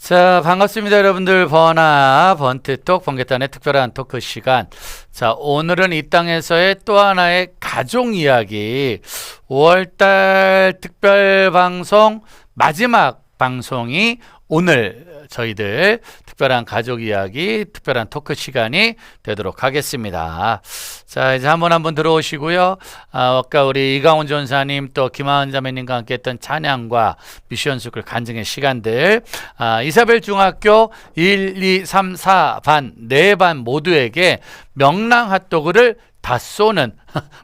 자, 반갑습니다. 여러분들. 번화 번트톡 번개단의 특별한 토크 시간. 자, 오늘은 이 땅에서의 또 하나의 가족 이야기 5월달 특별 방송 마지막 방송이 오늘 저희들 특별한 가족 이야기, 특별한 토크 시간이 되도록 하겠습니다. 자, 이제 한번 들어오시고요. 아까 우리 이강훈 전사님 또 김하은 자매님과 함께 했던 찬양과 미션 스쿨 간증의 시간들, 이사벨 중학교 1, 2, 3, 4반, 4반 모두에게 명랑 핫도그를 다 쏘는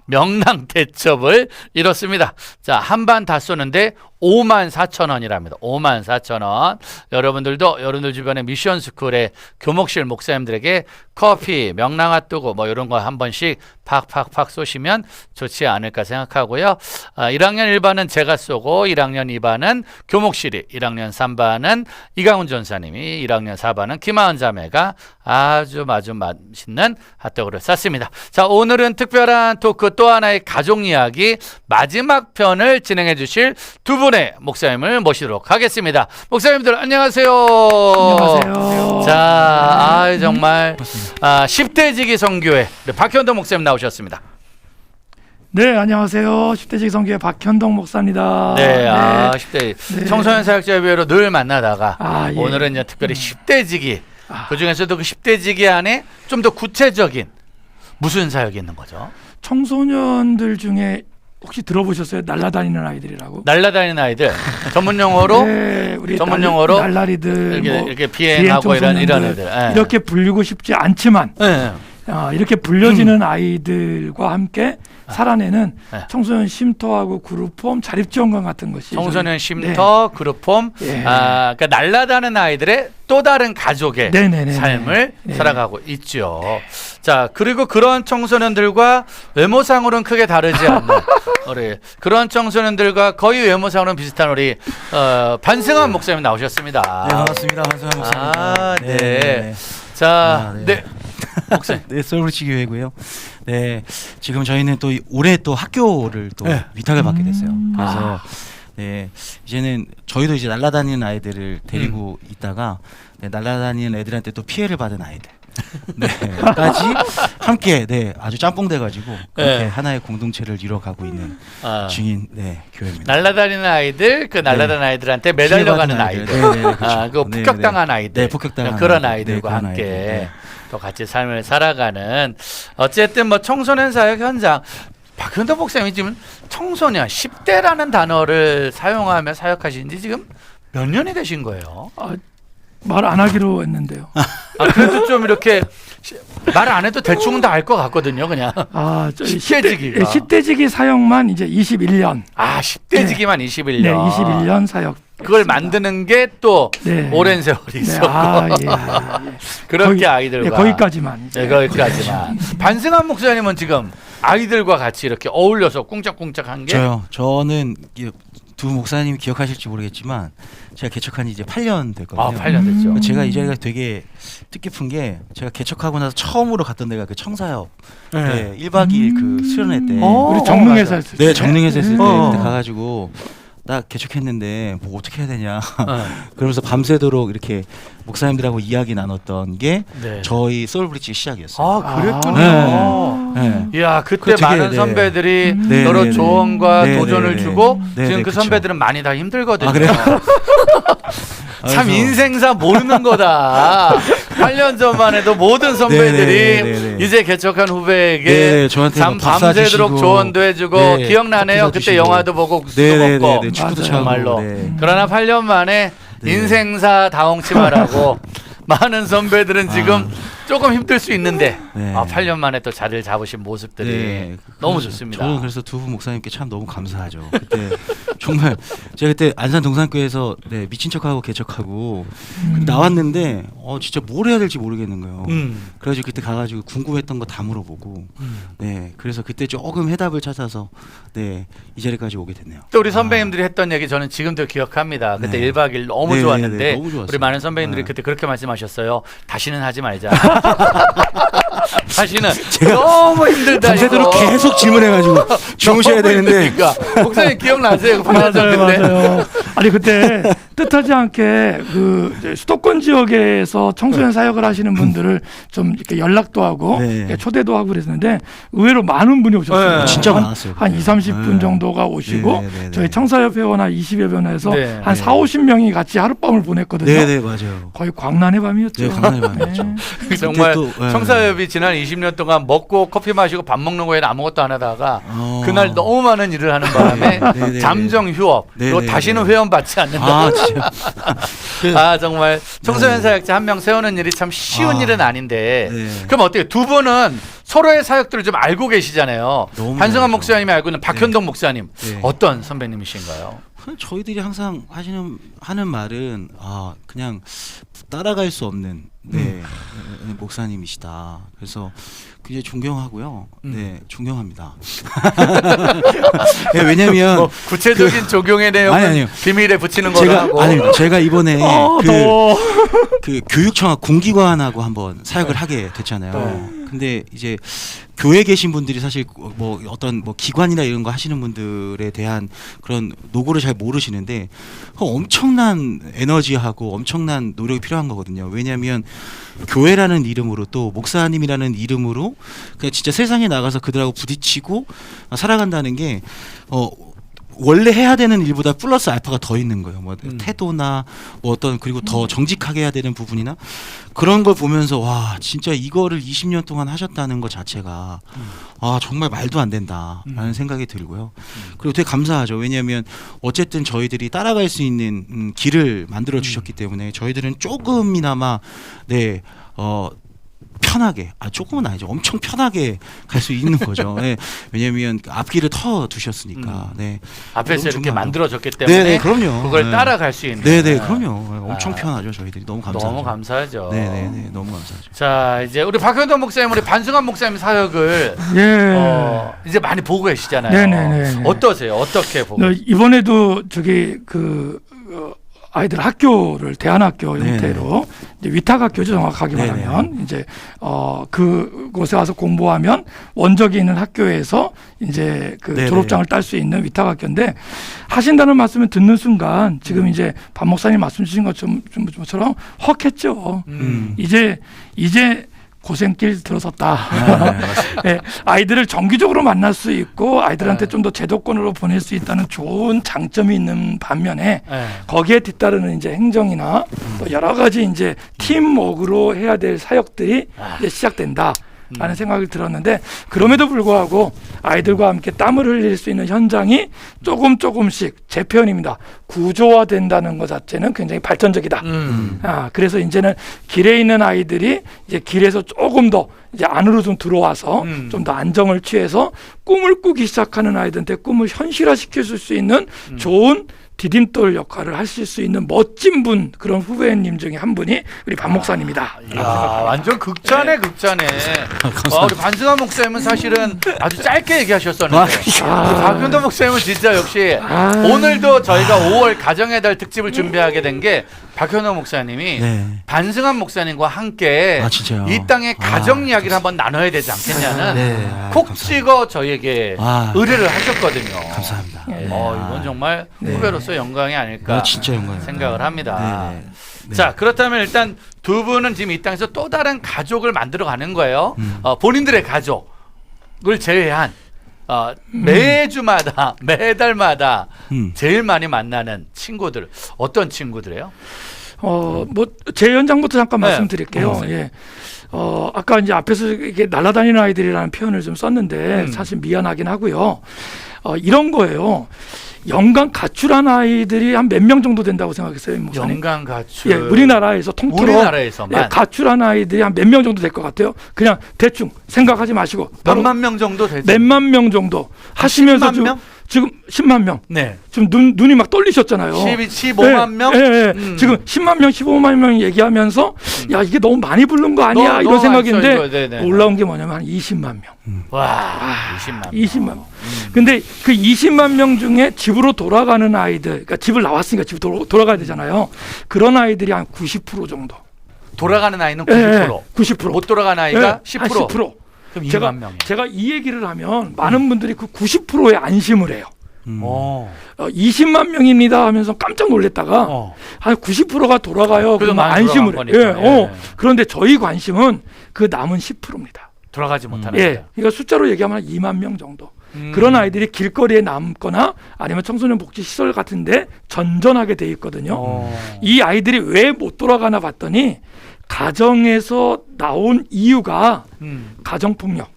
명랑 대첩을 이뤘습니다. 자, 한 반 다 쏘는데 54,000원이랍니다. 54,000원. 여러분들 주변에 미션 스쿨의 교목실 목사님들에게 커피, 명랑 핫도그 뭐 이런 거 한 번씩 팍팍팍 쏘시면 좋지 않을까 생각하고요. 1학년 1반은 제가 쏘고 1학년 2반은 교목실이, 1학년 3반은 이강훈 전사님이, 1학년 4반은 김하은 자매가 아주 맛있는 핫도그를 쐈습니다. 자, 오늘은 특별한 토크 또 하나의 가족 이야기 마지막 편을 진행해 주실 두 분의 목사님을 모시도록 하겠습니다. 목사님들 안녕하세요. 안녕하세요. 자, 정말 10대지기 선교회 박현동 목사님 나오셨습니다. 네, 안녕하세요. 10대지기 선교회 박현동 목사입니다. 네, 10대 청소년 사역자회로 늘 만나다가 예. 오늘은 이제 특별히 10대지기, 그 중에서도 그 10대지기 안에 좀 더 구체적인 무슨 사역이 있는 거죠? 청소년들 중에 혹시 들어보셨어요? 날라다니는 아이들이라고. 날라다니는 아이들 전문 용어로, 네, 우리 전문 용어로 날라리들 이렇게 비행하고 이런 애들, 이렇게 불리고 싶지 않지만 이렇게 불려지는 아이들과 함께 살아내는 청소년 쉼터하고 그룹홈 자립지원관 같은 것이 청소년 쉼터, 그룹홈, 그러니까 날라다니는 아이들의 또 다른 가족의 삶을 살아가고 있죠. 자, 그리고 그런 청소년들과 외모상으로는 크게 다르지 않는 우리 그런 청소년들과 거의 외모상으로는 비슷한 우리 반승환 목사님 나오셨습니다. 네, 반갑습니다. 반승환 목사입니다. 네. 자, 네. 목사님. 네, 솔브리치 교회고요. 네, 지금 저희는 또 올해 또 학교를 또 위탁을 받게 됐어요. 그래서 네, 이제는 저희도 이제 날아다니는 아이들을 데리고 있다가 날아다니는 애들한테 또 피해를 받은 아이들. 까지 함께 아주 짬뽕 돼가지고 그렇게 하나의 공동체를 이뤄가고 있는 중인 교회입니다. 날라다니는 아이들, 그 날라다니는 아이들한테 매달려가는 아이들, 그 폭격당한 아이들, 폭격당한 그런 아이들과 함께 또 같이 삶을 살아가는, 어쨌든 뭐 청소년 사역 현장. 박현동 목사님이 지금 청소년 10대라는 단어를 사용하며 사역하신 지 지금 몇 년이 되신 거예요? 말 안 하기로 했는데요. 그래도 좀 이렇게 말 안 해도 대충은 다 알 것 같거든요, 그냥. 10대지기가. 10대지기 사역만 이제 21년. 10대지기만 21년. 네, 21년 사역. 그걸 만드는 게 또 오랜 세월이 있었고. 그렇게 아이들과. 거기까지만. 거기까지만. 반승환 목사님은 지금 아이들과 같이 이렇게 어울려서 꿍짝꿍짝한 게. 저는 두 목사님이 기억하실지 모르겠지만 제가 개척한 지 이제 8년 됐거든요. 8년 됐죠. 제가 이 자리가 되게 뜻깊은 게, 제가 개척하고 나서 처음으로 갔던 데가 그 청사역 1박 2일 그 수련회 때 우리 정릉에서 했을 때. 네, 정릉에서 했을 때 그때 가가지고 나 개척했는데 뭐 어떻게 해야 되냐 그러면서 밤새도록 이렇게 목사님들하고 이야기 나눴던 게 저희 소울브리지 시작이었어요. 그랬군요. 이야, 그때 되게, 많은 선배들이 여러 조언과 도전을 주고 지금 그 선배들은 많이 다 힘들거든요. 그래요? 참 인생사 모르는 거다. 8년 전만 해도 모든 선배들이 이제 개척한 후배에게 밤새도록 조언도 해주고 기억나네요. 그때 영화도 보고 국수도 먹고 축구도 정말로. 그러나 8년 만에 인생사 다홍치마라고 많은 선배들은 지금 조금 힘들 수 있는데 8년 만에 또 자리를 잡으신 모습들이 너무 좋습니다. 저는 그래서 두 분 목사님께 참 너무 감사하죠. 그때 정말 제가 그때 안산 동산교회에서 미친 척하고 개척하고 나왔는데 진짜 뭘 해야 될지 모르겠는 거예요. 그래가지고 그때 가가지고 궁금했던 거 다 물어보고 그래서 그때 조금 해답을 찾아서 이 자리까지 오게 됐네요. 또 우리 선배님들이 했던 얘기 저는 지금도 기억합니다. 그때 1박 2일 너무 좋았는데 너무 우리 많은 선배님들이 그때 그렇게 말씀하셨어요. 다시는 하지 말자. 다시는 너무 힘들다. 밤새도록 이거. 계속 질문해가지고 주무셔야 되는데. 그러니까 목사님 기억나세요? 그 맞아요, 방송인데. 맞아요. 아니 그때 뜻하지 않게 그 이제 수도권 지역에서 청소년 사역을 하시는 분들을 좀 이렇게 연락도 하고 네. 이렇게 초대도 하고 그랬는데 의외로 많은 분이 오셨어요. 네. 진짜 한- 많았어요. 한 2, 30분 네. 정도가 오시고 네, 네, 네. 저희 청사협 회원나 20여 변에서 네. 한 4, 50명이 같이 하룻밤을 보냈거든요. 네네 맞아요. 거의 광란의 밤이었죠. 네, 광란의 밤이었죠. 정말 또, 예. 청사협이 지난 20년 동안 먹고 커피 마시고 밥 먹는 거에는 아무것도 안 하다가 어. 그날 너무 많은 일을 하는 바람에 네, 네, 잠정 휴업 그리고 네, 다시는 네. 회원 받지 않는다. 아 진짜. 아 정말 청소년 네. 사역자 한 명 세우는 일이 참 쉬운 아. 일은 아닌데 네. 그럼 어때요? 두 분은 서로의 사역들을 좀 알고 계시잖아요. 너무 반승환 알죠. 목사님이 알고 있는 박현동 목사님 네. 어떤 선배님이신가요? 저희들이 항상 하는 말은 그냥 따라갈 수 없는 목사님이시다. 그래서 굉장히 존경하고요. 네, 존경합니다. 네, 왜냐면 뭐 구체적인 적용의 내용은 아니요. 비밀에 붙이는 거로 하고 제가 이번에 더워. 그 교육청하고 공기관하고 한번 사역을 하게 됐잖아요. 근데 이제 교회에 계신 분들이 사실 뭐 어떤 뭐 기관이나 이런 거 하시는 분들에 대한 그런 노고를 잘 모르시는데 엄청난 에너지하고 엄청난 노력이 필요한 거거든요. 왜냐하면 교회라는 이름으로 또 목사님이라는 이름으로 그냥 진짜 세상에 나가서 그들하고 부딪히고 살아간다는 게 원래 해야 되는 일보다 플러스 알파가 더 있는 거예요. 뭐 태도나 뭐 어떤 그리고 더 정직하게 해야 되는 부분이나 그런 걸 보면서 와 진짜 이거를 20년 동안 하셨다는 것 자체가 정말 말도 안 된다라는 생각이 들고요. 그리고 되게 감사하죠. 왜냐하면 어쨌든 저희들이 따라갈 수 있는 길을 만들어 주셨기 때문에 저희들은 조금이나마 편하게 조금은 아니죠. 엄청 편하게 갈 수 있는 거죠. 네. 왜냐하면 앞길을 터 두셨으니까. 네. 앞에서 너무 이렇게 존경하죠. 만들어졌기 때문에 네, 그럼요. 그걸 네. 따라갈 수 있는. 네네 그럼요. 엄청 편하죠. 저희들이 너무 감사하죠. 너무 감사하죠. 네네네 너무 감사하죠. 자 이제 우리 박현동 목사님, 우리 반승환 목사님 사역을 예. 이제 많이 보고 계시잖아요. 네네네. 어떠세요? 어떻게 보고? 이번에도 저기 아이들 학교를 대안학교 네네. 형태로 이제 위탁학교죠, 정확하게 네네. 말하면 이제 그곳에 와서 공부하면 원적이 있는 학교에서 이제 그 네네. 졸업장을 딸 수 있는 위탁학교인데 하신다는 말씀을 듣는 순간 지금 이제 박 목사님 말씀 주신 것처럼 헉했죠. 이제 고생길 들어섰다. 네, 아이들을 정기적으로 만날 수 있고 아이들한테 좀 더 제도권으로 보낼 수 있다는 좋은 장점이 있는 반면에 네. 거기에 뒤따르는 이제 행정이나 또 여러 가지 이제 팀워크로 해야 될 사역들이 이제 시작된다. 라는 생각이 들었는데 그럼에도 불구하고 아이들과 함께 땀을 흘릴 수 있는 현장이 조금씩 제 표현입니다. 구조화된다는 것 자체는 굉장히 발전적이다. 그래서 이제는 길에 있는 아이들이 이제 길에서 조금 더 이제 안으로 좀 들어와서 좀 더 안정을 취해서 꿈을 꾸기 시작하는 아이들한테 꿈을 현실화시킬 수 있는 좋은 디딤돌 역할을 하실 수 있는 멋진 분, 그런 후배님 중에 한 분이 우리 박 목사님이다. 이야, 완전 극찬에 극찬에. 우리 반승환 목사님은 사실은 아주 짧게 얘기하셨었는데 우리 박현동 목사님은 진짜 역시 오늘도 저희가 5월 가정의 달 특집을 준비하게 된 게 박현동 목사님이 네. 반승환 목사님과 함께 진짜요? 이 땅의 가정 이야기를 한번 나눠야 되지 않겠냐는 네. 콕 감사합니다. 찍어 저희에게 의뢰를 하셨거든요. 감사합니다. 이건 정말 후배로서 영광이 아닐까 진짜 영광입니다. 생각을 합니다. 네. 자, 그렇다면 일단 두 분은 지금 이 땅에서 또 다른 가족을 만들어 가는 거예요. 본인들의 가족을 제외한 매주마다 매달마다 제일 많이 만나는 친구들, 어떤 친구들이에요? 제 현장부터 잠깐 네. 말씀드릴게요. 예. 아까 이제 앞에서 이게 날아다니는 아이들이라는 표현을 좀 썼는데 사실 미안하긴 하고요. 이런 거예요. 연간 가출한 아이들이 한 몇 명 정도 된다고 생각했어요, 목사님? 연간 가출. 예, 우리나라에서 통틀어 우리나라에서만 가출한 아이들이 한 몇 명 정도 될 것 같아요. 그냥 대충 생각하지 마시고 몇만 명 정도 되죠. 몇만 명 정도 하시면서 10만 명? 지금 10만 명. 네. 지금 눈이 막 떨리셨잖아요. 15만 명? 지금 10만 명, 15만 명 얘기하면서 야 이게 너무 많이 부른 거 아니야 이런 생각인데 올라온 게 뭐냐면 한 20만 명. 와, 20만 명. 20만 명. 근데 그 20만 명 중에 집으로 돌아가는 아이들, 그러니까 집을 나왔으니까 집으로 돌아가야 되잖아요. 그런 아이들이 한 90% 정도. 돌아가는 아이는 예, 90%, 90%. 못 돌아가는 아이가 한 10%. 10%. 그럼 제가 2만 명이에요. 제가 이 얘기를 하면 많은 분들이 그 90%에 안심을 해요. 20만 명입니다 하면서 깜짝 놀랐다가 한 90%가 돌아가요. 그래도 그러면 많이 안심을 돌아간 해요. 거니까. 예. 그런데 저희 관심은 그 남은 10%입니다. 돌아가지 못하는 예, 아이들. 그러니까 숫자로 얘기하면 2만 명 정도. 그런 아이들이 길거리에 남거나 아니면 청소년 복지 시설 같은데 전전하게 돼 있거든요. 이 아이들이 왜 못 돌아가나 봤더니 가정에서 나온 이유가 가정폭력.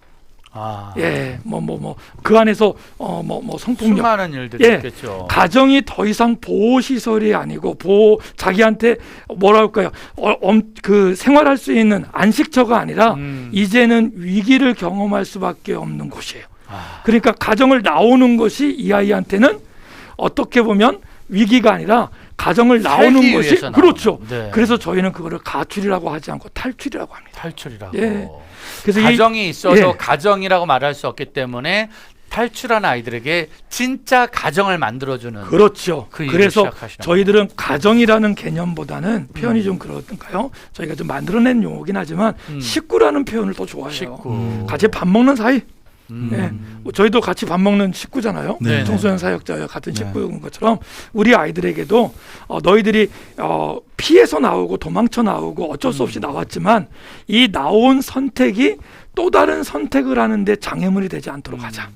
예, 그 안에서 성폭력. 수많은 일들이 예, 있겠죠. 가정이 더 이상 보호 시설이 아니고 자기한테 뭐랄까요, 그 생활할 수 있는 안식처가 아니라 이제는 위기를 경험할 수밖에 없는 곳이에요. 그러니까 가정을 나오는 것이 이 아이한테는 어떻게 보면 위기가 아니라 가정을 나오는 것이 위해서 그렇죠. 네. 그래서 저희는 그거를 가출이라고 하지 않고 탈출이라고 합니다. 탈출이라고. 예. 그래서 가정이 있어도 예. 가정이라고 말할 수 없기 때문에 탈출한 아이들에게 진짜 가정을 만들어주는. 그렇죠. 그 일을 그래서 시작하시는 저희들은 가정이라는 개념보다는 표현이 좀 그렇던가요? 저희가 좀 만들어낸 용어긴 하지만 식구라는 표현을 더 좋아해요. 식구. 같이 밥 먹는 사이. 예. 뭐 저희도 같이 밥 먹는 식구잖아요. 네. 청소년 사역자 같은 식구인 것처럼 우리 아이들에게도 너희들이 피해서 나오고 도망쳐 나오고 어쩔 수 없이 나왔지만 이 나온 선택이 또 다른 선택을 하는데 장애물이 되지 않도록 하자.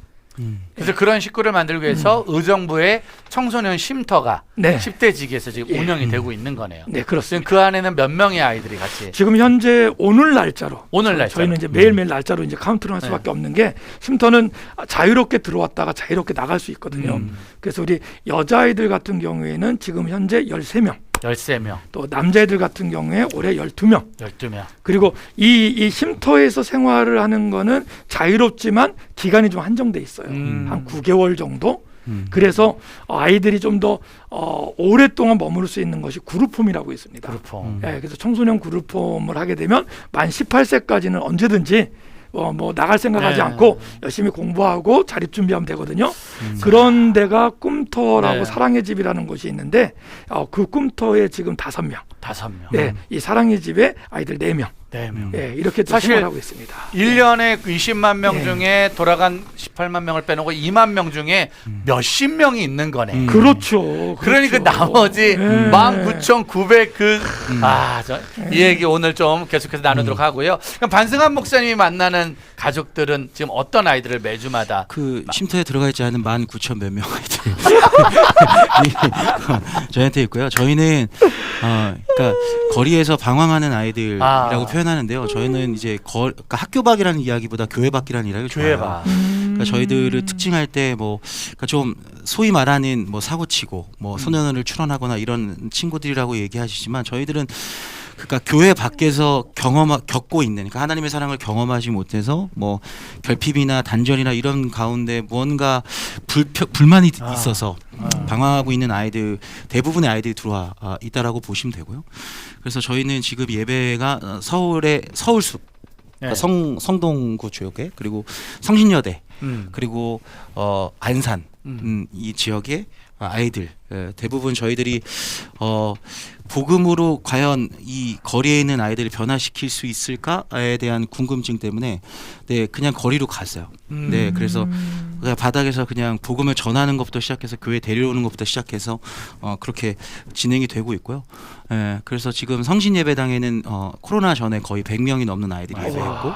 그래서 그런 식구를 만들기 위해서 의정부의 청소년 쉼터가 네. 10대 지기에서 지금 예. 운영이 되고 있는 거네요. 네, 지금 그렇습니다. 그 안에는 몇 명의 아이들이 같이. 지금 현재 오늘 날짜로 저희는 이제 매일매일 날짜로 이제 카운트를 할 수밖에 없는 게 쉼터는 자유롭게 들어왔다가 자유롭게 나갈 수 있거든요. 그래서 우리 여자아이들 같은 경우에는 지금 현재 13명, 13명, 또 남자애들 같은 경우에 올해 12명. 12명. 그리고 이 쉼터에서 생활을 하는 거는 자유롭지만 기간이 좀 한정돼 있어요. 한 9개월 정도. 그래서 아이들이 좀 더 오랫동안 머무를 수 있는 것이 그룹홈이라고 있습니다. 그룹홈. 예, 그래서 청소년 그룹홈을 하게 되면 만 18세까지는 언제든지 뭐 나갈 생각하지 네. 않고 열심히 공부하고 자립 준비하면 되거든요. 그런 데가 꿈터라고 네. 사랑의 집이라는 곳이 있는데 그 꿈터에 지금 5명. 5명. 예, 이 사랑의 집에 아이들 4명. 4명. 예, 이렇게 또 사실 생활하고 있습니다. 1년에 20만 명 예. 중에 돌아간 18만 명을 빼놓고 2만 명 중에 몇십 명이 있는 거네. 그렇죠. 그러니까 나머지 예. 19,900 이 얘기 오늘 좀 계속해서 나누도록 하고요. 그럼 반승한 목사님이 만나는 가족들은 지금 어떤 아이들을 매주마다 그 쉼터에 들어가 있지 않은 19,000 몇 명 아이들 저희한테 있고요. 저희는 그러니까 거리에서 방황하는 아이들이라고 표현하는데요. 저희는 이제 그러니까 학교 밖이라는 이야기보다 교회 밖이라는 이야기를 교회 좋아해요. 밖. 그러니까 저희들을 특징할 때 그러니까 좀 소위 말하는 사고치고 소년원을 출원하거나 이런 친구들이라고 얘기하시지만 저희들은 그러니까 교회 밖에서 겪고 있는 그러니까 하나님의 사랑을 경험하지 못해서 결핍이나 단절이나 이런 가운데 무언가 불만이 있어서 방황하고 있는 아이들 대부분의 아이들이 들어와 있다라고 보시면 되고요. 그래서 저희는 지금 예배가 서울의 서울숲 그러니까 성동구 지역에 그리고 성신여대 그리고 안산 이 지역의 아이들 대부분 저희들이 복음으로 과연 이 거리에 있는 아이들을 변화시킬 수 있을까에 대한 궁금증 때문에 그냥 거리로 갔어요. 그래서 그냥 바닥에서 그냥 복음을 전하는 것부터 시작해서 교회 데려오는 것부터 시작해서 그렇게 진행이 되고 있고요. 그래서 지금 성신예배당에는 코로나 전에 거의 100명이 넘는 아이들이 예배했고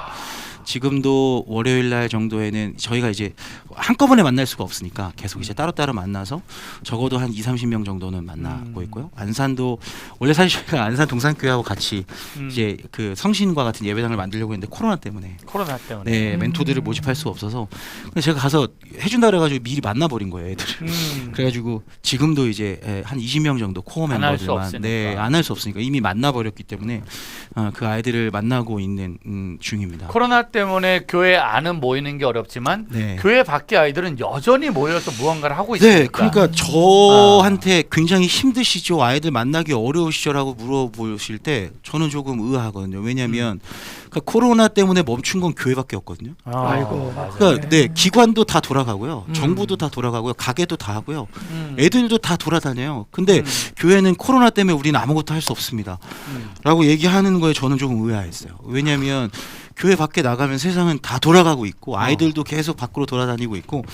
지금도 월요일 날 정도에는 저희가 이제 한꺼번에 만날 수가 없으니까 계속 이제 따로따로 만나서 적어도 한 20-30명 정도는 만나고 있고요. 안산도 원래 사실 저희가 안산 동산교회하고 같이 이제 그 성신과 같은 예배당을 만들려고 했는데 코로나 때문에 멘토들을 모집할 수 없어서 근데 제가 가서 해준다 그래가지고 미리 만나버린 거예요, 애들을. 그래가지고 지금도 이제 한 20명 정도 코어 멤버들만 안 할 수 없으니까 이미 만나버렸기 때문에 그 아이들을 만나고 있는 중입니다. 코로나 때문에 교회 안은 모이는 게 어렵지만 네. 교회 밖의 아이들은 여전히 모여서 무언가를 하고 네, 있으니까. 그러니까 저한테 굉장히 힘드시죠, 아이들 만나기 어려우시죠라고 물어보실 때 저는 조금 의아하거든요. 왜냐하면 그러니까 코로나 때문에 멈춘 건 교회밖에 없거든요. 아이고. 맞아요. 그러니까 네, 기관도 다 돌아가고요, 음. 정부도 다 돌아가고요, 가게도 다 하고요, 음. 애들도 다 돌아다녀요. 근데 교회는 코로나 때문에 우리는 아무것도 할 수 없습니다. 라고 얘기하는 거에 저는 조금 의아했어요. 왜냐하면 교회 밖에 나가면 세상은 다 돌아가고 있고 아이들도 계속 밖으로 돌아다니고 있고,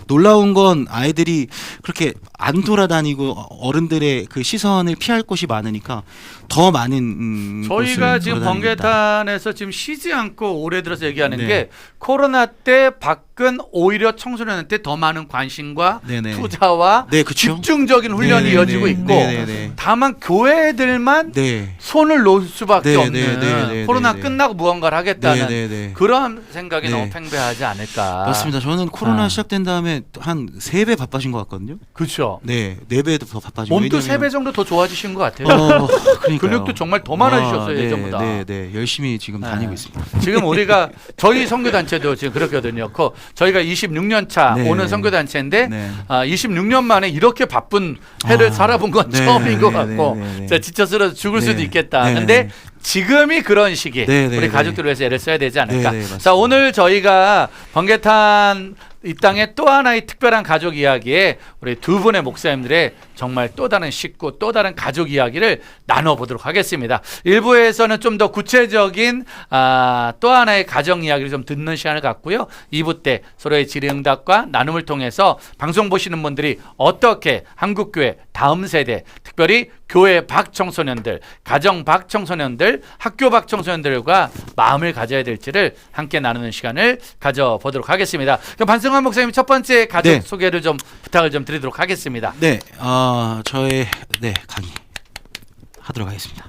놀라운 건 아이들이 그렇게 안 돌아다니고 어른들의 그 시선을 피할 곳이 많으니까 더 많은 저희가 곳을 지금 돌아다닙니다. 번개탄에서 지금 쉬지 않고 올해 들어서 얘기하는 네. 게 코로나 때 밖은 오히려 청소년한테 더 많은 관심과 네네. 투자와 네, 그쵸. 집중적인 훈련이 네네네. 이어지고 있고 네네네. 다만 교회들만 네. 손을 놓을 수밖에 네, 없는 네, 네, 네, 코로나 네, 네. 끝나고 무언가를 하겠다는 네네네. 그런 생각이 네. 너무 팽배하지 않을까. 맞습니다. 저는 코로나 아. 시작된 다음에 한 3배 바빠진 것 같거든요. 그렇죠. 네, 4배 더 바빠지고. 몸도 왜냐면- 3배 정도 더 좋아지신 것 같아요. 그러니까요. 근육도 정말 더 많아지셨어요, 네, 예전보다. 네, 네, 열심히 지금 다니고 있습니다. 지금 우리가 저희 선교단체도 지금 그렇거든요. 저희가 26년 차 네. 오는 선교단체인데 네. 26년 만에 이렇게 바쁜 해를 아. 살아본 건 네, 처음인 것 네, 같고 네, 네, 네. 자, 지쳐서 죽을 네. 수도 있겠다. 네, 근데 네. 지금이 그런 시기 네, 네, 우리 네. 가족들을 위해서 애를 써야 되지 않을까. 네, 네, 맞습니다. 자, 오늘 저희가 번개탄 이 땅의 또 하나의 특별한 가족 이야기에 우리 두 분의 목사님들의 정말 또 다른 식구, 또 다른 가족 이야기를 나눠보도록 하겠습니다. 1부에서는 좀 더 구체적인 또 하나의 가정 이야기를 좀 듣는 시간을 갖고요. 2부 때 서로의 질의응답과 나눔을 통해서 방송 보시는 분들이 어떻게 한국교회 다음 세대, 특별히 교회 밖 청소년들, 가정 밖 청소년들, 학교 밖 청소년들과 마음을 가져야 될지를 함께 나누는 시간을 가져보도록 하겠습니다. 그럼 반승환 목사님 첫 번째 가족 네. 소개를 좀 부탁을 좀 드리도록 하겠습니다. 네, 저의 강의 하도록 하겠습니다.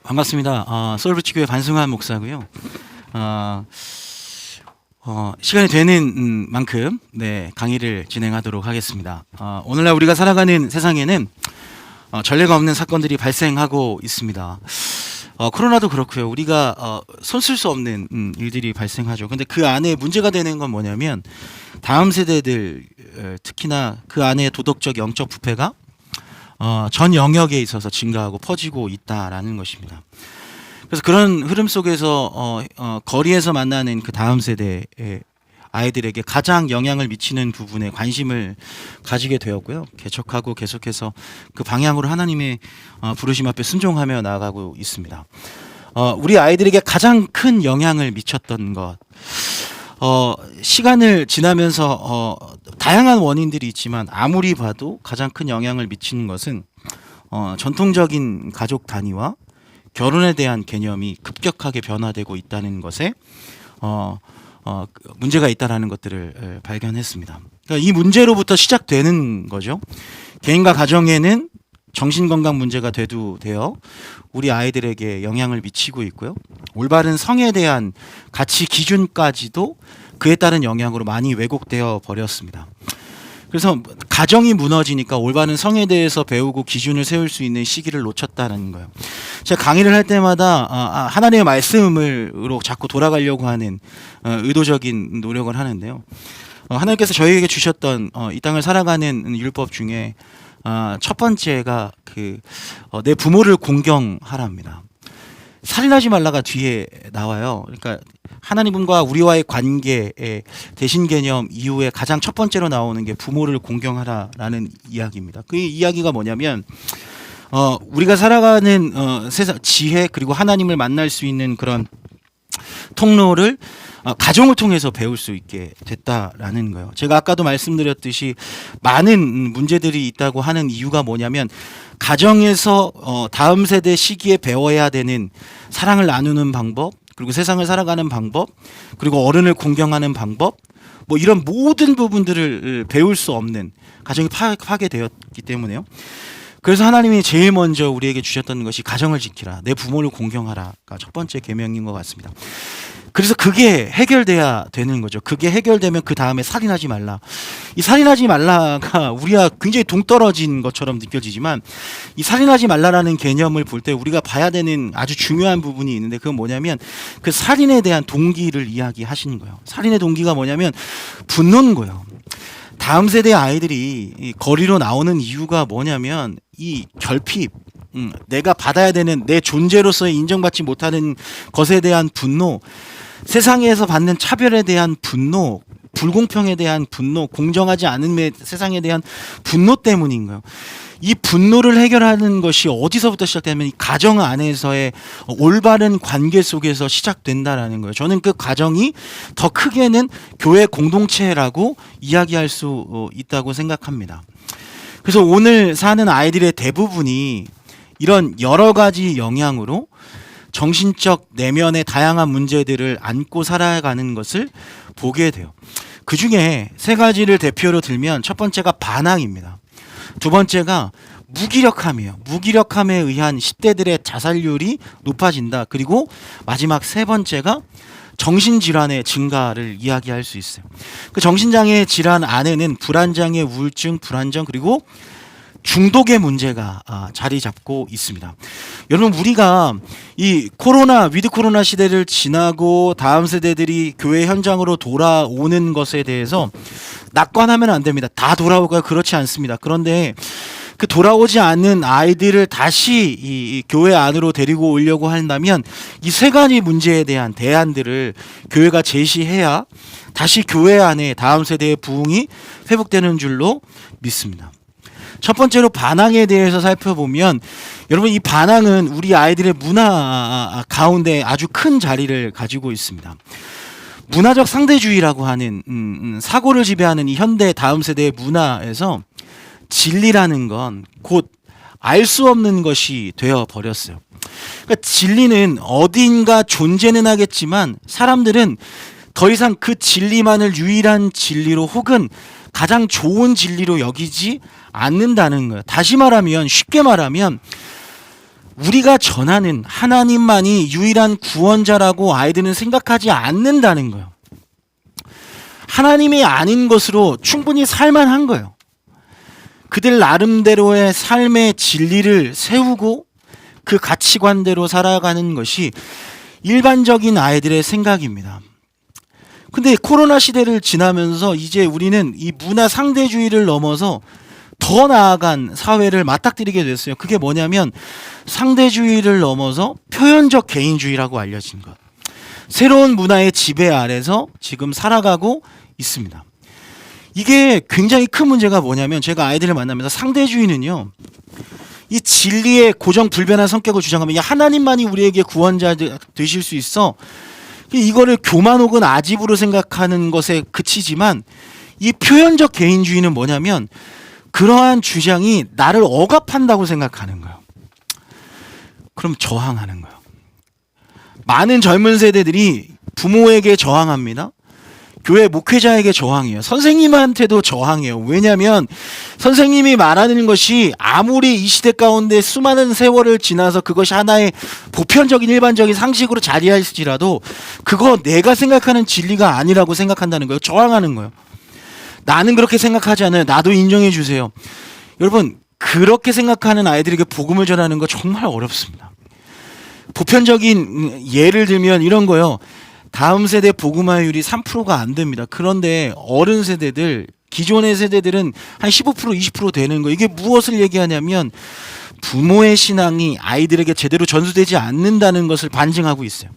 반갑습니다. 솔브치교회 반승환 목사고요. 시간이 되는 만큼 강의를 진행하도록 하겠습니다. 오늘날 우리가 살아가는 세상에는 전례가 없는 사건들이 발생하고 있습니다. 코로나도 그렇고요. 우리가 손 쓸 수 없는 일들이 발생하죠. 근데 그 안에 문제가 되는 건 뭐냐면 다음 세대들, 특히나 그 안에 도덕적 영적 부패가 전 영역에 있어서 증가하고 퍼지고 있다라는 것입니다. 그래서 그런 흐름 속에서 거리에서 만나는 그 다음 세대의 아이들에게 가장 영향을 미치는 부분에 관심을 가지게 되었고요. 개척하고 계속해서 그 방향으로 하나님의 부르심 앞에 순종하며 나아가고 있습니다. 우리 아이들에게 가장 큰 영향을 미쳤던 것, 시간을 지나면서 다양한 원인들이 있지만 아무리 봐도 가장 큰 영향을 미치는 것은 전통적인 가족 단위와 결혼에 대한 개념이 급격하게 변화되고 있다는 것에 문제가 있다라는 것들을 발견했습니다. 그러니까 이 문제로부터 시작되는 거죠. 개인과 가정에는 정신건강 문제가 대두되어 우리 아이들에게 영향을 미치고 있고요. 올바른 성에 대한 가치 기준까지도 그에 따른 영향으로 많이 왜곡되어 버렸습니다. 그래서 가정이 무너지니까 올바른 성에 대해서 배우고 기준을 세울 수 있는 시기를 놓쳤다는 거예요. 제가 강의를 할 때마다 하나님의 말씀으로 자꾸 돌아가려고 하는 의도적인 노력을 하는데요. 하나님께서 저희에게 주셨던 이 땅을 살아가는 율법 중에 첫 번째가 내 부모를 공경하라입니다. 살인하지 말라가 뒤에 나와요. 그러니까 하나님과 우리와의 관계의 대신 개념 이후에 가장 첫 번째로 나오는 게 부모를 공경하라라는 이야기입니다. 그 이야기가 뭐냐면 우리가 살아가는 세상 지혜 그리고 하나님을 만날 수 있는 그런 통로를 가정을 통해서 배울 수 있게 됐다라는 거예요. 제가 아까도 말씀드렸듯이 많은 문제들이 있다고 하는 이유가 뭐냐면 가정에서 다음 세대 시기에 배워야 되는 사랑을 나누는 방법, 그리고 세상을 살아가는 방법, 그리고 어른을 공경하는 방법, 뭐 이런 모든 부분들을 배울 수 없는 가정이 파괴되었기 때문에요. 그래서 하나님이 제일 먼저 우리에게 주셨던 것이 가정을 지키라, 내 부모를 공경하라가 첫 번째 계명인 것 같습니다. 그래서 그게 해결돼야 되는 거죠. 그게 해결되면 그 다음에 살인하지 말라. 이 살인하지 말라가 우리가 굉장히 동떨어진 것처럼 느껴지지만 이 살인하지 말라라는 개념을 볼 때 우리가 봐야 되는 아주 중요한 부분이 있는데 그건 뭐냐면 그 살인에 대한 동기를 이야기하시는 거예요. 살인의 동기가 뭐냐면 분노인 거예요. 다음 세대 아이들이 이 거리로 나오는 이유가 뭐냐면 이 결핍, 내가 받아야 되는 내 존재로서의 인정받지 못하는 것에 대한 분노, 세상에서 받는 차별에 대한 분노, 불공평에 대한 분노, 공정하지 않은 세상에 대한 분노 때문인 거예요. 이 분노를 해결하는 것이 어디서부터 시작되면 이 가정 안에서의 올바른 관계 속에서 시작된다라는 거예요. 저는 그 가정이 더 크게는 교회 공동체라고 이야기할 수 있다고 생각합니다. 그래서 오늘 사는 아이들의 대부분이 이런 여러 가지 영향으로 정신적 내면의 다양한 문제들을 안고 살아가는 것을 보게 돼요. 그 중에 세 가지를 대표로 들면 첫 번째가 반항입니다. 두 번째가 무기력함이에요. 무기력함에 의한 10대들의 자살률이 높아진다. 그리고 마지막 세 번째가 정신질환의 증가를 이야기할 수 있어요. 그 정신장애 질환 안에는 불안장애, 우울증, 불안정 그리고 중독의 문제가 자리 잡고 있습니다. 여러분 우리가 이 위드 코로나 시대를 지나고 다음 세대들이 교회 현장으로 돌아오는 것에 대해서 낙관하면 안 됩니다. 다 돌아오가 그렇지 않습니다. 그런데 그 돌아오지 않는 아이들을 다시 이 교회 안으로 데리고 오려고 한다면 이 세 가지 문제에 대한 대안들을 교회가 제시해야 다시 교회 안에 다음 세대의 부흥이 회복되는 줄로 믿습니다. 첫 번째로 반항에 대해서 살펴보면 여러분 이 반항은 우리 아이들의 문화 가운데 아주 큰 자리를 가지고 있습니다. 문화적 상대주의라고 하는 사고를 지배하는 이 현대 다음 세대의 문화에서 진리라는 건 곧 알 수 없는 것이 되어 버렸어요. 그러니까 진리는 어딘가 존재는 하겠지만 사람들은 더 이상 그 진리만을 유일한 진리로 혹은 가장 좋은 진리로 여기지 않는다는 거예요. 다시 말하면 쉽게 말하면 우리가 전하는 하나님만이 유일한 구원자라고 아이들은 생각하지 않는다는 거예요. 하나님이 아닌 것으로 충분히 살만한 거예요. 그들 나름대로의 삶의 진리를 세우고 그 가치관대로 살아가는 것이 일반적인 아이들의 생각입니다. 근데 코로나 시대를 지나면서 이제 우리는 이 문화 상대주의를 넘어서 더 나아간 사회를 맞닥뜨리게 됐어요. 그게 뭐냐면 상대주의를 넘어서 표현적 개인주의라고 알려진 것. 새로운 문화의 지배 아래서 지금 살아가고 있습니다. 이게 굉장히 큰 문제가 뭐냐면 제가 아이들을 만나면서 상대주의는요. 이 진리의 고정불변한 성격을 주장하면 하나님만이 우리에게 구원자 되실 수 있어. 이거를 교만 혹은 아집으로 생각하는 것에 그치지만 이 표현적 개인주의는 뭐냐면 그러한 주장이 나를 억압한다고 생각하는 거예요. 그럼 저항하는 거예요. 많은 젊은 세대들이 부모에게 저항합니다. 교회 목회자에게 저항해요. 선생님한테도 저항해요. 왜냐하면 선생님이 말하는 것이 아무리 이 시대 가운데 수많은 세월을 지나서 그것이 하나의 보편적인 일반적인 상식으로 자리할지라도 그거 내가 생각하는 진리가 아니라고 생각한다는 거예요. 저항하는 거예요. 나는 그렇게 생각하지 않아요. 나도 인정해 주세요. 여러분 그렇게 생각하는 아이들에게 복음을 전하는 거 정말 어렵습니다. 보편적인 예를 들면 이런 거요. 다음 세대 복음화율이 3%가 안 됩니다. 그런데 어른 세대들, 기존의 세대들은 한 15%, 20% 되는 거. 이게 무엇을 얘기하냐면 부모의 신앙이 아이들에게 제대로 전수되지 않는다는 것을 반증하고 있어요.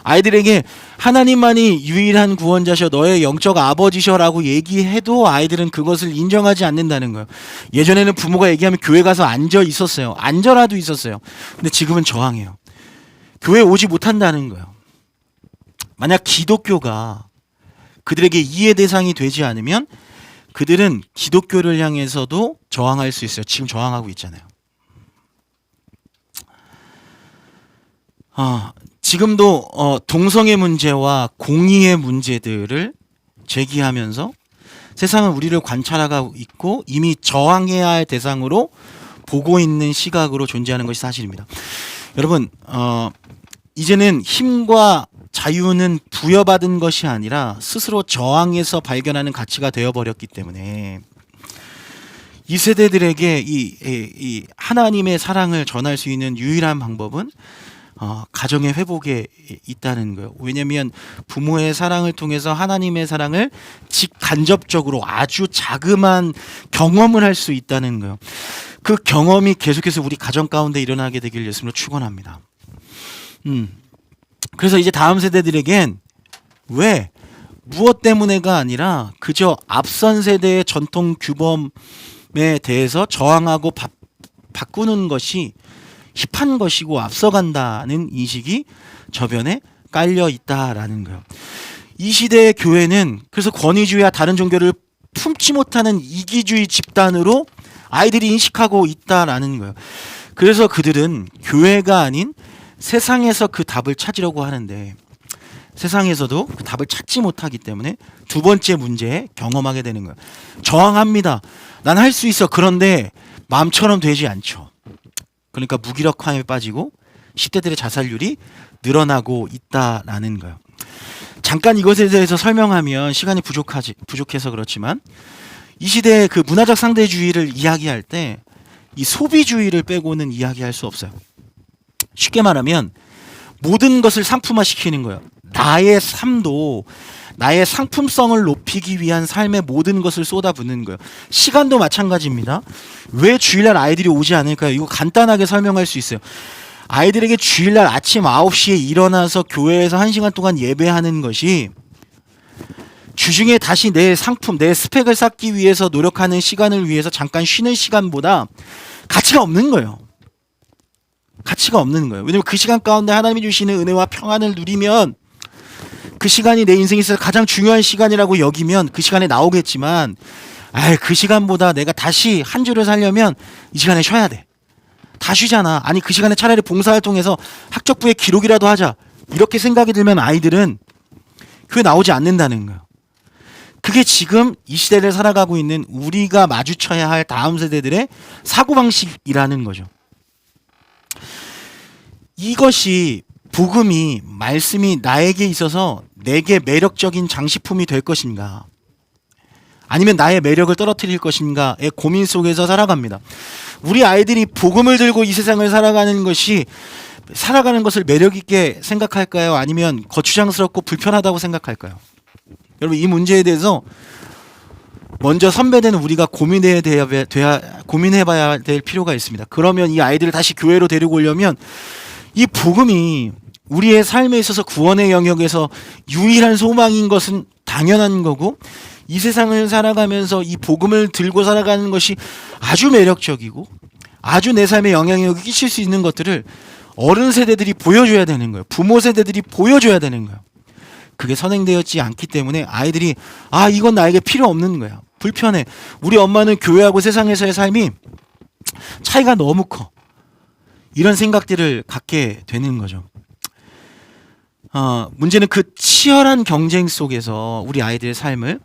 아이들에게 하나님만이 유일한 구원자셔, 너의 영적 아버지셔라고 얘기해도 아이들은 그것을 인정하지 않는다는 거예요. 예전에는 부모가 얘기하면 교회 가서 앉아 있었어요. 앉아라도 있었어요. 근데 지금은 저항해요. 교회 오지 못한다는 거예요. 만약 기독교가 그들에게 이해 대상이 되지 않으면 그들은 기독교를 향해서도 저항할 수 있어요. 지금 저항하고 있잖아요. 지금도 동성애 문제와 공의의 문제들을 제기하면서 세상은 우리를 관찰하고 있고 이미 저항해야 할 대상으로 보고 있는 시각으로 존재하는 것이 사실입니다. 여러분 이제는 힘과 자유는 부여받은 것이 아니라 스스로 저항해서 발견하는 가치가 되어버렸기 때문에 이 세대들에게 이 하나님의 사랑을 전할 수 있는 유일한 방법은 가정의 회복에 있다는 거예요. 왜냐하면 부모의 사랑을 통해서 하나님의 사랑을 직간접적으로 아주 자그마한 경험을 할 수 있다는 거예요. 그 경험이 계속해서 우리 가정 가운데 일어나게 되길 예수님으로 축원합니다. 그래서 이제 다음 세대들에겐 왜 무엇 때문에가 아니라 그저 앞선 세대의 전통 규범에 대해서 저항하고 바꾸는 것이 힙한 것이고 앞서간다는 인식이 저변에 깔려 있다라는 거예요. 이 시대의 교회는 그래서 권위주의와 다른 종교를 품지 못하는 이기주의 집단으로 아이들이 인식하고 있다라는 거예요. 그래서 그들은 교회가 아닌 세상에서 그 답을 찾으려고 하는데 세상에서도 그 답을 찾지 못하기 때문에 두 번째 문제에 경험하게 되는 거예요. 저항합니다. 난 할 수 있어. 그런데 마음처럼 되지 않죠. 그러니까 무기력함에 빠지고 10대들의 자살률이 늘어나고 있다라는 거예요. 잠깐 이것에 대해서 설명하면 시간이 부족해서 그렇지만 이 시대의 그 문화적 상대주의를 이야기할 때 이 소비주의를 빼고는 이야기할 수 없어요. 쉽게 말하면 모든 것을 상품화시키는 거예요. 나의 삶도 나의 상품성을 높이기 위한 삶의 모든 것을 쏟아붓는 거예요. 시간도 마찬가지입니다. 왜 주일날 아이들이 오지 않을까요? 이거 간단하게 설명할 수 있어요. 아이들에게 주일날 아침 9시에 일어나서 교회에서 1시간 동안 예배하는 것이 주중에 다시 내 상품, 내 스펙을 쌓기 위해서 노력하는 시간을 위해서 잠깐 쉬는 시간보다 가치가 없는 거예요. 가치가 없는 거예요. 왜냐면 그 시간 가운데 하나님이 주시는 은혜와 평안을 누리면 그 시간이 내 인생에 있어서 가장 중요한 시간이라고 여기면 그 시간에 나오겠지만 그 시간보다 내가 다시 한 주를 살려면 이 시간에 쉬어야 돼. 다 쉬잖아. 아니 그 시간에 차라리 봉사활동해서 학적부에 기록이라도 하자. 이렇게 생각이 들면 아이들은 교회 나오지 않는다는 거예요. 그게 지금 이 시대를 살아가고 있는 우리가 마주쳐야 할 다음 세대들의 사고방식이라는 거죠. 이것이 복음이 말씀이 나에게 있어서 내게 매력적인 장식품이 될 것인가 아니면 나의 매력을 떨어뜨릴 것인가의 고민 속에서 살아갑니다. 우리 아이들이 복음을 들고 이 세상을 살아가는 것을 매력 있게 생각할까요? 아니면 거추장스럽고 불편하다고 생각할까요? 여러분 이 문제에 대해서 먼저 선배된 우리가 고민해봐야 될 필요가 있습니다. 그러면 이 아이들을 다시 교회로 데리고 오려면 이 복음이 우리의 삶에 있어서 구원의 영역에서 유일한 소망인 것은 당연한 거고 이 세상을 살아가면서 이 복음을 들고 살아가는 것이 아주 매력적이고 아주 내 삶에 영향력을 끼칠 수 있는 것들을 어른 세대들이 보여줘야 되는 거예요. 부모 세대들이 보여줘야 되는 거예요. 그게 선행되었지 않기 때문에 아이들이 이건 나에게 필요 없는 거야. 불편해. 우리 엄마는 교회하고 세상에서의 삶이 차이가 너무 커. 이런 생각들을 갖게 되는 거죠. 문제는 그 치열한 경쟁 속에서 우리 아이들의 삶을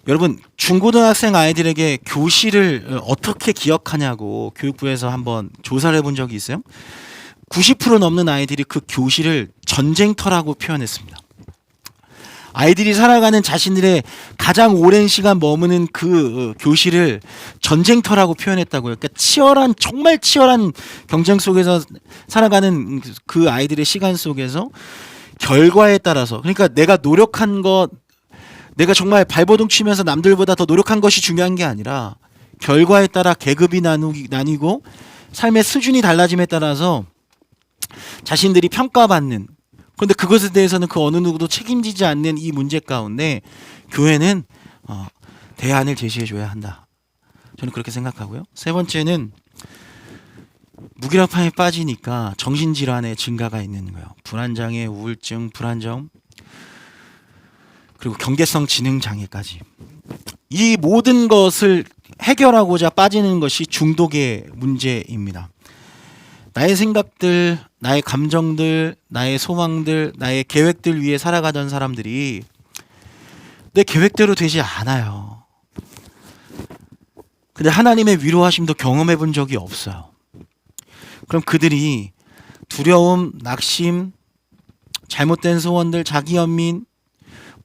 여러분 중고등학생 아이들에게 교실을 어떻게 기억하냐고 교육부에서 한번 조사를 해본 적이 있어요. 90% 넘는 아이들이 그 교실을 전쟁터라고 표현했습니다. 아이들이 살아가는 자신들의 가장 오랜 시간 머무는 그 교실을 전쟁터라고 표현했다고요. 그러니까 정말 치열한 경쟁 속에서 살아가는 그 아이들의 시간 속에서 결과에 따라서 그러니까 내가 노력한 것, 내가 정말 발버둥 치면서 남들보다 더 노력한 것이 중요한 게 아니라 결과에 따라 계급이 나뉘고 삶의 수준이 달라짐에 따라서 자신들이 평가받는 그런데 그것에 대해서는 그 어느 누구도 책임지지 않는 이 문제 가운데 교회는 대안을 제시해줘야 한다. 저는 그렇게 생각하고요. 세 번째는 무기력함에 빠지니까 정신질환의 증가가 있는 거예요. 불안장애, 우울증, 불안정 그리고 경계성 지능 장애까지. 이 모든 것을 해결하고자 빠지는 것이 중독의 문제입니다. 나의 생각들, 나의 감정들, 나의 소망들, 나의 계획들 위해 살아가던 사람들이 내 계획대로 되지 않아요. 근데 하나님의 위로하심도 경험해 본 적이 없어요. 그럼 그들이 두려움, 낙심, 잘못된 소원들, 자기 연민,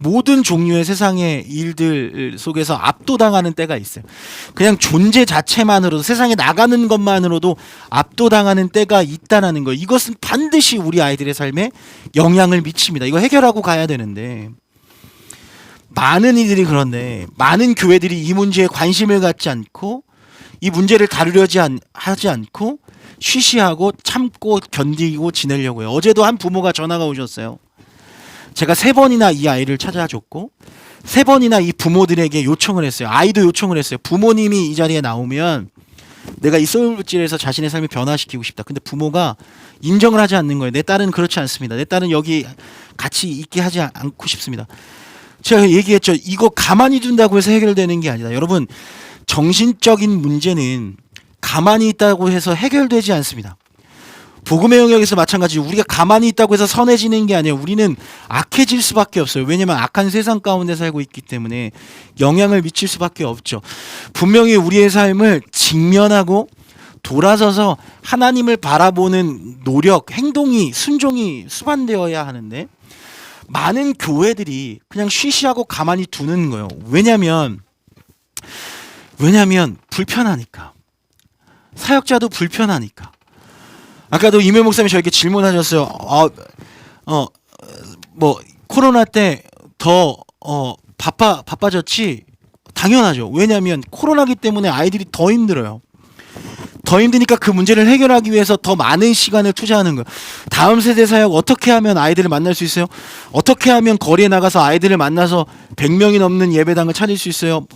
모든 종류의 세상의 일들 속에서 압도당하는 때가 있어요. 그냥 존재 자체만으로도, 세상에 나가는 것만으로도 압도당하는 때가 있다는 거. 이것은 반드시 우리 아이들의 삶에 영향을 미칩니다. 이거 해결하고 가야 되는데, 많은 이들이, 그런데 많은 교회들이 이 문제에 관심을 갖지 않고 이 문제를 다루려지 하지 않고 쉬쉬하고 참고 견디고 지내려고 해요. 어제도 한 부모가 전화가 오셨어요. 제가 3번이나 이 아이를 찾아줬고 3번이나 이 부모들에게 요청을 했어요. 아이도 요청을 했어요. 부모님이 이 자리에 나오면 내가 이 소울부질에서 자신의 삶을 변화시키고 싶다. 근데 부모가 인정을 하지 않는 거예요. 내 딸은 그렇지 않습니다. 내 딸은 여기 같이 있게 하지 않고 싶습니다. 제가 얘기했죠. 이거 가만히 둔다고 해서 해결되는 게 아니다. 여러분, 정신적인 문제는 가만히 있다고 해서 해결되지 않습니다. 복음의 영역에서 마찬가지로 우리가 가만히 있다고 해서 선해지는 게 아니에요. 우리는 악해질 수밖에 없어요. 왜냐하면 악한 세상 가운데 살고 있기 때문에 영향을 미칠 수밖에 없죠. 분명히 우리의 삶을 직면하고 돌아서서 하나님을 바라보는 노력, 행동이, 순종이 수반되어야 하는데, 많은 교회들이 그냥 쉬쉬하고 가만히 두는 거예요. 왜냐하면 불편하니까. 사역자도 불편하니까. 아까도 이명 목사님이 저에게 질문하셨어요. 뭐 코로나 때 더 바빠졌지? 당연하죠. 왜냐하면 코로나기 때문에 아이들이 더 힘들어요. 더 힘드니까 그 문제를 해결하기 위해서 더 많은 시간을 투자하는 거예요. 다음 세대 사역 어떻게 하면 아이들을 만날 수 있어요? 어떻게 하면 거리에 나가서 아이들을 만나서 100명이 넘는 예배당을 찾을 수 있어요?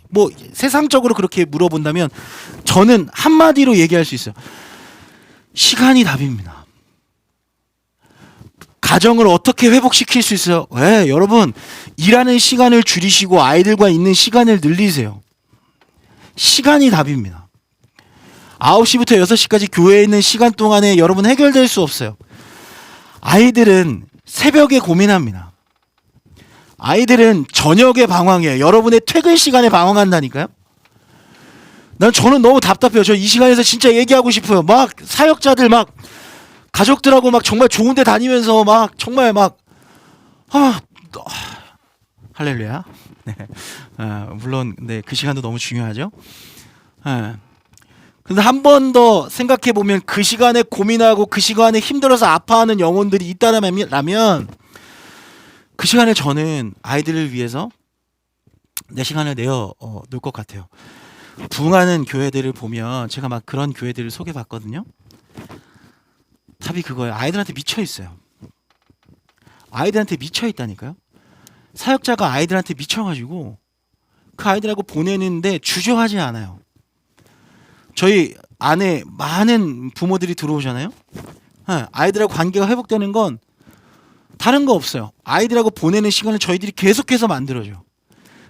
뭐 세상적으로 그렇게 물어본다면 저는 한마디로 얘기할 수 있어요. 시간이 답입니다. 가정을 어떻게 회복시킬 수 있어요? 왜? 여러분, 일하는 시간을 줄이시고 아이들과 있는 시간을 늘리세요. 시간이 답입니다. 9시부터 6시까지 교회에 있는 시간 동안에 여러분 해결될 수 없어요. 아이들은 새벽에 고민합니다. 아이들은 저녁에 방황해요. 여러분의 퇴근 시간에 방황한다니까요. 저는 너무 답답해요. 저 이 시간에서 진짜 얘기하고 싶어요. 막 사역자들 막 가족들하고 막 정말 좋은 데 다니면서 막 정말 막 할렐루야. 네. 물론 네, 그 시간도 너무 중요하죠. 근데 한 번 더 생각해 보면 그 시간에 고민하고 그 시간에 힘들어서 아파하는 영혼들이 있다라면 그 시간에 저는 아이들을 위해서 내 시간을 내어 놓을 것 같아요. 부흥하는 교회들을 보면 제가 막 그런 교회들을 소개받거든요. 답이 그거예요. 아이들한테 미쳐 있어요. 아이들한테 미쳐 있다니까요. 사역자가 아이들한테 미쳐가지고 그 아이들하고 보내는데 주저하지 않아요. 저희 안에 많은 부모들이 들어오잖아요. 아이들하고 관계가 회복되는 건 다른 거 없어요. 아이들하고 보내는 시간을 저희들이 계속해서 만들어줘요.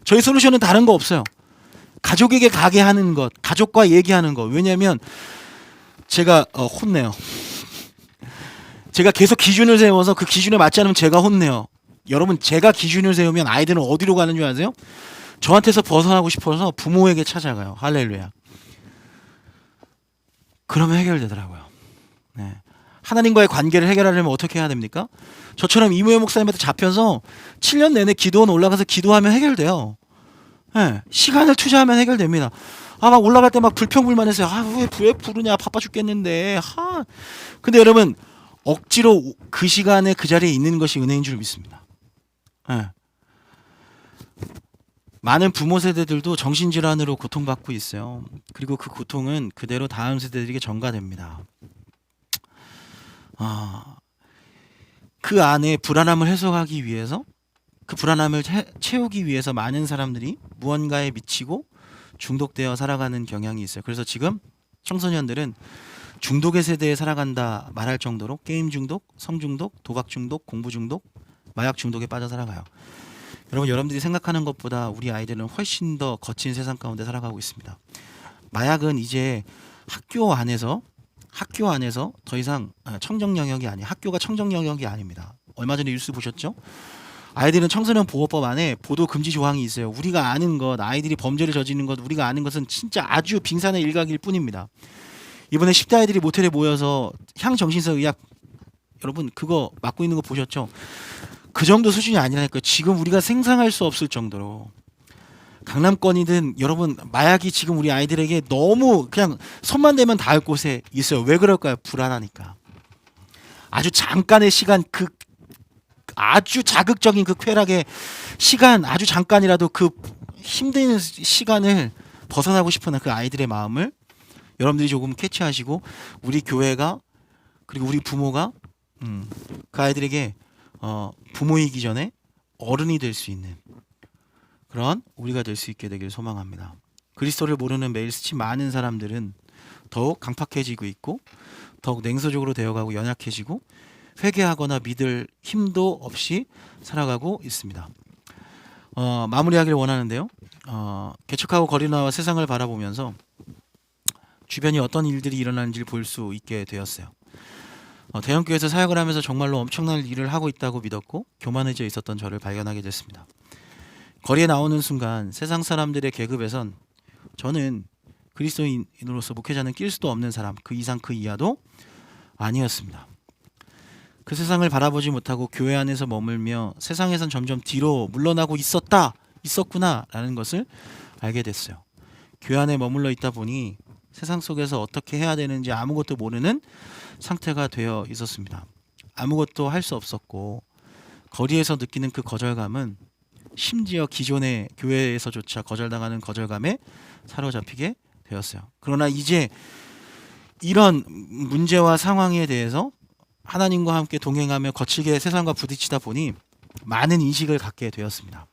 저희 솔루션은 다른 거 없어요. 가족에게 가게 하는 것, 가족과 얘기하는 것. 왜냐하면 제가 혼내요. 제가 계속 기준을 세워서 그 기준에 맞지 않으면 제가 혼내요. 여러분, 제가 기준을 세우면 아이들은 어디로 가는 줄 아세요? 저한테서 벗어나고 싶어서 부모에게 찾아가요. 할렐루야. 그러면 해결되더라고요. 네. 하나님과의 관계를 해결하려면 어떻게 해야 됩니까? 저처럼 이무현 목사님한테 잡혀서 7년 내내 기도원 올라가서 기도하면 해결돼요. 네. 시간을 투자하면 해결됩니다. 막 올라갈 때 막 불평불만했어요. 왜 부르냐, 바빠 죽겠는데. 근데 여러분, 억지로 그 시간에 그 자리에 있는 것이 은혜인 줄 믿습니다. 네. 많은 부모 세대들도 정신질환으로 고통받고 있어요. 그리고 그 고통은 그대로 다음 세대들에게 전가됩니다. 그 안에 불안함을 해소하기 위해서, 그 불안함을 채우기 위해서 많은 사람들이 무언가에 미치고 중독되어 살아가는 경향이 있어요. 그래서 지금 청소년들은 중독의 세대에 살아간다 말할 정도로 게임 중독, 성 중독, 도박 중독, 공부 중독, 마약 중독에 빠져 살아가요. 여러분들이 생각하는 것보다 우리 아이들은 훨씬 더 거친 세상 가운데 살아가고 있습니다. 마약은 이제 학교 안에서 더 이상 청정 영역이 아니에요. 학교가 청정 영역이 아닙니다. 얼마 전에 뉴스 보셨죠? 아이들은 청소년 보호법 안에 보도 금지 조항이 있어요. 우리가 아는 것, 아이들이 범죄를 저지르는 것, 우리가 아는 것은 진짜 아주 빙산의 일각일 뿐입니다. 이번에 10대 아이들이 모텔에 모여서 향정신성 의약 여러분 그거 맡고 있는 거 보셨죠? 그 정도 수준이 아니라니까요. 지금 우리가 생각할 수 없을 정도로 강남권이든 여러분 마약이 지금 우리 아이들에게 너무 그냥 손만 대면 닿을 곳에 있어요. 왜 그럴까요? 불안하니까. 아주 잠깐의 시간 그 아주 자극적인 그 쾌락의 시간 아주 잠깐이라도 그 힘든 시간을 벗어나고 싶은 그 아이들의 마음을 여러분들이 조금 캐치하시고 우리 교회가 그리고 우리 부모가 그 아이들에게 부모이기 전에 어른이 될 수 있는 그런 우리가 될 수 있게 되길 소망합니다. 그리스도를 모르는 매일 스치 많은 사람들은 더욱 강팍해지고 있고 더욱 냉소적으로 되어가고 연약해지고 회개하거나 믿을 힘도 없이 살아가고 있습니다. 마무리하기를 원하는데요. 개척하고 거리 나와 세상을 바라보면서 주변이 어떤 일들이 일어나는지를 볼 수 있게 되었어요. 대형교회에서 사역을 하면서 정말로 엄청난 일을 하고 있다고 믿었고 교만해져 있었던 저를 발견하게 됐습니다. 거리에 나오는 순간 세상 사람들의 계급에선 저는 그리스도인으로서 목회자는 낄 수도 없는 사람, 그 이상 그 이하도 아니었습니다. 그 세상을 바라보지 못하고 교회 안에서 머물며 세상에선 점점 뒤로 물러나고 있었구나라는 것을 알게 됐어요. 교회 안에 머물러 있다 보니 세상 속에서 어떻게 해야 되는지 아무것도 모르는 상태가 되어 있었습니다. 아무것도 할 수 없었고 거리에서 느끼는 그 거절감은 심지어 기존의 교회에서조차 거절당하는 거절감에 사로잡히게 되었어요. 그러나 이제 이런 문제와 상황에 대해서 하나님과 함께 동행하며 거칠게 세상과 부딪히다 보니 많은 인식을 갖게 되었습니다.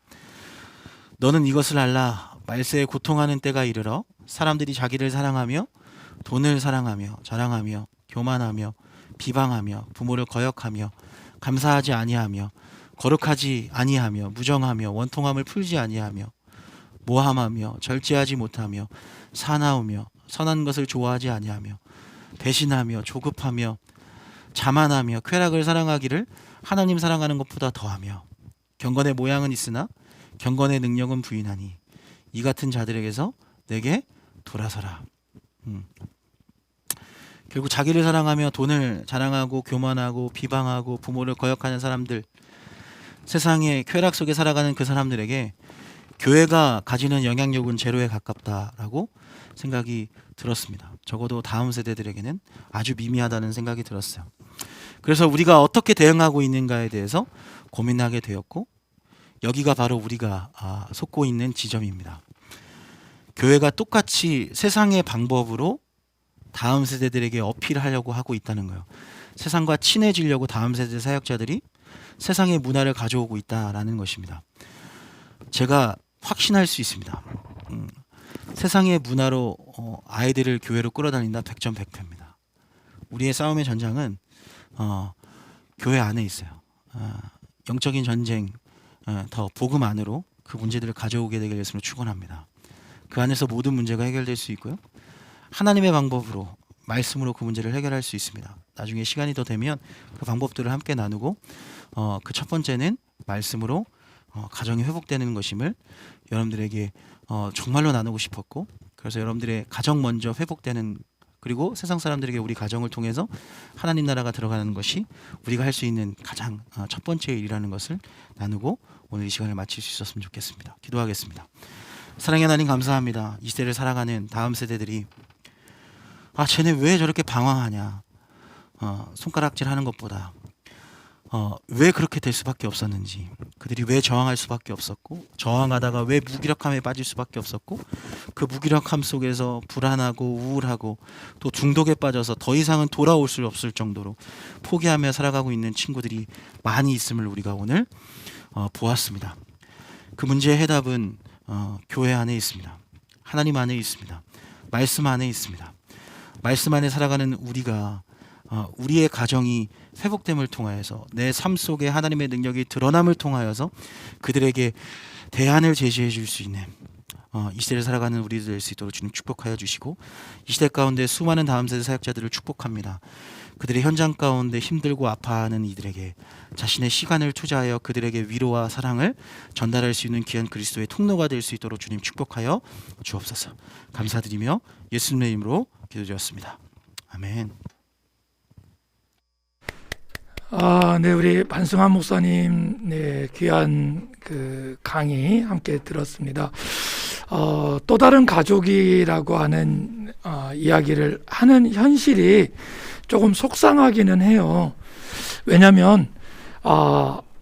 너는 이것을 알라. 말세에 고통하는 때가 이르러 사람들이 자기를 사랑하며 돈을 사랑하며 자랑하며 교만하며 비방하며 부모를 거역하며 감사하지 아니하며 거룩하지 아니하며 무정하며 원통함을 풀지 아니하며 모함하며 절제하지 못하며 사나우며 선한 것을 좋아하지 아니하며 배신하며 조급하며 자만하며 쾌락을 사랑하기를 하나님 사랑하는 것보다 더하며 경건의 모양은 있으나 경건의 능력은 부인하니 이 같은 자들에게서 내게 돌아서라. 결국 자기를 사랑하며 돈을 자랑하고 교만하고 비방하고 부모를 거역하는 사람들, 세상의 쾌락 속에 살아가는 그 사람들에게 교회가 가지는 영향력은 제로에 가깝다라고 생각이 들었습니다. 적어도 다음 세대들에게는 아주 미미하다는 생각이 들었어요. 그래서 우리가 어떻게 대응하고 있는가에 대해서 고민하게 되었고 여기가 바로 우리가 속고 있는 지점입니다. 교회가 똑같이 세상의 방법으로 다음 세대들에게 어필하려고 하고 있다는 거예요. 세상과 친해지려고 다음 세대 사역자들이 세상의 문화를 가져오고 있다라는 것입니다. 제가 확신할 수 있습니다. 세상의 문화로 아이들을 교회로 끌어다닌다 100점 100패입니다. 우리의 싸움의 전장은 교회 안에 있어요. 영적인 전쟁, 더 복음 안으로 그 문제들을 가져오게 되길 예수님으로 축원합니다. 그 안에서 모든 문제가 해결될 수 있고요. 하나님의 방법으로 말씀으로 그 문제를 해결할 수 있습니다. 나중에 시간이 더 되면 그 방법들을 함께 나누고 그 첫 번째는 말씀으로 가정이 회복되는 것임을 여러분들에게 정말로 나누고 싶었고 그래서 여러분들의 가정 먼저 회복되는 그리고 세상 사람들에게 우리 가정을 통해서 하나님 나라가 들어가는 것이 우리가 할 수 있는 가장 첫 번째 일이라는 것을 나누고 오늘 이 시간을 마칠 수 있었으면 좋겠습니다. 기도하겠습니다. 사랑의 하나님 감사합니다. 이 시대를 살아가는 다음 세대들이 쟤네 왜 저렇게 방황하냐 손가락질하는 것보다 왜 그렇게 될 수밖에 없었는지 그들이 왜 저항할 수밖에 없었고 저항하다가 왜 무기력함에 빠질 수밖에 없었고 그 무기력함 속에서 불안하고 우울하고 또 중독에 빠져서 더 이상은 돌아올 수 없을 정도로 포기하며 살아가고 있는 친구들이 많이 있음을 우리가 오늘 보았습니다. 그 문제의 해답은 교회 안에 있습니다. 하나님 안에 있습니다. 말씀 안에 있습니다. 말씀 안에 살아가는 우리가 우리의 가정이 회복됨을 통하여서 내 삶 속에 하나님의 능력이 드러남을 통하여서 그들에게 대안을 제시해 줄 수 있는 이 시대를 살아가는 우리들 될 수 있도록 주님 축복하여 주시고 이 시대 가운데 수많은 다음 세대 사역자들을 축복합니다. 그들의 현장 가운데 힘들고 아파하는 이들에게 자신의 시간을 투자하여 그들에게 위로와 사랑을 전달할 수 있는 귀한 그리스도의 통로가 될 수 있도록 주님 축복하여 주옵소서. 감사드리며 예수님의 이름으로 기도드렸습니다. 아멘. 네, 우리 반승환 목사님, 네, 귀한 그 강의 함께 들었습니다. 또 다른 가족이라고 하는 이야기를 하는 현실이 조금 속상하기는 해요. 왜냐하면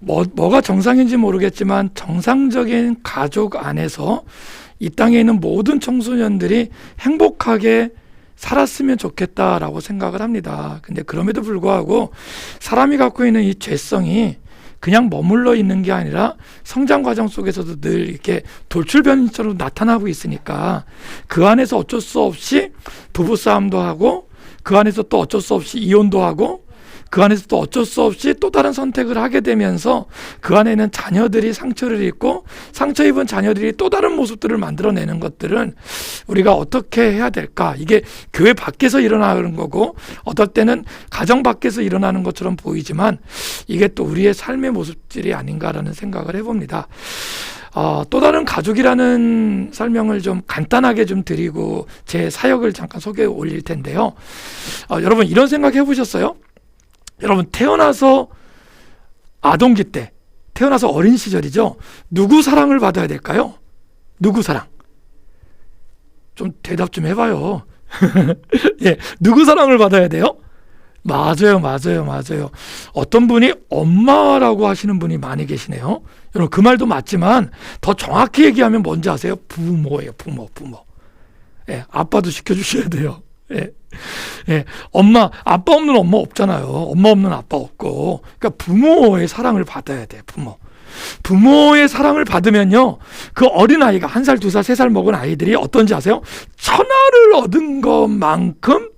뭐가 정상인지 모르겠지만 정상적인 가족 안에서 이 땅에 있는 모든 청소년들이 행복하게 살았으면 좋겠다라고 생각을 합니다. 근데 그럼에도 불구하고 사람이 갖고 있는 이 죄성이 그냥 머물러 있는 게 아니라 성장 과정 속에서도 늘 이렇게 돌출변이처럼 나타나고 있으니까 그 안에서 어쩔 수 없이 부부싸움도 하고 그 안에서 또 어쩔 수 없이 이혼도 하고 그 안에서 또 어쩔 수 없이 또 다른 선택을 하게 되면서 그 안에는 자녀들이 상처를 입고 상처 입은 자녀들이 또 다른 모습들을 만들어내는 것들은 우리가 어떻게 해야 될까? 이게 교회 밖에서 일어나는 거고 어떨 때는 가정 밖에서 일어나는 것처럼 보이지만 이게 또 우리의 삶의 모습들이 아닌가라는 생각을 해봅니다. 또 다른 가족이라는 설명을 좀 간단하게 좀 드리고 제 사역을 잠깐 소개해 올릴 텐데요. 여러분 이런 생각 해보셨어요? 여러분 태어나서 아동기 때 태어나서 어린 시절이죠. 누구 사랑을 받아야 될까요? 누구 사랑? 좀 대답 좀 해봐요. 예, 누구 사랑을 받아야 돼요? 맞아요. 어떤 분이 엄마라고 하시는 분이 많이 계시네요. 여러분 그 말도 맞지만 더 정확히 얘기하면 뭔지 아세요? 부모예요. 부모. 예, 아빠도 시켜주셔야 돼요. 예, 아빠 없는 엄마 없잖아요. 엄마 없는 아빠 없고. 그러니까 부모의 사랑을 받아야 돼. 부모의 사랑을 받으면요, 그 어린아이가 1살, 2살, 3살 먹은 아이들이 어떤지 아세요? 천하를 얻은 것만큼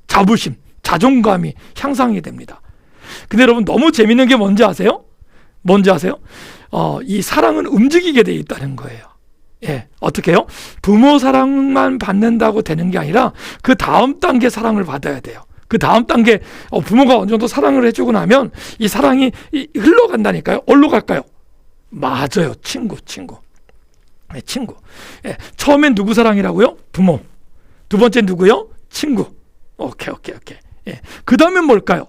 자부심, 자존감이 향상이 됩니다. 근데 여러분 너무 재밌는 게 뭔지 아세요? 이 사랑은 움직이게 돼 있다는 거예요. 예, 어떻게 해요? 부모 사랑만 받는다고 되는 게 아니라 그 다음 단계 사랑을 받아야 돼요. 그 다음 단계 부모가 어느 정도 사랑을 해주고 나면 이 사랑이 흘러간다니까요. 어디로 갈까요? 맞아요. 친구. 네, 친구. 예, 처음엔 누구 사랑이라고요? 부모. 두 번째 누구요? 친구. 오케이. 예, 그 다음엔 뭘까요?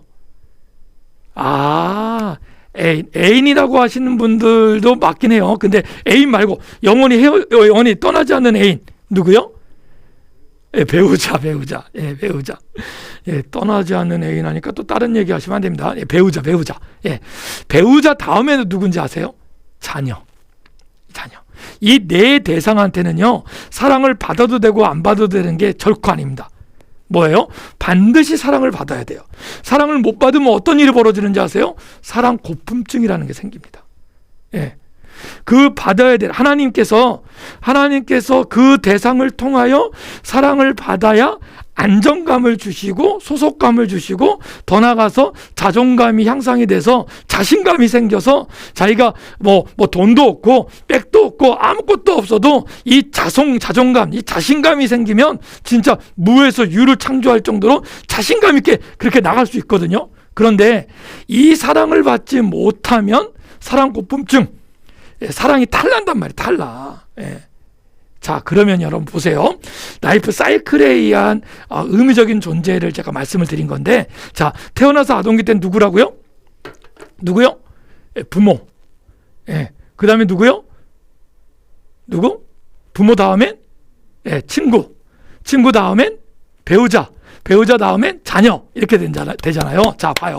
애인이라고 하시는 분들도 맞긴 해요. 근데 애인 말고 영원히 떠나지 않는 애인 누구요? 예, 배우자. 예, 떠나지 않는 애인 하니까 또 다른 얘기 하시면 안 됩니다. 예, 배우자. 예, 배우자 다음에는 누군지 아세요? 자녀. 이 네 대상한테는요 사랑을 받아도 되고 안 받아도 되는 게 결코 아닙니다. 뭐예요? 반드시 사랑을 받아야 돼요. 사랑을 못 받으면 어떤 일이 벌어지는지 아세요? 사랑 고품증이라는 게 생깁니다. 예. 그 받아야 될 하나님께서 그 대상을 통하여 사랑을 받아야 안정감을 주시고 소속감을 주시고 더 나아가서 자존감이 향상이 돼서 자신감이 생겨서 자기가 뭐 돈도 없고 백도 없고 아무것도 없어도 이 자존감, 이 자신감이 생기면 진짜 무에서 유를 창조할 정도로 자신감 있게 그렇게 나갈 수 있거든요. 그런데 이 사랑을 받지 못하면 사랑 고품증, 사랑이 탈난단 말이에요. 탈나. 예. 자, 그러면 여러분 보세요. 라이프 사이클에 의한 의미적인 존재를 제가 말씀을 드린 건데, 자, 태어나서 아동기 때는 누구라고요? 예, 부모. 예. 그 다음에 누구요? 부모 다음엔 친구. 친구 다음엔 배우자. 배우자 다음엔 자녀. 이렇게 되잖아요. 자, 봐요.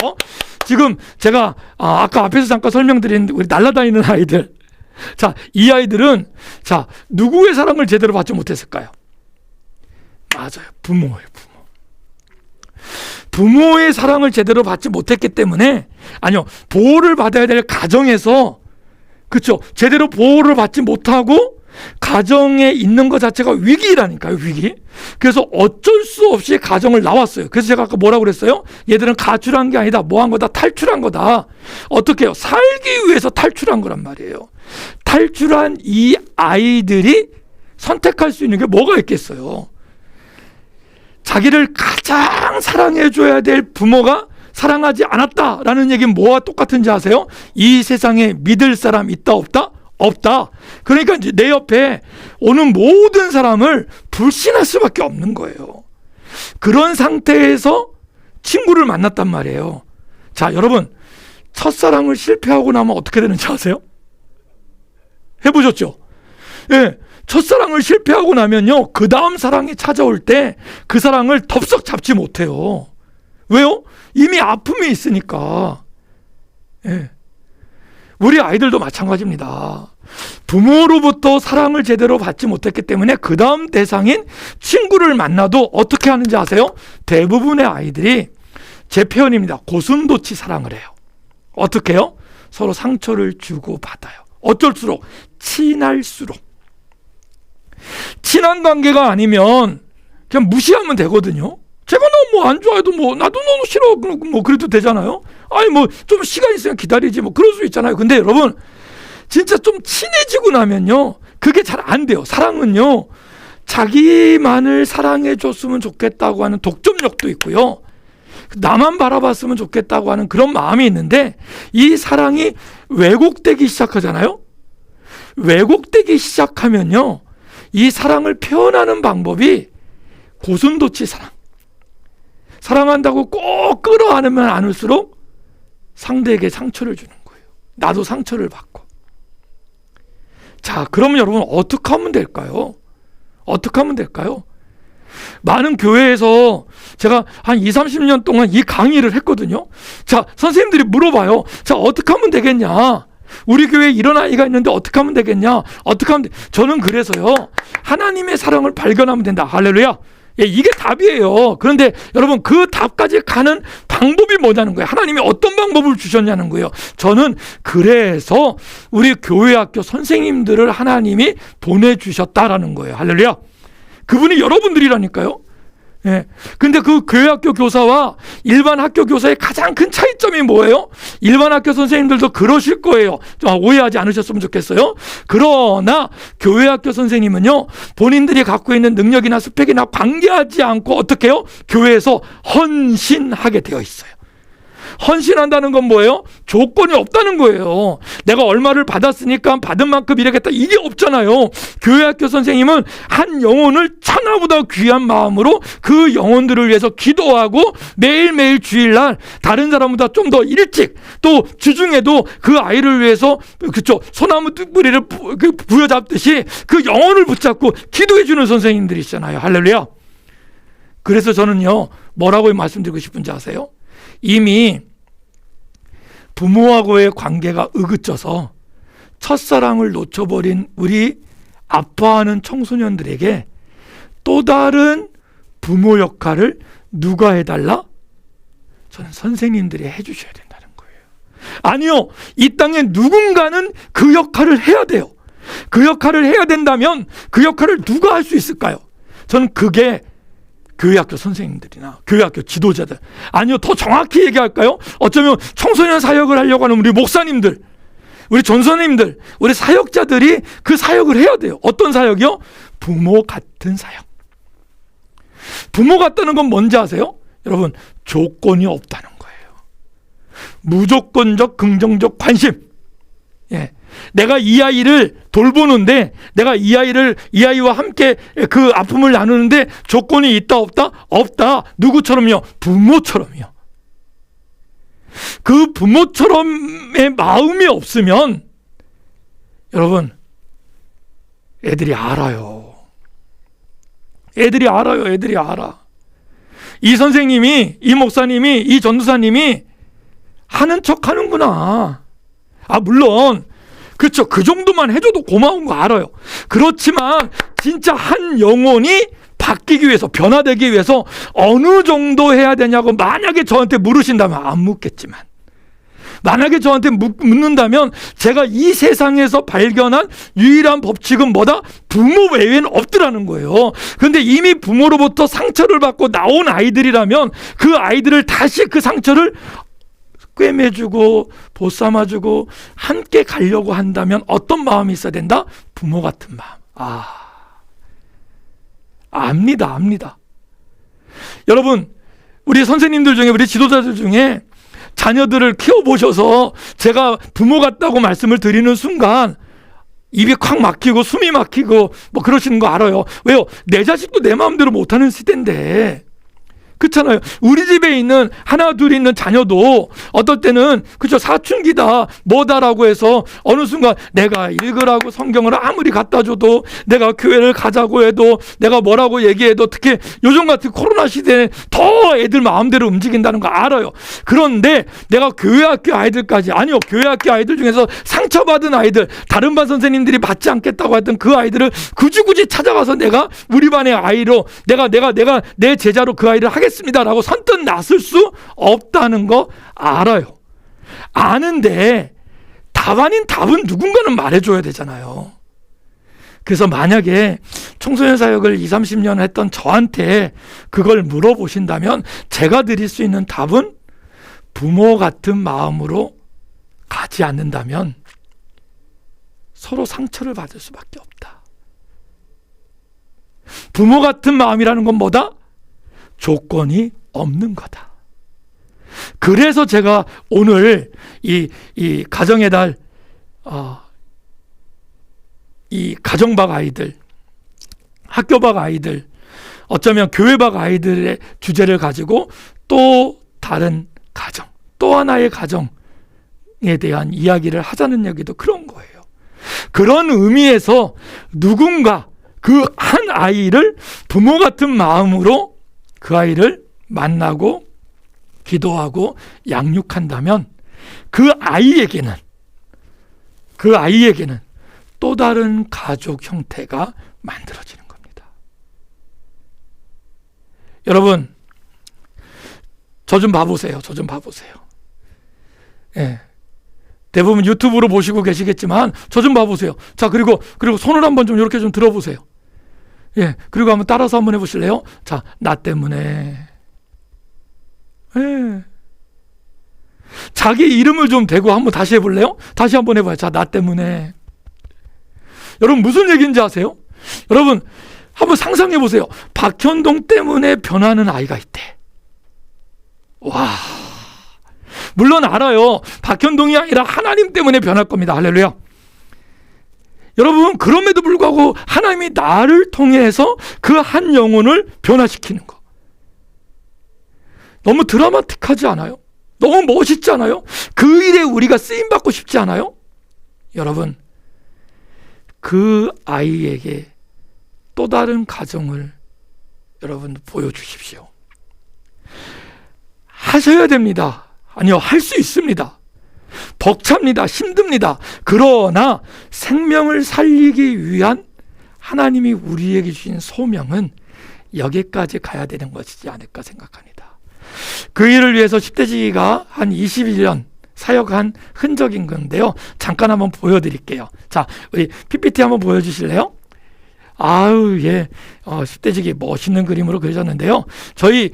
지금 제가 아까 앞에서 잠깐 설명드린 우리 날아다니는 아이들. 자, 이 아이들은 누구의 사랑을 제대로 받지 못했을까요? 맞아요. 부모예요. 부모의 사랑을 제대로 받지 못했기 때문에, 보호를 받아야 될 가정에서, 그렇죠, 제대로 보호를 받지 못하고 가정에 있는 것 자체가 위기라니까요. 위기. 그래서 어쩔 수 없이 가정을 나왔어요. 그래서 제가 아까 뭐라고 그랬어요? 얘들은 가출한 게 아니다. 뭐 한 거다? 탈출한 거다. 어떻게 해요? 살기 위해서 탈출한 거란 말이에요. 탈출한 이 아이들이 선택할 수 있는 게 뭐가 있겠어요? 자기를 가장 사랑해줘야 될 부모가 사랑하지 않았다라는 얘기는 뭐와 똑같은지 아세요? 이 세상에 믿을 사람 있다 없다? 없다. 그러니까 이제 내 옆에 오는 모든 사람을 불신할 수밖에 없는 거예요. 그런 상태에서 친구를 만났단 말이에요. 자, 여러분, 첫사랑을 실패하고 나면 어떻게 되는지 아세요? 해보셨죠? 예, 첫사랑을 실패하고 나면요, 그 다음 사랑이 찾아올 때 그 사랑을 덥석 잡지 못해요. 왜요? 이미 아픔이 있으니까. 예. 우리 아이들도 마찬가지입니다. 부모로부터 사랑을 제대로 받지 못했기 때문에 그 다음 대상인 친구를 만나도 어떻게 하는지 아세요? 대부분의 아이들이, 제 표현입니다, 고슴도치 사랑을 해요. 어떻게 해요? 서로 상처를 주고 받아요. 어쩔수록? 친할수록. 친한 관계가 아니면 그냥 무시하면 되거든요. 제가 너 뭐 안 좋아해도 뭐 나도 너 싫어 뭐 그래도 되잖아요. 아니 뭐 좀 시간 있으면 기다리지 뭐 그럴 수 있잖아요. 근데 여러분, 진짜 좀 친해지고 나면요, 그게 잘 안 돼요. 사랑은요, 자기만을 사랑해 줬으면 좋겠다고 하는 독점력도 있고요, 나만 바라봤으면 좋겠다고 하는 그런 마음이 있는데, 이 사랑이 왜곡되기 시작하잖아요. 왜곡되기 시작하면요, 이 사랑을 표현하는 방법이 고슴도치 사랑. 사랑한다고 꼭 끌어안으면 안을수록 상대에게 상처를 주는 거예요. 나도 상처를 받고. 자, 그러면 여러분 어떻게 하면 될까요? 어떻게 하면 될까요? 많은 교회에서 제가 한 20-30년 동안 이 강의를 했거든요. 자, 선생님들이 물어봐요. 자, 어떻게 하면 되겠냐? 우리 교회에 이런 아이가 있는데 어떻게 하면 되겠냐? 어떻게 하면 저는 그래서요, 하나님의 사랑을 발견하면 된다. 할렐루야. 예, 이게 답이에요. 그런데 여러분, 그 답까지 가는 방법이 뭐냐는 거예요. 하나님이 어떤 방법을 주셨냐는 거예요. 저는 그래서 우리 교회 학교 선생님들을 하나님이 보내주셨다라는 거예요. 할렐루야. 그분이 여러분들이라니까요. 예. 근데 그 교회학교 교사와 일반 학교 교사의 가장 큰 차이점이 뭐예요? 일반 학교 선생님들도 그러실 거예요. 오해하지 않으셨으면 좋겠어요. 그러나 교회학교 선생님은요, 본인들이 갖고 있는 능력이나 스펙이나 관계하지 않고 어떻게 해요? 교회에서 헌신하게 되어 있어요. 헌신한다는 건 뭐예요? 조건이 없다는 거예요. 내가 얼마를 받았으니까 받은 만큼 일하겠다, 이게 없잖아요. 교회학교 선생님은 한 영혼을 천하보다 귀한 마음으로 그 영혼들을 위해서 기도하고 매일매일 주일날 다른 사람보다 좀 더 일찍, 또 주중에도 그 아이를 위해서, 그쵸, 소나무 뿌리를 부여잡듯이 그 영혼을 붙잡고 기도해 주는 선생님들이시잖아요. 할렐루야. 그래서 저는요, 뭐라고 말씀드리고 싶은지 아세요? 이미 부모하고의 관계가 으그쳐서 첫사랑을 놓쳐버린 우리 아파하는 청소년들에게 또 다른 부모 역할을 누가 해달라? 저는 선생님들이 해주셔야 된다는 거예요. 아니요, 이 땅에 누군가는 그 역할을 해야 돼요. 그 역할을 해야 된다면 그 역할을 누가 할 수 있을까요? 저는 그게 교회학교 선생님들이나 교회학교 지도자들, 아니요, 더 정확히 얘기할까요? 어쩌면 청소년 사역을 하려고 하는 우리 목사님들, 우리 전선생님들, 우리 사역자들이 그 사역을 해야 돼요. 어떤 사역이요? 부모 같은 사역. 부모 같다는 건 뭔지 아세요? 여러분, 조건이 없다는 거예요. 무조건적 긍정적 관심. 예. 내가 이 아이를 돌보는데, 내가 이 아이와 함께 그 아픔을 나누는데 조건이 있다 없다? 없다. 누구처럼요? 부모처럼요. 그 부모처럼의 마음이 없으면 여러분, 애들이 알아요. 애들이 알아요. 애들이 알아. 이 선생님이, 이 목사님이, 이 전도사님이 하는 척 하는구나. 아, 물론 그렇죠, 그 정도만 해줘도 고마운 거 알아요. 그렇지만 진짜 한 영혼이 바뀌기 위해서, 변화되기 위해서 어느 정도 해야 되냐고 만약에 저한테 물으신다면 안 묻겠지만, 만약에 저한테 묻는다면 제가 이 세상에서 발견한 유일한 법칙은 뭐다? 부모 외에는 없더라는 거예요. 그런데 이미 부모로부터 상처를 받고 나온 아이들이라면 그 아이들을 다시 그 상처를 꿰매주고 보쌈아주고 함께 가려고 한다면 어떤 마음이 있어야 된다? 부모 같은 마음. 압니다. 여러분, 우리 선생님들 중에, 우리 지도자들 중에 자녀들을 키워보셔서 제가 부모 같다고 말씀을 드리는 순간 입이 콱 막히고 숨이 막히고 뭐 그러시는 거 알아요. 왜요? 내 자식도 내 마음대로 못하는 시대인데, 그렇잖아요. 우리 집에 있는 하나 둘 있는 자녀도 어떨 때는 그죠, 사춘기다 뭐다라고 해서 어느 순간 내가 읽으라고 성경을 아무리 갖다 줘도, 내가 교회를 가자고 해도, 내가 뭐라고 얘기해도, 특히 요즘 같은 코로나 시대에 더 애들 마음대로 움직인다는 거 알아요. 그런데 내가 교회 학교 아이들까지, 아니요, 교회 학교 아이들 중에서 상처받은 아이들, 다른 반 선생님들이 받지 않겠다고 했던 그 아이들을 굳이 찾아가서 내가 우리 반의 아이로 내가 내 제자로 그 아이를 하겠습니다라고 선뜻 나설 수 없다는 거 알아요. 아는데 답 아닌 답은 누군가는 말해줘야 되잖아요. 그래서 만약에 청소년 사역을 20, 30년 했던 저한테 그걸 물어보신다면 제가 드릴 수 있는 답은, 부모 같은 마음으로 가지 않는다면 서로 상처를 받을 수밖에 없다. 부모 같은 마음이라는 건 뭐다? 조건이 없는 거다. 그래서 제가 오늘 이 가정의 달, 이 가정박 아이들, 학교박 아이들, 어쩌면 교회박 아이들의 주제를 가지고 또 다른 가정, 또 하나의 가정에 대한 이야기를 하자는 얘기도 그런 거예요. 그런 의미에서 누군가 그 한 아이를 부모 같은 마음으로 그 아이를 만나고 기도하고 양육한다면 그 아이에게는 또 다른 가족 형태가 만들어지는 겁니다. 여러분, 저 좀 봐보세요. 예. 대부분 유튜브로 보시고 계시겠지만 저 좀 봐보세요. 자, 그리고 손을 한번 좀 이렇게 좀 들어보세요. 예. 그리고 한번 따라서 한번 해보실래요? 자, 나 때문에. 예. 자기 이름을 좀 대고 한번 다시 해볼래요? 다시 한번 해봐요. 자, 나 때문에. 여러분, 무슨 얘기인지 아세요? 여러분, 한번 상상해 보세요. 박현동 때문에 변하는 아이가 있대. 와. 물론 알아요. 박현동이 아니라 하나님 때문에 변할 겁니다. 할렐루야. 여러분, 그럼에도 불구하고 하나님이 나를 통해서 그 한 영혼을 변화시키는 거. 너무 드라마틱하지 않아요? 너무 멋있지 않아요? 그 일에 우리가 쓰임받고 싶지 않아요? 여러분, 그 아이에게 또 다른 가정을 여러분 보여주십시오. 하셔야 됩니다. 아니요, 할 수 있습니다. 벅찹니다. 힘듭니다. 그러나 생명을 살리기 위한 하나님이 우리에게 주신 소명은 여기까지 가야 되는 것이지 않을까 생각합니다. 그 일을 위해서 10대지기가 한 21년 사역한 흔적인 건데요. 잠깐 한번 보여드릴게요. 자, 우리 PPT 한번 보여주실래요? 아유, 예. 10대지기 멋있는 그림으로 그려졌는데요. 저희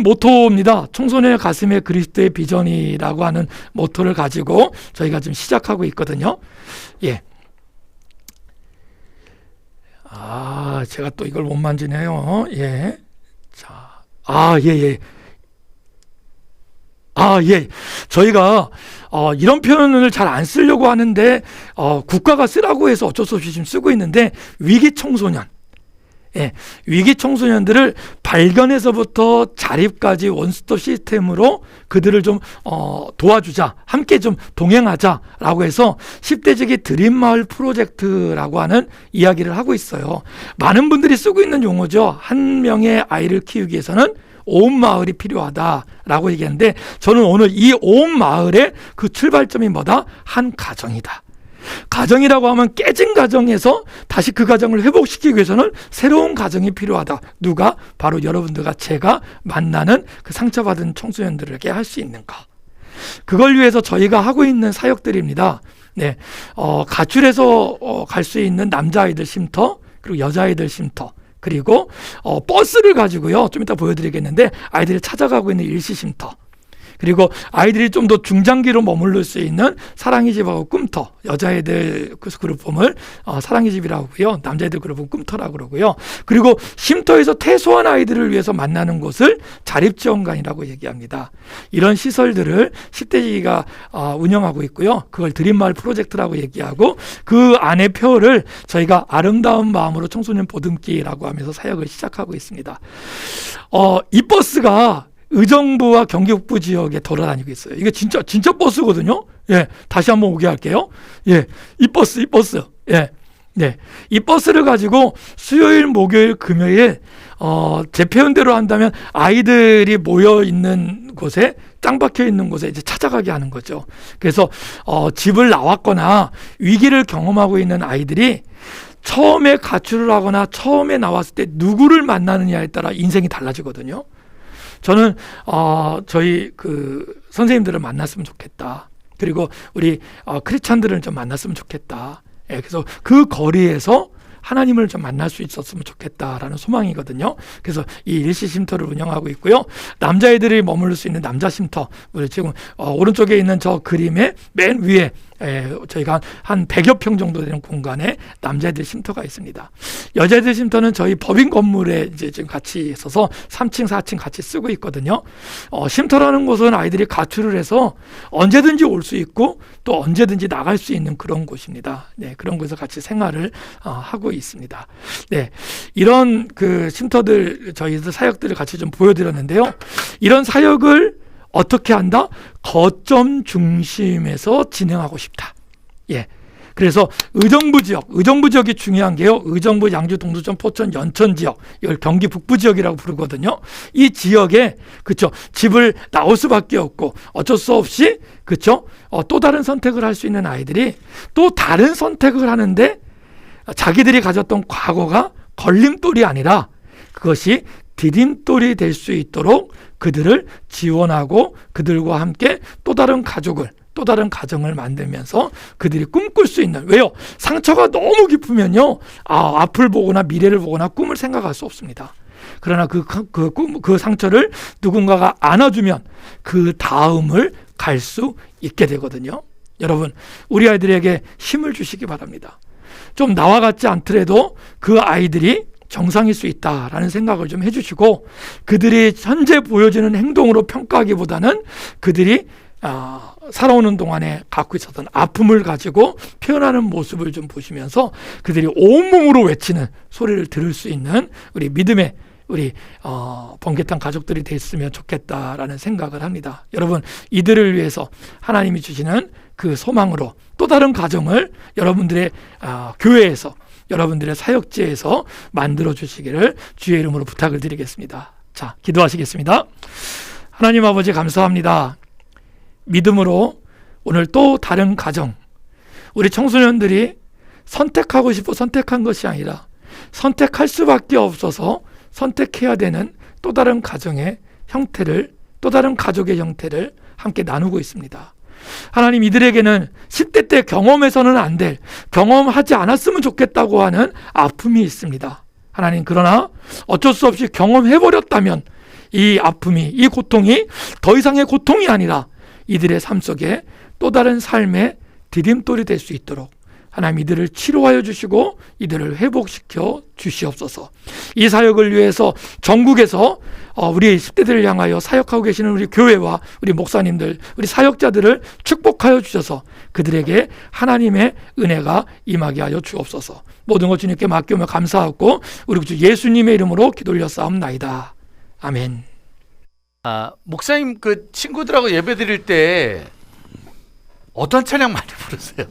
모토입니다. 청소년의 가슴에 그리스도의 비전이라고 하는 모토를 가지고 저희가 지금 시작하고 있거든요. 예. 제가 또 이걸 못 만지네요. 예. 자, 예. 저희가 이런 표현을 잘 안 쓰려고 하는데 국가가 쓰라고 해서 어쩔 수 없이 지금 쓰고 있는데, 위기 청소년. 예, 위기 청소년들을 발견에서부터 자립까지 원스톱 시스템으로 그들을 좀 도와주자, 함께 좀 동행하자라고 해서 10대지기 드림마을 프로젝트라고 하는 이야기를 하고 있어요. 많은 분들이 쓰고 있는 용어죠. 한 명의 아이를 키우기 위해서는 온 마을이 필요하다라고 얘기하는데, 저는 오늘 이 온 마을의 그 출발점이 뭐다? 한 가정이다. 가정이라고 하면 깨진 가정에서 다시 그 가정을 회복시키기 위해서는 새로운 가정이 필요하다. 누가? 바로 여러분들과 제가 만나는 그 상처받은 청소년들에게 할 수 있는가. 그걸 위해서 저희가 하고 있는 사역들입니다. 네, 가출해서 갈 수 있는 남자아이들 쉼터, 그리고 여자아이들 쉼터, 그리고 버스를 가지고요, 좀 이따 보여드리겠는데 아이들이 찾아가고 있는 일시쉼터, 그리고 아이들이 좀 더 중장기로 머무를 수 있는 사랑의 집하고 꿈터, 여자애들 그룹을 사랑의 집이라고 하고요, 남자애들 그룹은 꿈터라고 그러고요. 그리고 쉼터에서 퇴소한 아이들을 위해서 만나는 곳을 자립지원관이라고 얘기합니다. 이런 시설들을 10대지기가 운영하고 있고요. 그걸 드림마을 프로젝트라고 얘기하고, 그 안에 표를 저희가 아름다운 마음으로 청소년 보듬기라고 하면서 사역을 시작하고 있습니다. 이 버스가 의정부와 경기 북부 지역에 돌아다니고 있어요. 이게 진짜 버스거든요. 예, 다시 한번 오게 할게요. 예, 이 버스. 예, 네, 이 버스를 가지고 수요일, 목요일, 금요일 제 표현대로 한다면 아이들이 모여 있는 곳에 짱 박혀 있는 곳에 이제 찾아가게 하는 거죠. 그래서 집을 나왔거나 위기를 경험하고 있는 아이들이 처음에 가출을 하거나 처음에 나왔을 때 누구를 만나느냐에 따라 인생이 달라지거든요. 저는 저희 그 선생님들을 만났으면 좋겠다. 그리고 우리 크리스찬들을 좀 만났으면 좋겠다. 예, 그래서 그 거리에서 하나님을 좀 만날 수 있었으면 좋겠다라는 소망이거든요. 그래서 이 일시 쉼터를 운영하고 있고요. 남자애들이 머무를 수 있는 남자 쉼터, 우리 지금 오른쪽에 있는 저 그림의 맨 위에 저희가 한 100여 평 정도 되는 공간에 남자애들 쉼터가 있습니다. 여자애들 쉼터는 저희 법인 건물에 이제 지금 같이 있어서 3층, 4층 같이 쓰고 있거든요. 쉼터라는 곳은 아이들이 가출을 해서 언제든지 올 수 있고 또 언제든지 나갈 수 있는 그런 곳입니다. 네, 그런 곳에서 같이 생활을 하고 있습니다. 네, 이런 그 쉼터들 저희들 사역들을 같이 좀 보여드렸는데요. 이런 사역을 어떻게 한다? 거점 중심에서 진행하고 싶다. 예. 그래서 의정부 지역이 중요한 게요. 의정부, 양주, 동두천, 포천, 연천 지역, 이걸 경기 북부 지역이라고 부르거든요. 이 지역에 그렇죠. 집을 나올 수밖에 없고 어쩔 수 없이 그렇죠. 또 다른 선택을 할 수 있는 아이들이 또 다른 선택을 하는데 자기들이 가졌던 과거가 걸림돌이 아니라 그것이 디딤돌이 될 수 있도록 그들을 지원하고 그들과 함께 또 다른 가정을 만들면서 그들이 꿈꿀 수 있는, 왜요? 상처가 너무 깊으면요, 앞을 보거나 미래를 보거나 꿈을 생각할 수 없습니다. 그러나 그 상처를 누군가가 안아주면 그 다음을 갈 수 있게 되거든요. 여러분, 우리 아이들에게 힘을 주시기 바랍니다. 좀 나와 같지 않더라도 그 아이들이 정상일 수 있다라는 생각을 좀 해주시고, 그들이 현재 보여지는 행동으로 평가하기보다는 그들이 살아오는 동안에 갖고 있었던 아픔을 가지고 표현하는 모습을 좀 보시면서 그들이 온몸으로 외치는 소리를 들을 수 있는 우리 믿음의 우리 번개탄 가족들이 됐으면 좋겠다라는 생각을 합니다. 여러분, 이들을 위해서 하나님이 주시는 그 소망으로 또 다른 가정을 여러분들의 교회에서, 여러분들의 사역지에서 만들어 주시기를 주의 이름으로 부탁을 드리겠습니다. 자, 기도하시겠습니다. 하나님 아버지, 감사합니다. 믿음으로 오늘 또 다른 가정, 우리 청소년들이 선택하고 싶어 선택한 것이 아니라 선택할 수밖에 없어서 선택해야 되는 또 다른 가정의 형태를, 또 다른 가족의 형태를 함께 나누고 있습니다. 하나님, 이들에게는 10대 때 경험해서는 안 될, 경험하지 않았으면 좋겠다고 하는 아픔이 있습니다. 하나님, 그러나 어쩔 수 없이 경험해버렸다면 이 아픔이, 이 고통이 더 이상의 고통이 아니라 이들의 삶 속에 또 다른 삶의 디딤돌이 될 수 있도록 하나님, 이들을 치료하여 주시고 이들을 회복시켜 주시옵소서. 이 사역을 위해서 전국에서 우리 10대들을 향하여 사역하고 계시는 우리 교회와 우리 목사님들, 우리 사역자들을 축복하여 주셔서 그들에게 하나님의 은혜가 임하게 하여 주옵소서. 모든 것 주님께 맡기며 감사하고 우리 주 예수님의 이름으로 기도 올렸사옵나이다. 아멘. 목사님, 그 친구들하고 예배 드릴 때 어떤 찬양 많이 부르세요?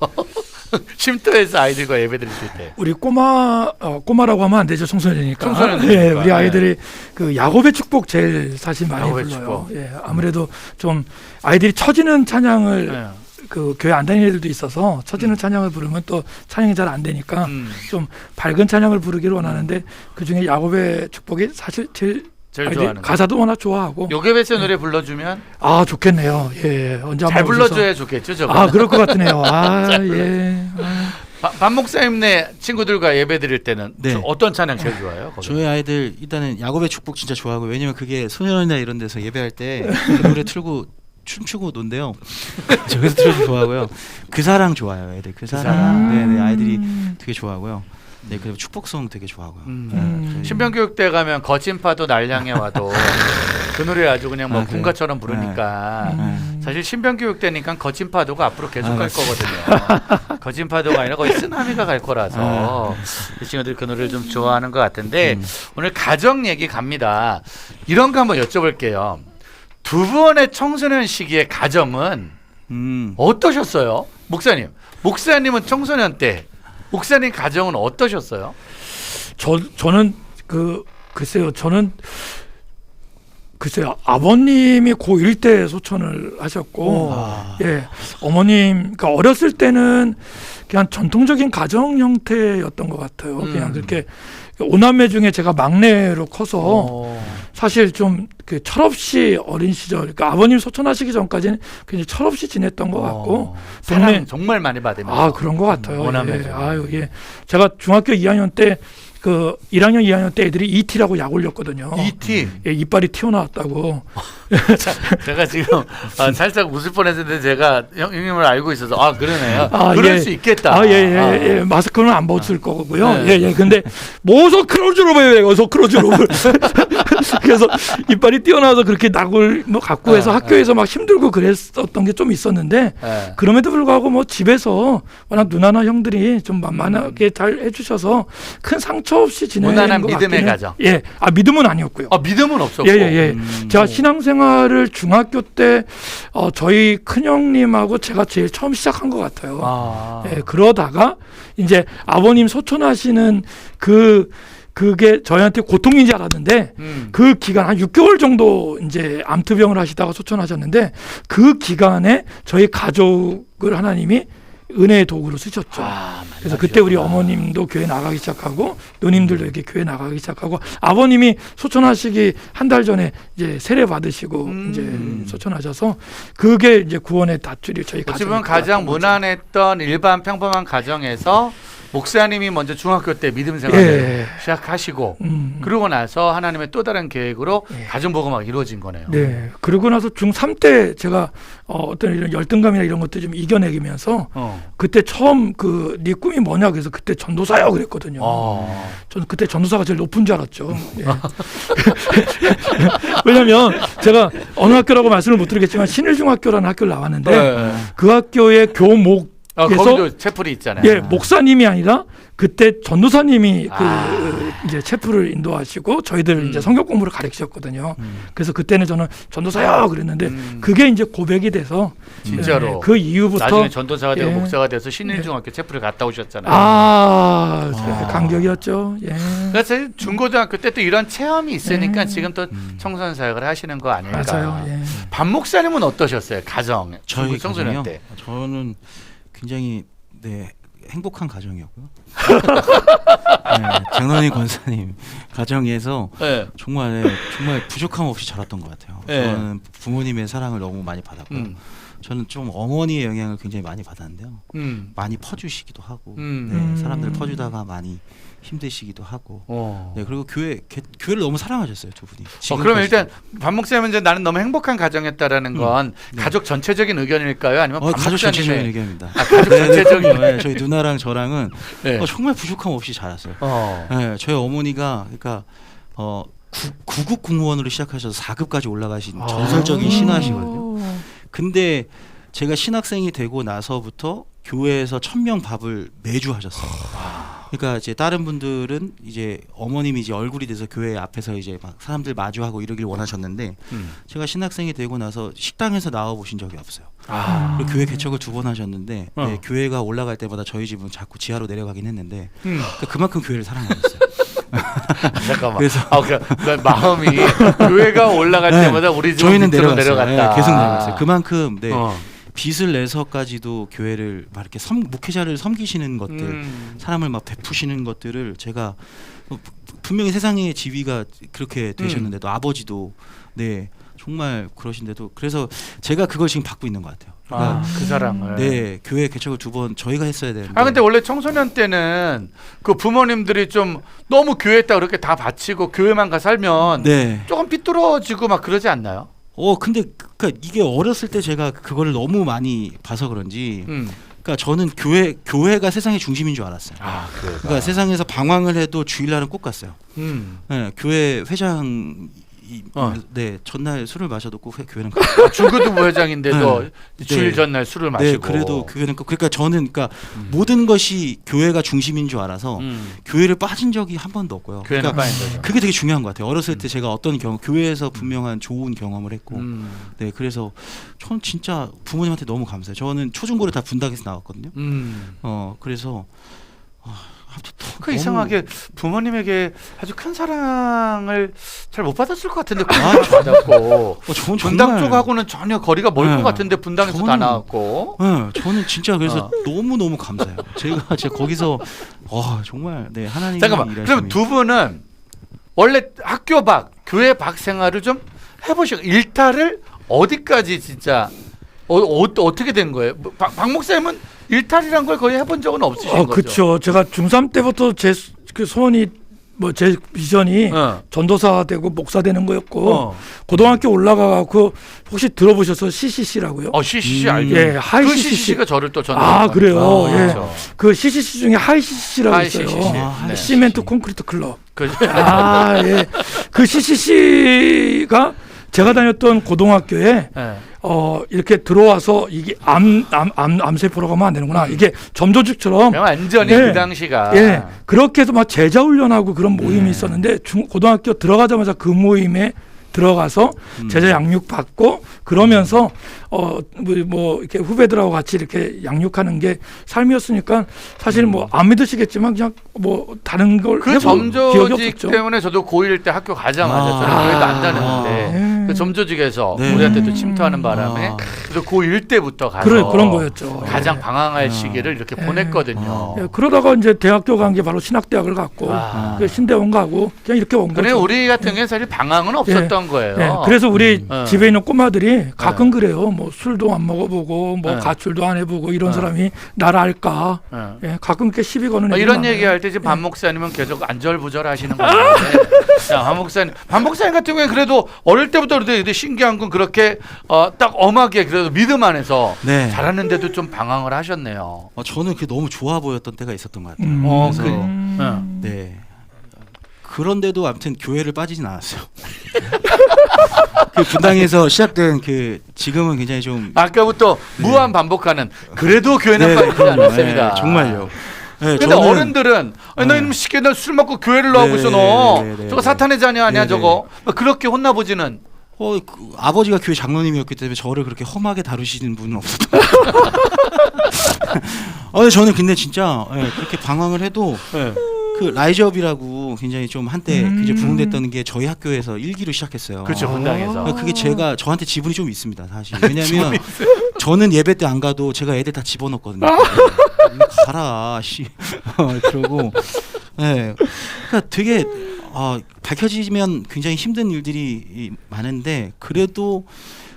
쉼터에서 아이들과 예배 드릴 때. 우리 꼬마라고 하면 안 되죠. 청소년이니까. 청소년이니까. 예, 우리 아이들이 그 야곱의 축복 제일 사실 많이 야곱의 불러요. 축복. 예, 아무래도 좀 아이들이 처지는 찬양을 그 교회 안 다니는 애들도 있어서 처지는 찬양을 부르면 또 찬양이 잘 안 되니까 좀 밝은 찬양을 부르기를 원하는데 그 중에 야곱의 축복이 사실 제일 좋아하는 가사도 워낙 좋아하고. 요괴베스 노래 불러주면 좋겠네요. 예, 언제 잘 한번 불러줘야 좋겠죠, 저거. 그럴 것 같네요. 예. 반 목사님네 친구들과 예배 드릴 때는 네. 어떤 찬양 제일 좋아요? 거기? 저희 아이들 일단은 야곱의 축복 진짜 좋아하고, 왜냐면 그게 소년이나 이런 데서 예배할 때 그 노래 틀고 춤추고 논대요. 저기서 틀어서 좋아하고요. 그 사랑 좋아요, 애들. 그 사랑. 네, 아이들이 되게 좋아하고요. 네, 그리고 축복송 되게 좋아하고요. 신병교육 때 가면 거친 파도 날 향해 와도 그 노래 아주 그냥 뭐 군가처럼 부르니까 사실 신변교육 때니까 거친 파도가 앞으로 계속 갈 거거든요. 거친 파도가 아니라 거의 쓰나미가 갈 거라서 이 친구들이 그 노래를 좀 좋아하는 것 같은데 오늘 가정 얘기 갑니다. 이런 거 한번 여쭤볼게요. 두 분의 청소년 시기의 가정은 어떠셨어요? 목사님은 청소년 때 목사님 가정은 어떠셨어요? 저는 글쎄요, 아버님이 고1 때 소천을 하셨고, 예, 어머님, 그러니까 어렸을 때는 그냥 전통적인 가정 형태였던 것 같아요. 그냥 그렇게 5남매 중에 제가 막내로 커서 사실 좀 그 철없이 어린 시절, 그러니까 아버님 소천하시기 전까지는 굉장히 철없이 지냈던 것 같고, 사랑 정말 많이 받으면서. 그런 것 같아요. 5남매 예. 중에. 아유, 예. 제가 중학교 2학년 때 그 1학년, 2학년 때 애들이 ET라고 약 올렸거든요. ET. 예, 이빨이 튀어나왔다고. 제가 지금 살짝 웃을 뻔했는데 제가 형님을 알고 있어서 그러네요. 아, 그럴 예. 수 있겠다. 예. 마스크는 안 벗을 거고요. 네. 예. 근데 모서 크로즈로 보여요. 어서 크로즈로. 그래서 이빨이 뛰어나와서 그렇게 낙을 뭐 갖고 해서 학교에서 막 힘들고 그랬었던 게 좀 있었는데 네. 그럼에도 불구하고 뭐 집에서 워낙 누나나 형들이 좀 만만하게 잘 해주셔서 큰 상처 없이 지내는 무난한 것 믿음의 같기는. 가정. 예, 믿음은 아니었고요. 믿음은 없었고. 예. 제가 신앙생활을 중학교 때 저희 큰형님하고 제가 제일 처음 시작한 것 같아요. 예, 그러다가 이제 아버님 소천하시는 그게 저희한테 고통인 줄 알았는데 그 기간 한 6개월 정도 이제 암투병을 하시다가 소천하셨는데 그 기간에 저희 가족을 하나님이 은혜의 도구로 쓰셨죠. 그래서 그때 우리 어머님도 교회 나가기 시작하고 누님들도 이렇게 교회 나가기 시작하고 아버님이 소천하시기 한 달 전에 이제 세례 받으시고 이제 소천하셔서 그게 이제 구원의 닷줄이 저희 가족. 어찌 보면 가장 무난했던 일반 평범한 가정에서 목사님이 먼저 중학교 때 믿음 생활을 시작하시고 그러고 나서 하나님의 또 다른 계획으로 가정복음화가 이루어진 거네요. 네. 그러고 나서 중3 때 제가 어떤 이런 열등감이나 이런 것들 좀 이겨내기면서 그때 처음 네 꿈이 뭐냐 그래서 그때 전도사요 그랬거든요. 저는 그때 전도사가 제일 높은 줄 알았죠. 예. 왜냐면 제가 어느 학교라고 말씀을 못 드리겠지만 신일중학교라는 학교를 나왔는데 그 학교의 교목 거기도 채플이 있잖아요. 예, 목사님이 아니라 그때 전도사님이 이제 채플을 인도하시고 저희들 이제 성경 공부를 가르치셨거든요. 그래서 그때는 저는 전도사야 그랬는데 그게 이제 고백이 돼서 진짜로. 그 이후부터 나중에 전도사가 되고 목사가 돼서 신일중학교 채플을 갔다 오셨잖아요. 감격이었죠. 예. 그래서 중고등학교 때 또 이런 체험이 있으니까 지금 또 청소년 사역을 하시는 거 아닐까. 맞아요. 예. 반 목사님은 어떠셨어요? 가정 저희 청소년 가정이요? 때. 저는 굉장히 행복한 가정이었고요. 장로님 권사님 가정에서 정말 부족함 없이 자랐던 것 같아요. 저는 부모님의 사랑을 너무 많이 받았고요. 저는 좀 어머니의 영향을 굉장히 많이 받았는데요. 많이 퍼주시기도 하고 사람들 퍼주다가 많이 힘드시기도 하고 그리고 교회를 너무 사랑하셨어요, 두 분이. 그러면 일단 반 목사님은 이제 나는 너무 행복한 가정이었다라는 건 가족 전체적인 의견일까요? 아니면 반 가족 전체적인 목사님의 의견입니다. 가족 전체적인 저희 누나랑 저랑은 정말 부족함 없이 자랐어요. 저희 어머니가 그러니까 구급 공무원으로 시작하셔서 4급까지 올라가신 전설적인 신하시거든요. 근데 제가 신학생이 되고 나서부터 교회에서 1000명 밥을 매주 하셨어요. 그러니까 이제 다른 분들은 이제 어머님이 이제 얼굴이 돼서 교회 앞에서 이제 막 사람들 마주하고 이러길 원하셨는데 제가 신학생이 되고 나서 식당에서 나와 보신 적이 없어요. 그리고 교회 개척을 2번 하셨는데 교회가 올라갈 때마다 저희 집은 자꾸 지하로 내려가긴 했는데 그러니까 그만큼 교회를 사랑하셨어요. 잠깐만. 그래서 그 마음이 교회가 올라갈 때마다 우리 집은 저희는 밑으로 내려갔어요. 내려갔다. 계속 내려갔어요. 그만큼 빚을 내서까지도 교회를 막 이렇게 목회자를 섬기시는 것들, 사람을 막 베푸시는 것들을 제가 분명히 세상의 지위가 그렇게 되셨는데도 아버지도 정말 그러신데도 그래서 제가 그걸 지금 받고 있는 것 같아요. 그러니까 그 사랑을. 교회 개척을 2번 저희가 했어야 되는데. 근데 원래 청소년 때는 그 부모님들이 좀 너무 교회에다 그렇게 다 바치고 교회만 가 살면 조금 삐뚤어지고 막 그러지 않나요? 근데 그러니까 이게 어렸을 때 제가 그거를 너무 많이 봐서 그런지 그러니까 저는 교회가 세상의 중심인 줄 알았어요. 그러니까 세상에서 방황을 해도 주일날은 꼭 갔어요. 교회 회장이 네 전날 술을 마셔놓고 교회는 중고등부 회장인데도 네. 주일 네. 전날 술을 마시고. 네, 그래도 교회는 그러니까 저는 그러니까 모든 것이 교회가 중심인 줄 알아서 교회를 빠진 적이 한 번도 없고요. 교회는 그러니까 빠진 거죠. 그게 되게 중요한 것 같아요. 어렸을 때 제가 어떤 교회에서 분명한 좋은 경험을 했고, 네 그래서 전 진짜 부모님한테 너무 감사해요. 저는 초중고를 다 분당에서 나왔거든요. 그래서 그 이상하게 부모님에게 아주 큰 사랑을 잘 못 받았을 것 같은데 받았고 저는 분당 쪽하고는 전혀 거리가 멀 것 네. 같은데 분당에서 다 나왔고. 네, 저는 진짜 그래서 너무 감사해요. 제가 진짜 거기서 정말 네 하나님 잠깐만. 그럼 두 분은 원래 학교 밖, 교회 밖 생활을 좀 해보시고 일탈을 어디까지 진짜 어떻게 된 거예요? 박 목사님은 일탈이란 걸 거의 해본 적은 없으신 거죠? 그렇죠. 제가 중3 때부터 제 그 소원이 제 비전이 전도사 되고 목사 되는 거였고 고등학교 올라가고 혹시 들어보셔서 CCC라고요? CCC 알죠. 예, 하이 그 CCC. CCC가 저를 또 전도사. 그래요. 예. 그렇죠. 그 CCC 중에 하이 CCC라고 하이 있어요. CCC. 네. 시멘트 콘크리트 클럽. 예. 그 CCC가 제가 다녔던 고등학교에 네. 이렇게 들어와서 이게 암세포라고 하면 안 되는구나. 이게 점조직처럼 완전히 예. 그 당시가 그렇게 해서 막 제자 훈련하고 그런 모임이 있었는데 고등학교 들어가자마자 그 모임에 들어가서 제자 양육 받고 그러면서 뭐 이렇게 후배들하고 같이 이렇게 양육하는 게 삶이었으니까 사실 뭐 안 믿으시겠지만 그냥 뭐 다른 걸 그 해본 기억이 점조직 없었죠. 때문에 저도 고1 때 학교 가자마자 저는 교회도 안 다녔는데 그 점조직에서 네. 우리한테도 침투하는 바람에 그래서 고1 때부터 가서 그런 거였죠. 가장 방황할 시기를 이렇게 보냈거든요. 그러다가 이제 대학교 간 게 바로 신학대학을 갔고 그 신대원 가고 그냥 이렇게 온 그래 거죠. 우리 같은 경우는 사실 방황은 없었던 거예요. 네, 그래서 우리 집에 있는 꼬마들이 가끔 네. 그래요. 뭐 술도 안 먹어보고 뭐 네. 가출도 안 해보고 이런 사람이 나를 알까. 가끔 이렇게 시비 거는 애들이 이런 많아요. 얘기할 때 지금 반 목사님은 계속 안절부절 하시는 건데 반 목사님 같은 경우에 그래도 어릴 때부터 그래도 신기한 건 그렇게 딱 엄하게 그래도 믿음 안에서 네. 잘하는데도 좀 방황을 하셨네요. 저는 그게 너무 좋아 보였던 때가 있었던 것 같아요. 그래서 네. 그런데도 아무튼 교회를 빠지진 않았어요. 그 분당에서 시작된 그 지금은 굉장히 좀 아까부터 무한 반복하는 그래도 교회는 네, 빠지지 그럼요. 않았습니다. 네, 정말요. 네, 근데 어른들은 너 이놈 시계 술 먹고 교회를 나오고 있어 너 저거 사탄의 자녀 아니야 저거 그렇게 혼나보지는 아버지가 교회 장로님이었기 때문에 저를 그렇게 험하게 다루시는 분은 없었던 근데 저는 근데 진짜 그렇게 방황을 해도 그 라이즈업이라고 굉장히 좀 한때 굉장히 부흥됐던 게 저희 학교에서 1기로 시작했어요. 그렇죠 분당에서. 그게 제가 저한테 지분이 좀 있습니다 사실. 왜냐면 저는 예배 때 안 가도 제가 애들 다 집어넣었거든요. 가라 씨. 그러고 그러니까 되게 밝혀지면 굉장히 힘든 일들이 많은데 그래도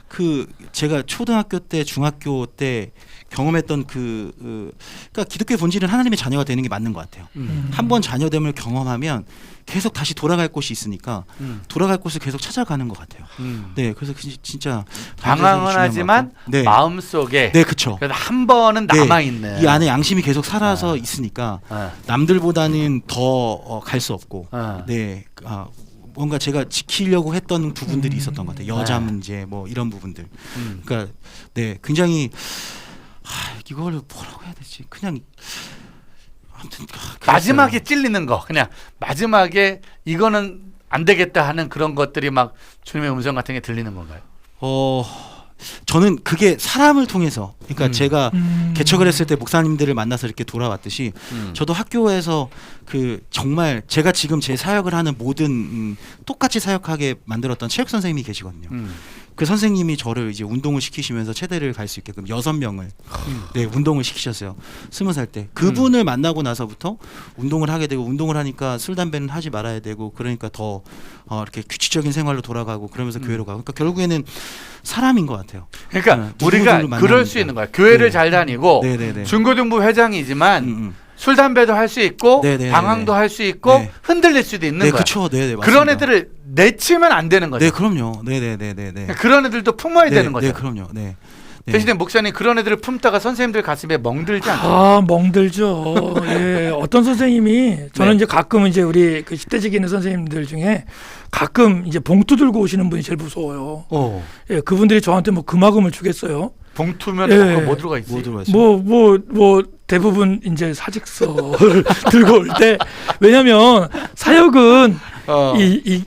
그 제가 초등학교 때 중학교 때 경험했던 그러니까 기독교의 본질은 하나님의 자녀가 되는 게 맞는 것 같아요. 한번 자녀됨을 경험하면 계속 다시 돌아갈 곳이 있으니까 돌아갈 곳을 계속 찾아가는 것 같아요. 네, 그래서 진짜 방황은 하지만 네. 마음 속에 네, 그렇죠. 그래도 한 번은 남아 있는 이 안에 양심이 계속 살아서 있으니까 남들보다는 더 갈 수 없고, 네, 뭔가 제가 지키려고 했던 부분들이 있었던 것 같아요. 여자 문제 뭐 이런 부분들. 그러니까 네, 굉장히 이걸 뭐라고 해야 되지? 그냥 아무튼 마지막에 찔리는 거 그냥 마지막에 이거는 안 되겠다 하는 그런 것들이 막 주님의 음성 같은 게 들리는 건가요? 저는 그게 사람을 통해서 그러니까 제가 개척을 했을 때 목사님들을 만나서 이렇게 돌아왔듯이 저도 학교에서 그 정말 제가 지금 제 사역을 하는 모든 똑같이 사역하게 만들었던 체육 선생님이 계시거든요. 그 선생님이 저를 이제 운동을 시키시면서 체대를 갈 수 있게끔 6명을 네, 운동을 시키셨어요. 20살 때. 그분을 만나고 나서부터 운동을 하게 되고 운동을 하니까 술 담배는 하지 말아야 되고 그러니까 더 이렇게 규칙적인 생활로 돌아가고 그러면서 교회로 가고 그러니까 결국에는 사람인 것 같아요. 그러니까 우리가 그럴 수 있는 거야. 교회를 잘 다니고 중고등부 회장이지만 술 담배도 할 수 있고 방황도 할 수 있고 흔들릴 수도 있는 거야. 그렇죠. 그런 애들을 내치면 안 되는 거죠. 네, 그럼요. 네. 그런 애들도 품어야 되는 거죠. 네, 그럼요. 네. 대신에 목사님 그런 애들을 품다가 선생님들 가슴에 멍들지 않나요? 아, 멍들죠. 예, 어떤 선생님이 저는 네. 이제 가끔 이제 우리 그 10대직 있는 선생님들 중에 가끔 이제 봉투 들고 오시는 분이 제일 무서워요. 예, 그분들이 저한테 뭐 금화금을 주겠어요. 봉투면 예. 그거 뭐 들어가 있지? 뭐 들어가 있어요? 뭐 대부분 이제 사직서를 들고 올 때 왜냐면 사역은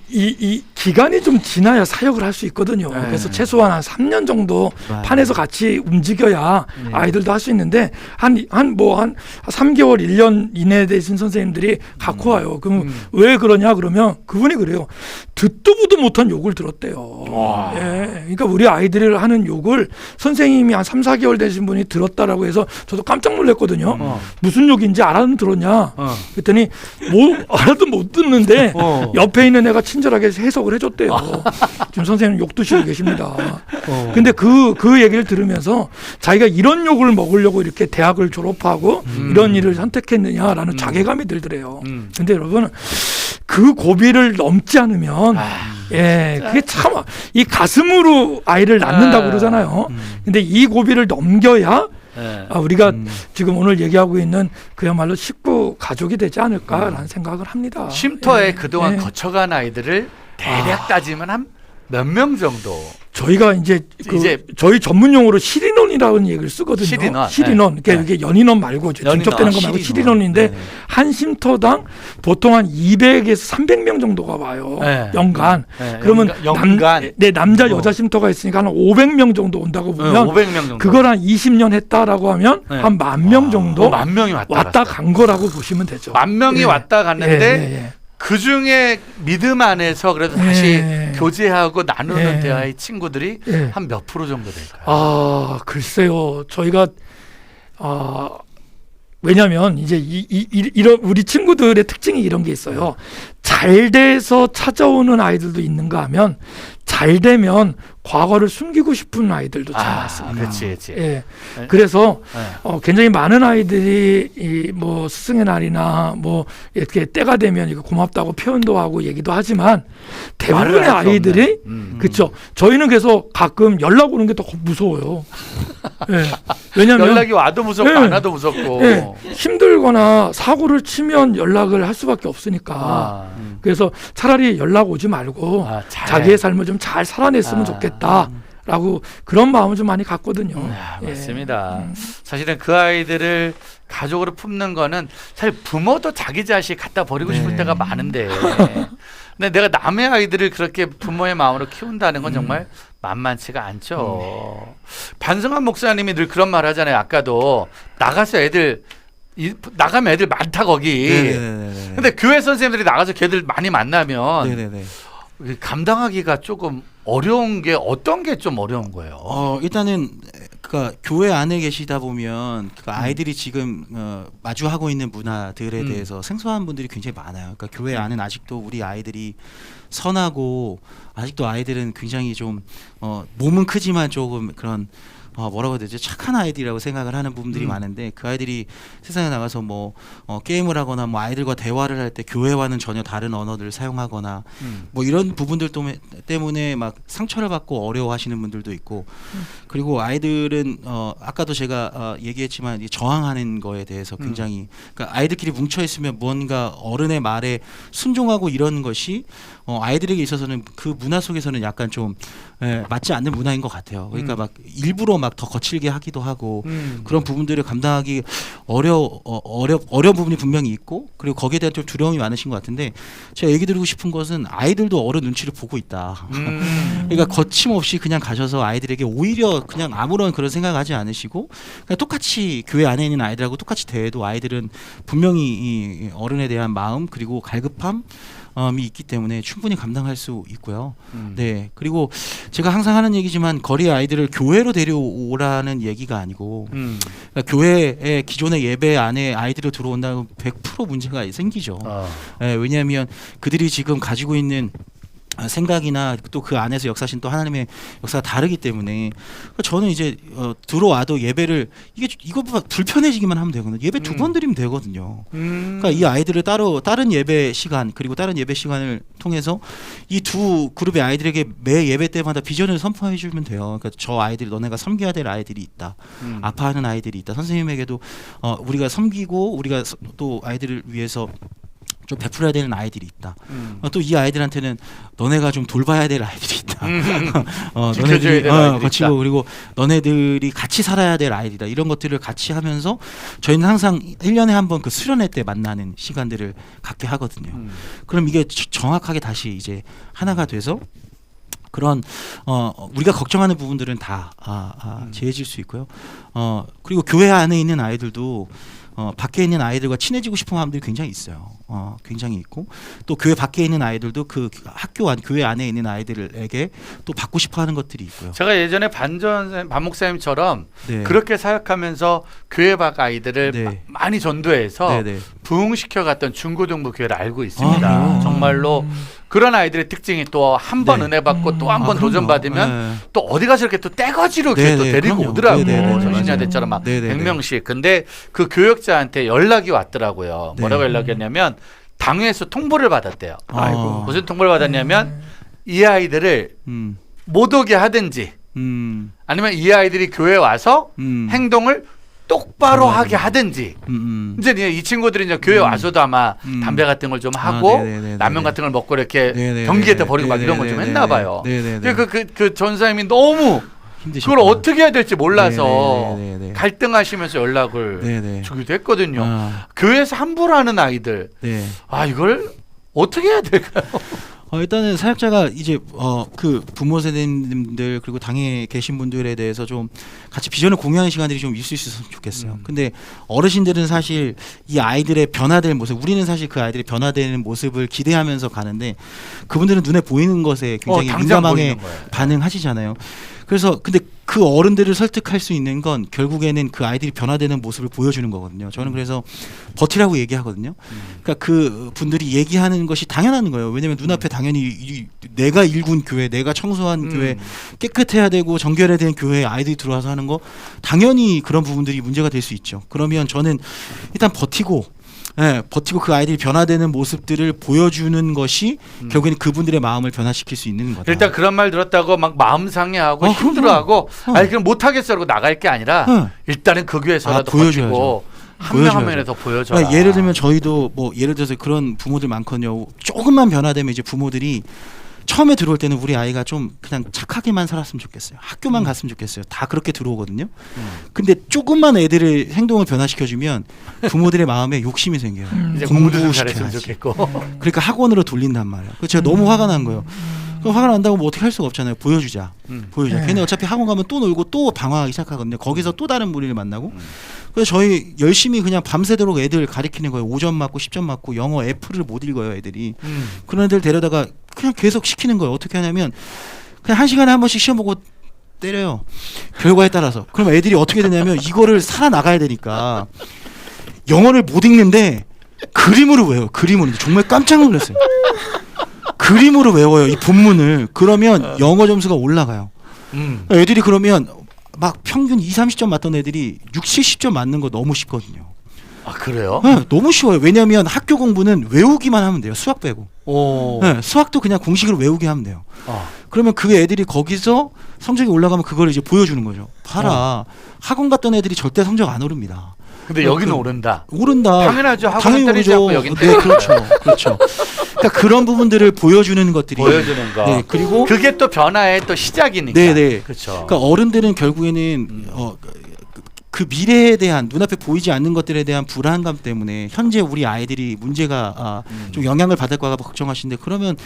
이 기간이 좀 지나야 사역을 할 수 있거든요. 네. 그래서 최소한 한 3년 정도 맞아요. 판에서 같이 움직여야 네. 아이들도 할 수 있는데 한 3개월 1년 이내에 되신 선생님들이 갖고 와요. 그럼 왜 그러냐 그러면 그분이 그래요. 듣도 보도 못한 욕을 들었대요. 와. 예. 그러니까 우리 아이들이 하는 욕을 선생님이 한 3, 4개월 되신 분이 들었다라고 해서 저도 깜짝 놀랐거든요. 무슨 욕인지 알아는 들었냐? 그랬더니 뭐 알아도 못 듣는데 옆에 있는 애가 친절하게 해석을 해줬대요. 지금 선생님 욕 드시고 계십니다. 근데 그 얘기를 들으면서 자기가 이런 욕을 먹으려고 이렇게 대학을 졸업하고 이런 일을 선택했느냐라는 자괴감이 들더래요. 근데 여러분 그 고비를 넘지 않으면 예, 그게 참 이 가슴으로 아이를 낳는다고 그러잖아요. 근데 이 고비를 넘겨야 네. 우리가 지금 오늘 얘기하고 있는 그야말로 식구 가족이 되지 않을까라는 생각을 합니다. 쉼터에 예, 그동안 예. 거쳐간 아이들을 대략 따지면 한 몇 명 정도? 저희가 이제 저희 전문 용어로 실인원이라는 얘기를 쓰거든요. 실인원. 그러니까 이게 연인원 말고 중첩되는 거 말고 실인원인데 네. 한 쉼터당 보통 한 200에서 300명 정도가 와요. 네. 연간. 네. 그러면 연간. 남자 여자 쉼터가 있으니까 한 500명 정도 온다고 보면 500명 정도. 그걸 한 20년 했다라고 하면 네. 한 10,000명 정도 만 명이 왔다 간 거라고 보시면 되죠. 만 명이 예. 왔다 갔는데 예. 그 중에 믿음 안에서 그래도 다시 예. 교제하고 나누는 예. 대화의 친구들이 예. 한 몇 프로 정도 될까요? 글쎄요. 저희가 왜냐하면 이제 이런 우리 친구들의 특징이 이런 게 있어요. 잘 돼서 찾아오는 아이들도 있는가 하면 잘 되면 과거를 숨기고 싶은 아이들도 참 많습니다. 그렇지. 예. 그래서 네. 굉장히 많은 아이들이 뭐 스승의 날이나 뭐 이렇게 때가 되면 이거 고맙다고 표현도 하고 얘기도 하지만 대부분의 말을 할수 아이들이 없는. 그렇죠. 저희는 그래서 가끔 연락 오는 게 더 무서워요. 예. 왜냐하면 연락이 와도 무섭고 예. 안 와도 무섭고. 예. 힘들거나 사고를 치면 연락을 할 수밖에 없으니까. 그래서 차라리 연락 오지 말고 자기의 삶을 좀 잘 살아냈으면 좋겠다라고 그런 마음을 좀 많이 갖거든요. 맞습니다. 사실은 그 아이들을 가족으로 품는 거는 사실 부모도 자기 자식 갖다 버리고 싶을 때가 많은데 근데 내가 남의 아이들을 그렇게 부모의 마음으로 키운다는 건 정말 만만치가 않죠. 반성한 목사님이 늘 그런 말 하잖아요. 아까도 나가서 나가면 애들 많다 거기. 네네네. 근데 교회 선생님들이 나가서 걔들 많이 만나면 네네네. 감당하기가 조금 어려운 게 어떤 게 좀 어려운 거예요? 일단은 그러니까 교회 안에 계시다 보면 그 아이들이 지금 마주하고 있는 문화들에 대해서 생소한 분들이 굉장히 많아요. 그러니까 교회 안은 아직도 우리 아이들이 선하고 아직도 아이들은 굉장히 좀 몸은 크지만 조금 그런 뭐라고 해야 되지? 착한 아이들이라고 생각을 하는 부분들이 많은데 그 아이들이 세상에 나가서 뭐 게임을 하거나 뭐 아이들과 대화를 할 때 교회와는 전혀 다른 언어들을 사용하거나 뭐 이런 부분들 때문에 막 상처를 받고 어려워하시는 분들도 있고 그리고 아이들은 아까도 제가 얘기했지만 저항하는 거에 대해서 굉장히 그러니까 아이들끼리 뭉쳐 있으면 뭔가 어른의 말에 순종하고 이런 것이 아이들에게 있어서는 그 문화 속에서는 약간 좀 맞지 않는 문화인 것 같아요. 그러니까 막 일부러 막 더 거칠게 하기도 하고 그런 부분들을 감당하기 어려운 부분이 분명히 있고 그리고 거기에 대한 좀 두려움이 많으신 것 같은데 제가 얘기 드리고 싶은 것은 아이들도 어른 눈치를 보고 있다. 그러니까 거침없이 그냥 가셔서 아이들에게 오히려 그냥 아무런 그런 생각하지 않으시고 그냥 똑같이 교회 안에 있는 아이들하고 똑같이 대해도 아이들은 분명히 이 어른에 대한 마음 그리고 갈급함 이 있기 때문에 충분히 감당할 수 있고요. 네. 그리고 제가 항상 하는 얘기지만 거리 아이들을 교회로 데려오라는 얘기가 아니고 그러니까 교회의 기존의 예배 안에 아이들이 들어온다면 100% 문제가 생기죠. 네, 왜냐하면 그들이 지금 가지고 있는 생각이나 또 그 안에서 역사신 또 하나님의 역사가 다르기 때문에 저는 이제 들어와도 예배를 이거 불편해지기만 하면 되거든요. 예배 두 번 드리면 되거든요. 그러니까 이 아이들을 따로 다른 예배 시간 그리고 다른 예배 시간을 통해서 이 두 그룹의 아이들에게 매 예배 때마다 비전을 선포해 주면 돼요. 그러니까 저 아이들이 너네가 섬겨야 될 아이들이 있다. 아파하는 아이들이 있다. 선생님에게도 우리가 섬기고 우리가 또 아이들을 위해서 좀 베풀어야 되는 아이들이 있다. 또 이 아이들한테는 너네가 좀 돌봐야 될 아이들이 있다. 지켜줘야 될 아이들이 거치고 있다. 그리고 너네들이 같이 살아야 될 아이들이다. 이런 것들을 같이 하면서 저희는 항상 1년에 한 번 그 수련회 때 만나는 시간들을 갖게 하거든요. 그럼 이게 정확하게 다시 이제 하나가 돼서 그런 우리가 걱정하는 부분들은 다 제해질 수 있고요. 그리고 교회 안에 있는 아이들도 밖에 있는 아이들과 친해지고 싶은 마음들이 굉장히 있어요. 굉장히 있고 또 교회 밖에 있는 아이들도 그 학교 안 교회 안에 있는 아이들에게 또 받고 싶어하는 것들이 있고요. 제가 예전에 반 목사님처럼 네. 그렇게 사역하면서 교회 밖 아이들을 네. 많이 전도해서 네. 부흥시켜 갔던 중고등부 교회를 알고 있습니다. 그래요? 정말로 그런 아이들의 특징이 또 한 번 네. 은혜 받고 또 한 번 그럼요. 도전 받으면 네. 또 어디 가서 이렇게 또 떼거지로 이렇게 네, 또 네, 데리고 그럼요. 오더라고요. 네, 네, 네, 전신야대처럼 막 네, 네, 100명씩. 근데 그 교역자한테 연락이 왔더라고요. 네. 뭐라고 연락이 왔냐면 당에서 통보를 받았대요. 아이고. 무슨 통보를 받았냐면 이 아이들을 못 오게 하든지 아니면 이 아이들이 교회에 와서 행동을 똑바로 하게 하든지 이제 이 친구들이 이제 교회 와서도 아마 담배 같은 걸 좀 하고 네네네네. 라면 같은 걸 먹고 이렇게 네네네네. 변기에다 버리고 막 이런 걸 좀 했나 봐요. 네네네. 그 전사님이 너무 힘드셨구나. 그걸 어떻게 해야 될지 몰라서 네네네네. 갈등하시면서 연락을 네네. 주기도 했거든요. 아, 교회에서 함부로 하는 아이들 네. 이걸 어떻게 해야 될까요? 일단은 사역자가 이제 그 부모 세대님들 그리고 당에 계신 분들에 대해서 좀 같이 비전을 공유하는 시간들이 좀 있을 수 있었으면 좋겠어요. 근데 어르신들은 사실 이 아이들의 변화될 모습, 우리는 사실 그 아이들이 변화되는 모습을 기대하면서 가는데 그분들은 눈에 보이는 것에 굉장히 당장 민감하게 보이는 거예요. 반응하시잖아요. 그래서 근데 그 어른들을 설득할 수 있는 건 결국에는 그 아이들이 변화되는 모습을 보여주는 거거든요. 저는 그래서 버티라고 얘기하거든요. 그러니까 그 분들이 얘기하는 것이 당연한 거예요. 왜냐하면 눈앞에 당연히 내가 일군 교회, 내가 청소한 교회, 깨끗해야 되고 정결해야 되는 교회에 아이들이 들어와서 하는 거 당연히 그런 부분들이 문제가 될 수 있죠. 그러면 저는 일단 버티고 그 아이들이 변화되는 모습들을 보여주는 것이 결국에는 그분들의 마음을 변화시킬 수 있는 거다. 일단 그런 말 들었다고 막 마음 상해하고 힘들어하고 그럼 못하겠어 그러고 나갈 게 아니라 일단은 그 교회에서라도 보여줘야죠. 버티고 한 명 한 명에 더 보여줘라. 그러니까 예를 들면 저희도 뭐 예를 들어서 그런 부모들 많거든요. 조금만 변화되면 이제 부모들이 처음에 들어올 때는 우리 아이가 좀 그냥 착하게만 살았으면 좋겠어요. 학교만 갔으면 좋겠어요. 다 그렇게 들어오거든요. 근데 조금만 애들의 행동을 변화시켜주면 부모들의 마음에 욕심이 생겨요. 이제 공부도 좀 공부시켜야지. 잘했으면 좋겠고. 그러니까 학원으로 돌린단 말이에요. 그래서 제가 너무 화가 난 거예요. 그럼 화가 난다고 뭐 어떻게 할 수가 없잖아요. 보여주자. 보여주자. 걔네 어차피 학원 가면 또 놀고 또 방황하기 시작하거든요. 거기서 또 다른 무리를 만나고. 그래서 저희 열심히 그냥 밤새도록 애들 가리키는 거예요. 5점 맞고 10점 맞고 영어 F를 못 읽어요 애들이. 그런 애들 데려다가 그냥 계속 시키는 거예요. 어떻게 하냐면 그냥 1시간에 한 번씩 시험 보고 때려요. 결과에 따라서. 그럼 애들이 어떻게 되냐면 이거를 살아나가야 되니까 영어를 못 읽는데 그림으로 외워요. 그림으로. 정말 깜짝 놀랐어요. 그림으로 외워요. 이 본문을. 그러면 영어 점수가 올라가요. 애들이 그러면 막 평균 2-30점 맞던 애들이 6-70점 맞는 거 너무 쉽거든요. 아 그래요? 네, 너무 쉬워요. 왜냐하면 학교 공부는 외우기만 하면 돼요. 수학 빼고. 오. 네, 수학도 그냥 공식으로 외우게 하면 돼요. 아. 그러면 그 애들이 거기서 성적이 올라가면 그걸 이제 보여주는 거죠. 봐라. 학원 갔던 애들이 절대 성적 안 오릅니다. 근데 여기는 오른다. 오른다. 당연하죠. 학원 당연히 때리지 오르죠. 않고 여긴 네, 그렇죠. 그렇죠. 그러니까 그런 부분들을 보여주는 것들이 보여주는 거. 네, 그리고 그게 또 변화의 또 시작이니까. 네. 그렇죠. 그러니까 어른들은 결국에는 그 미래에 대한 눈앞에 보이지 않는 것들에 대한 불안감 때문에 현재 우리 아이들이 문제가 좀 영향을 받을까 봐 걱정하시는데 그러면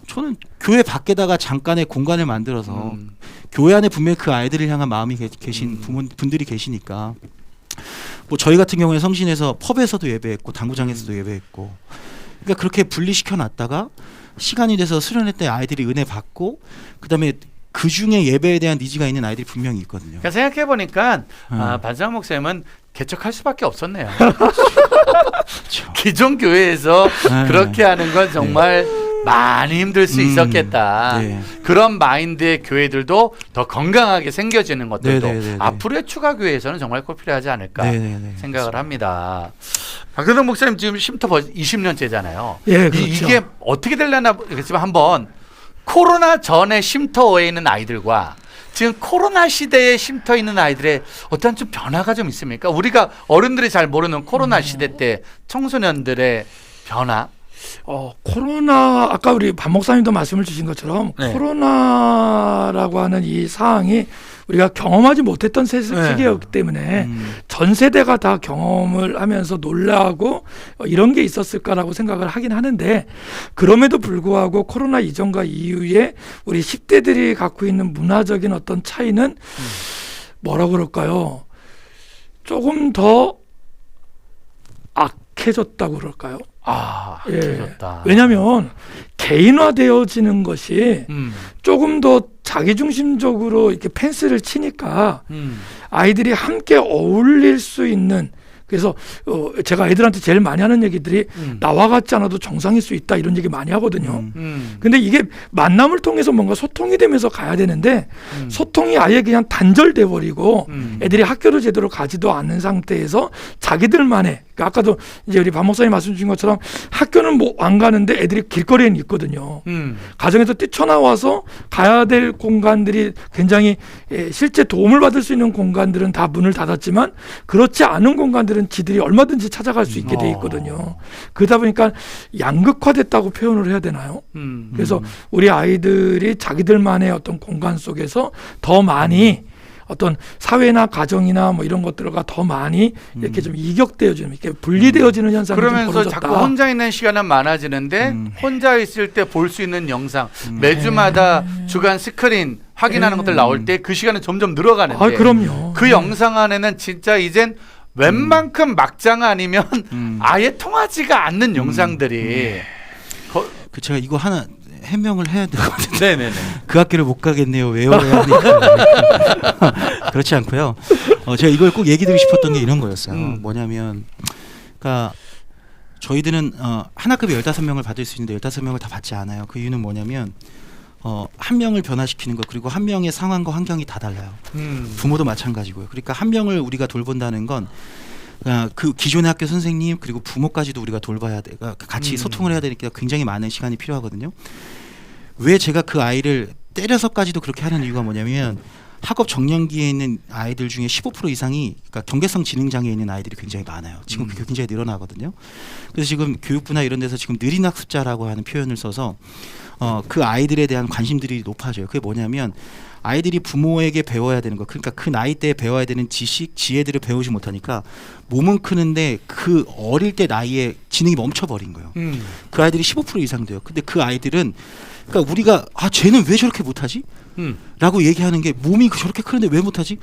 저는 교회 밖에다가 잠깐의 공간을 만들어서 교회 안에 분명히 그 아이들을 향한 마음이 계신 분들이 계시니까 뭐 저희 같은 경우에 성신에서 펍에서도 예배했고 당구장에서도 예배했고 그러니까 그렇게 분리시켜 놨다가 시간이 돼서 수련회 때 아이들이 은혜 받고 그다음에 그 중에 예배에 대한 니즈가 있는 아이들이 분명히 있거든요. 그러니까 생각해 보니까 반상 목사님은 개척할 수밖에 없었네요. 그렇죠. 기존 교회에서 네. 그렇게 하는 건 정말 많이 힘들 수 있었겠다. 네. 그런 마인드의 교회들도 더 건강하게 생겨지는 것들도 네네네네. 앞으로의 추가 교회에서는 정말 꼭 필요하지 않을까 네네네. 생각을 합니다. 박근홍 목사님 지금 쉼터 20년째잖아요. 예, 그렇죠. 이게 어떻게 되려나 모르겠지만 한번 코로나 전에 쉼터에 있는 아이들과 지금 코로나 시대에 쉼터 있는 아이들의 어떤 좀 변화가 좀 있습니까? 우리가 어른들이 잘 모르는 코로나 시대 때 청소년들의 변화. 코로나 아까 우리 반 목사님도 말씀을 주신 것처럼 네. 코로나라고 하는 이 사항이 우리가 경험하지 못했던 세계였기 때문에 전 세대가 다 경험을 하면서 놀라고 이런 게 있었을까라고 생각을 하긴 하는데 그럼에도 불구하고 코로나 이전과 이후에 우리 10대들이 갖고 있는 문화적인 어떤 차이는 뭐라 그럴까요? 조금 더 악해졌다고 그럴까요? 좋다. 왜냐하면 개인화되어지는 것이 조금 더 자기중심적으로 이렇게 펜스를 치니까 아이들이 함께 어울릴 수 있는 그래서 제가 애들한테 제일 많이 하는 얘기들이 나와 같지 않아도 정상일 수 있다 이런 얘기 많이 하거든요. 근데 이게 만남을 통해서 뭔가 소통이 되면서 가야 되는데 소통이 아예 그냥 단절돼 버리고 애들이 학교를 제대로 가지도 않는 상태에서 자기들만의 그러니까 아까도 이제 우리 박 목사님 말씀 주신 것처럼 학교는 뭐 안 가는데 애들이 길거리에 있거든요. 가정에서 뛰쳐나와서 가야 될 공간들이 굉장히 실제 도움을 받을 수 있는 공간들은 다 문을 닫았지만 그렇지 않은 공간들은 지들이 얼마든지 찾아갈 수 있게 돼 있거든요. 그러다 보니까 양극화됐다고 표현을 해야 되나요? 그래서 우리 아이들이 자기들만의 어떤 공간 속에서 더 많이 어떤 사회나 가정이나 뭐 이런 것들과 더 많이 이렇게 좀 이격되어지는 이렇게 분리되어지는 현상이 좀 그러면서 벌어졌다. 자꾸 혼자 있는 시간은 많아지는데 혼자 있을 때 볼 수 있는 영상 매주마다 주간 스크린 확인하는 것들 나올 때 그 시간은 점점 늘어가는데 그럼요. 그 영상 안에는 진짜 이젠 웬만큼 막장 아니면 아예 통하지가 않는 영상들이 그 제가 이거 하나 해명을 해야 되거든요. 네네네. 그 학교를 못 가겠네요. 왜요? 그렇지 않고요. 제가 이걸 꼭 얘기 드리고 싶었던 게 이런 거였어요. 뭐냐면 그러니까 저희들은 한 학급에 15명을 받을 수 있는데 15명을 다 받지 않아요. 그 이유는 뭐냐면 한 명을 변화시키는 것 그리고 한 명의 상황과 환경이 다 달라요. 부모도 마찬가지고요. 그러니까 한 명을 우리가 돌본다는 건 그 기존의 학교 선생님 그리고 부모까지도 우리가 돌봐야 돼. 같이 소통을 해야 되니까 굉장히 많은 시간이 필요하거든요. 왜 제가 그 아이를 때려서까지도 그렇게 하는 이유가 뭐냐면 학업 정년기에 있는 아이들 중에 15% 이상이 그러니까 경계성 지능 장애에 있는 아이들이 굉장히 많아요. 지금 그게 굉장히 늘어나거든요. 그래서 지금 교육부나 이런 데서 지금 느린 학습자라고 하는 표현을 써서 그 아이들에 대한 관심들이 높아져요. 그게 뭐냐면 아이들이 부모에게 배워야 되는 거, 그러니까 그 나이 때에 배워야 되는 지식, 지혜들을 배우지 못하니까 몸은 크는데 그 어릴 때 나이에 지능이 멈춰버린 거예요. 그 아이들이 15% 이상 돼요. 근데 그 아이들은 그러니까 우리가 쟤는 왜 저렇게 못하지? 라고 얘기하는 게 몸이 저렇게 크는데 왜 못하지?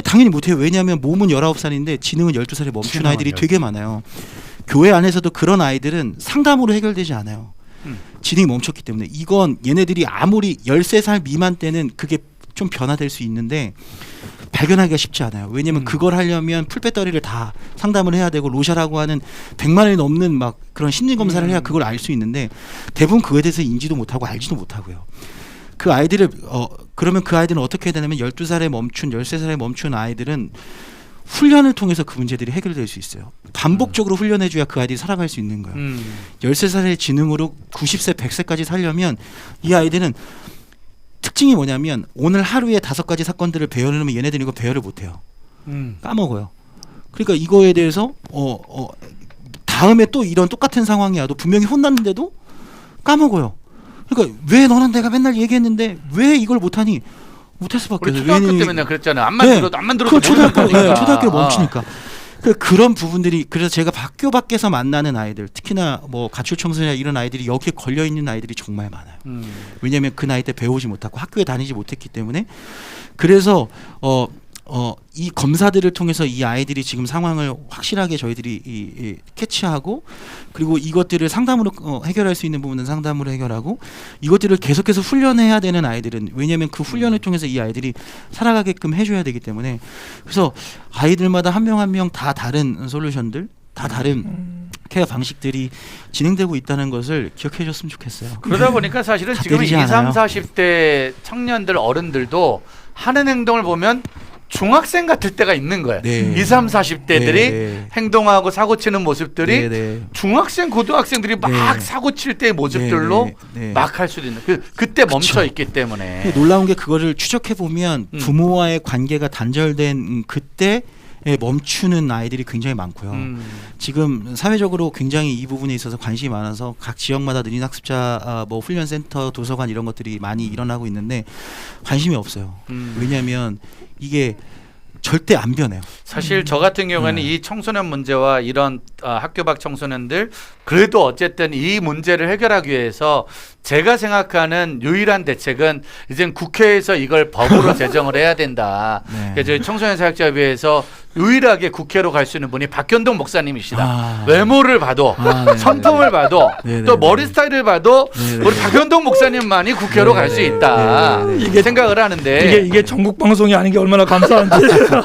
당연히 못해요. 왜냐하면 몸은 19살인데 지능은 12살에 멈춘 아이들이 되게 많아요. 교회 안에서도 그런 아이들은 상담으로 해결되지 않아요. 지능이 멈췄기 때문에 이건 얘네들이 아무리 13살 미만 때는 그게 좀 변화될 수 있는데 발견하기가 쉽지 않아요. 왜냐하면 그걸 하려면 풀배터리를 다 상담을 해야 되고 로샤라고 하는 100만 원이 넘는 막 그런 심리 검사를 해야 그걸 알 수 있는데 대부분 그거에 대해서 인지도 못하고 알지도 못하고요. 그 아이들을 그러면 그 아이들은 어떻게 해야 되냐면 12살에 멈춘 13살에 멈춘 아이들은 훈련을 통해서 그 문제들이 해결될 수 있어요. 반복적으로 훈련해줘야 그 아이들이 살아갈 수 있는 거예요. 13살의 지능으로 90세, 100세까지 살려면 이 아이들은 특징이 뭐냐면 오늘 하루에 5가지 사건들을 배열하면 얘네들이 이거 배열을 못해요. 까먹어요. 그러니까 이거에 대해서 다음에 또 이런 똑같은 상황이 와도 분명히 혼났는데도 까먹어요. 그러니까 왜 너는 내가 맨날 얘기했는데 왜 이걸 못하니? 못할 수밖에 없어요. 초등학교 때 맨날 그랬잖아요. 안만 들어도 초등학교를 멈추니까. 그런 부분들이 그래서 제가 학교 밖에서 만나는 아이들 특히나 뭐 가출 청소년 이런 아이들이 여기에 걸려 있는 아이들이 정말 많아요. 왜냐하면 그 나이 때 배우지 못하고 학교에 다니지 못했기 때문에 그래서 이 검사들을 통해서 이 아이들이 지금 상황을 확실하게 저희들이 캐치하고 그리고 이것들을 상담으로 해결할 수 있는 부분은 상담으로 해결하고 이것들을 계속해서 훈련해야 되는 아이들은 왜냐하면 그 훈련을 통해서 이 아이들이 살아가게끔 해줘야 되기 때문에 그래서 아이들마다 한 명 한 명 다 다른 솔루션들 다 다른 케어 방식들이 진행되고 있다는 것을 기억해 줬으면 좋겠어요. 그러다 보니까 사실은 다 지금 때리지 20, 30, 않아요. 40대 청년들 어른들도 하는 행동을 보면 중학생 같을 때가 있는 거예요. 네. 20, 30, 40대들이 네. 행동하고 사고 치는 모습들이 네, 네. 중학생, 고등학생들이 막 네. 사고 칠 때의 모습들로 네, 네, 네. 막 할 수도 있는 그때 멈춰 있기 때문에 근데 놀라운 게 그거를 추적해 보면 부모와의 관계가 단절된 그때 멈추는 아이들이 굉장히 많고요. 지금 사회적으로 굉장히 이 부분에 있어서 관심이 많아서 각 지역마다 느린 학습자 뭐 훈련센터, 도서관 이런 것들이 많이 일어나고 있는데 관심이 없어요. 왜냐하면 이게 절대 안 변해요. 사실 저 같은 경우에는 이 청소년 문제와 이런 학교 밖 청소년들 그래도 어쨌든 이 문제를 해결하기 위해서 제가 생각하는 유일한 대책은 이젠 국회에서 이걸 법으로 제정을 해야 된다. 네. 그래서 저희 청소년 사역자협의회에서 유일하게 국회로 갈 수 있는 분이 박현동 목사님이시다. 아. 외모를 봐도 네네네. 성품을 봐도 네네네. 또 머리 스타일을 봐도 네네네. 우리 박현동 목사님만이 국회로 갈 수 있다. 네네네. 이게 생각을 하는데 이게 전국 방송이 아닌 게 얼마나 감사한지.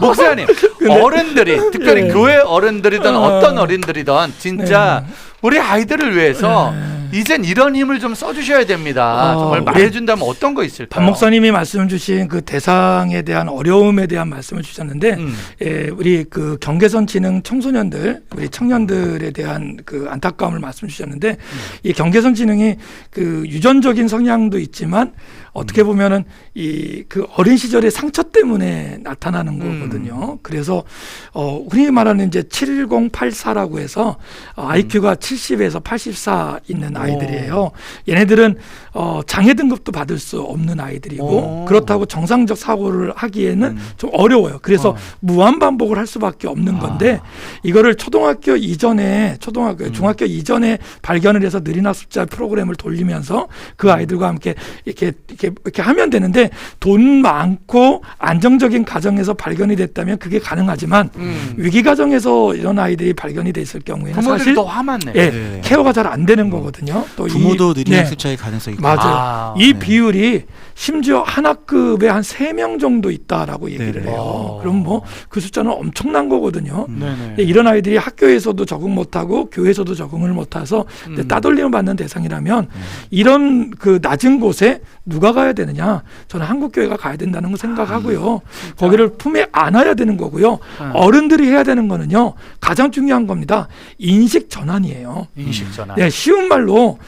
목사님 어른들이 특별히 네. 교회 어른들이든 어떤 어른들이든 진짜 네. 우리 아이들을 위해서 이젠 이런 힘을 좀 써주셔야 됩니다. 정말 말해준다면 어떤 거 있을까요? 반 목사님이 말씀 주신 그 대상에 대한 어려움에 대한 말씀을 주셨는데 우리 그 경계선 지능 청소년들 우리 청년들에 대한 그 안타까움을 말씀 주셨는데 이 경계선 지능이 그 유전적인 성향도 있지만 어떻게 보면은 이 그 어린 시절의 상처 때문에 나타나는 거거든요. 그래서 흔히 말하는 이제 7084라고 해서 IQ가 70에서 84 있는 아이들이에요. 얘네들은 장애 등급도 받을 수 없는 아이들이고 그렇다고 정상적 사고를 하기에는 좀 어려워요. 그래서 무한 반복을 할 수밖에 없는 건데 이거를 초등학교 이전에 중학교 이전에 발견을 해서 느린 학습자 프로그램을 돌리면서 그 아이들과 함께 이렇게 하면 되는데 돈 많고 안정적인 가정에서 발견이 됐다면 그게 가능하지만 위기 가정에서 이런 아이들이 발견이 됐을 경우에는 부모들이 사실 더 화났네. 예, 네. 케어가 잘 안 되는 거거든요. 또 부모도 느린 네. 학습자의 가능성이 맞아요. 아, 이 네. 비율이 심지어 한 학급에 한 3명 정도 있다라고 얘기를 네네. 해요. 그럼 뭐 그 숫자는 엄청난 거거든요. 네네. 근데 이런 아이들이 학교에서도 적응 못하고 교회에서도 적응을 못해서 따돌림을 받는 대상이라면 이런 그 낮은 곳에 누가 가야 되느냐? 저는 한국교회가 가야 된다는 거 생각하고요. 거기를 품에 안아야 되는 거고요. 어른들이 해야 되는 거는요. 가장 중요한 겁니다. 인식 전환이에요. 인식 전환. 네, 쉬운 말로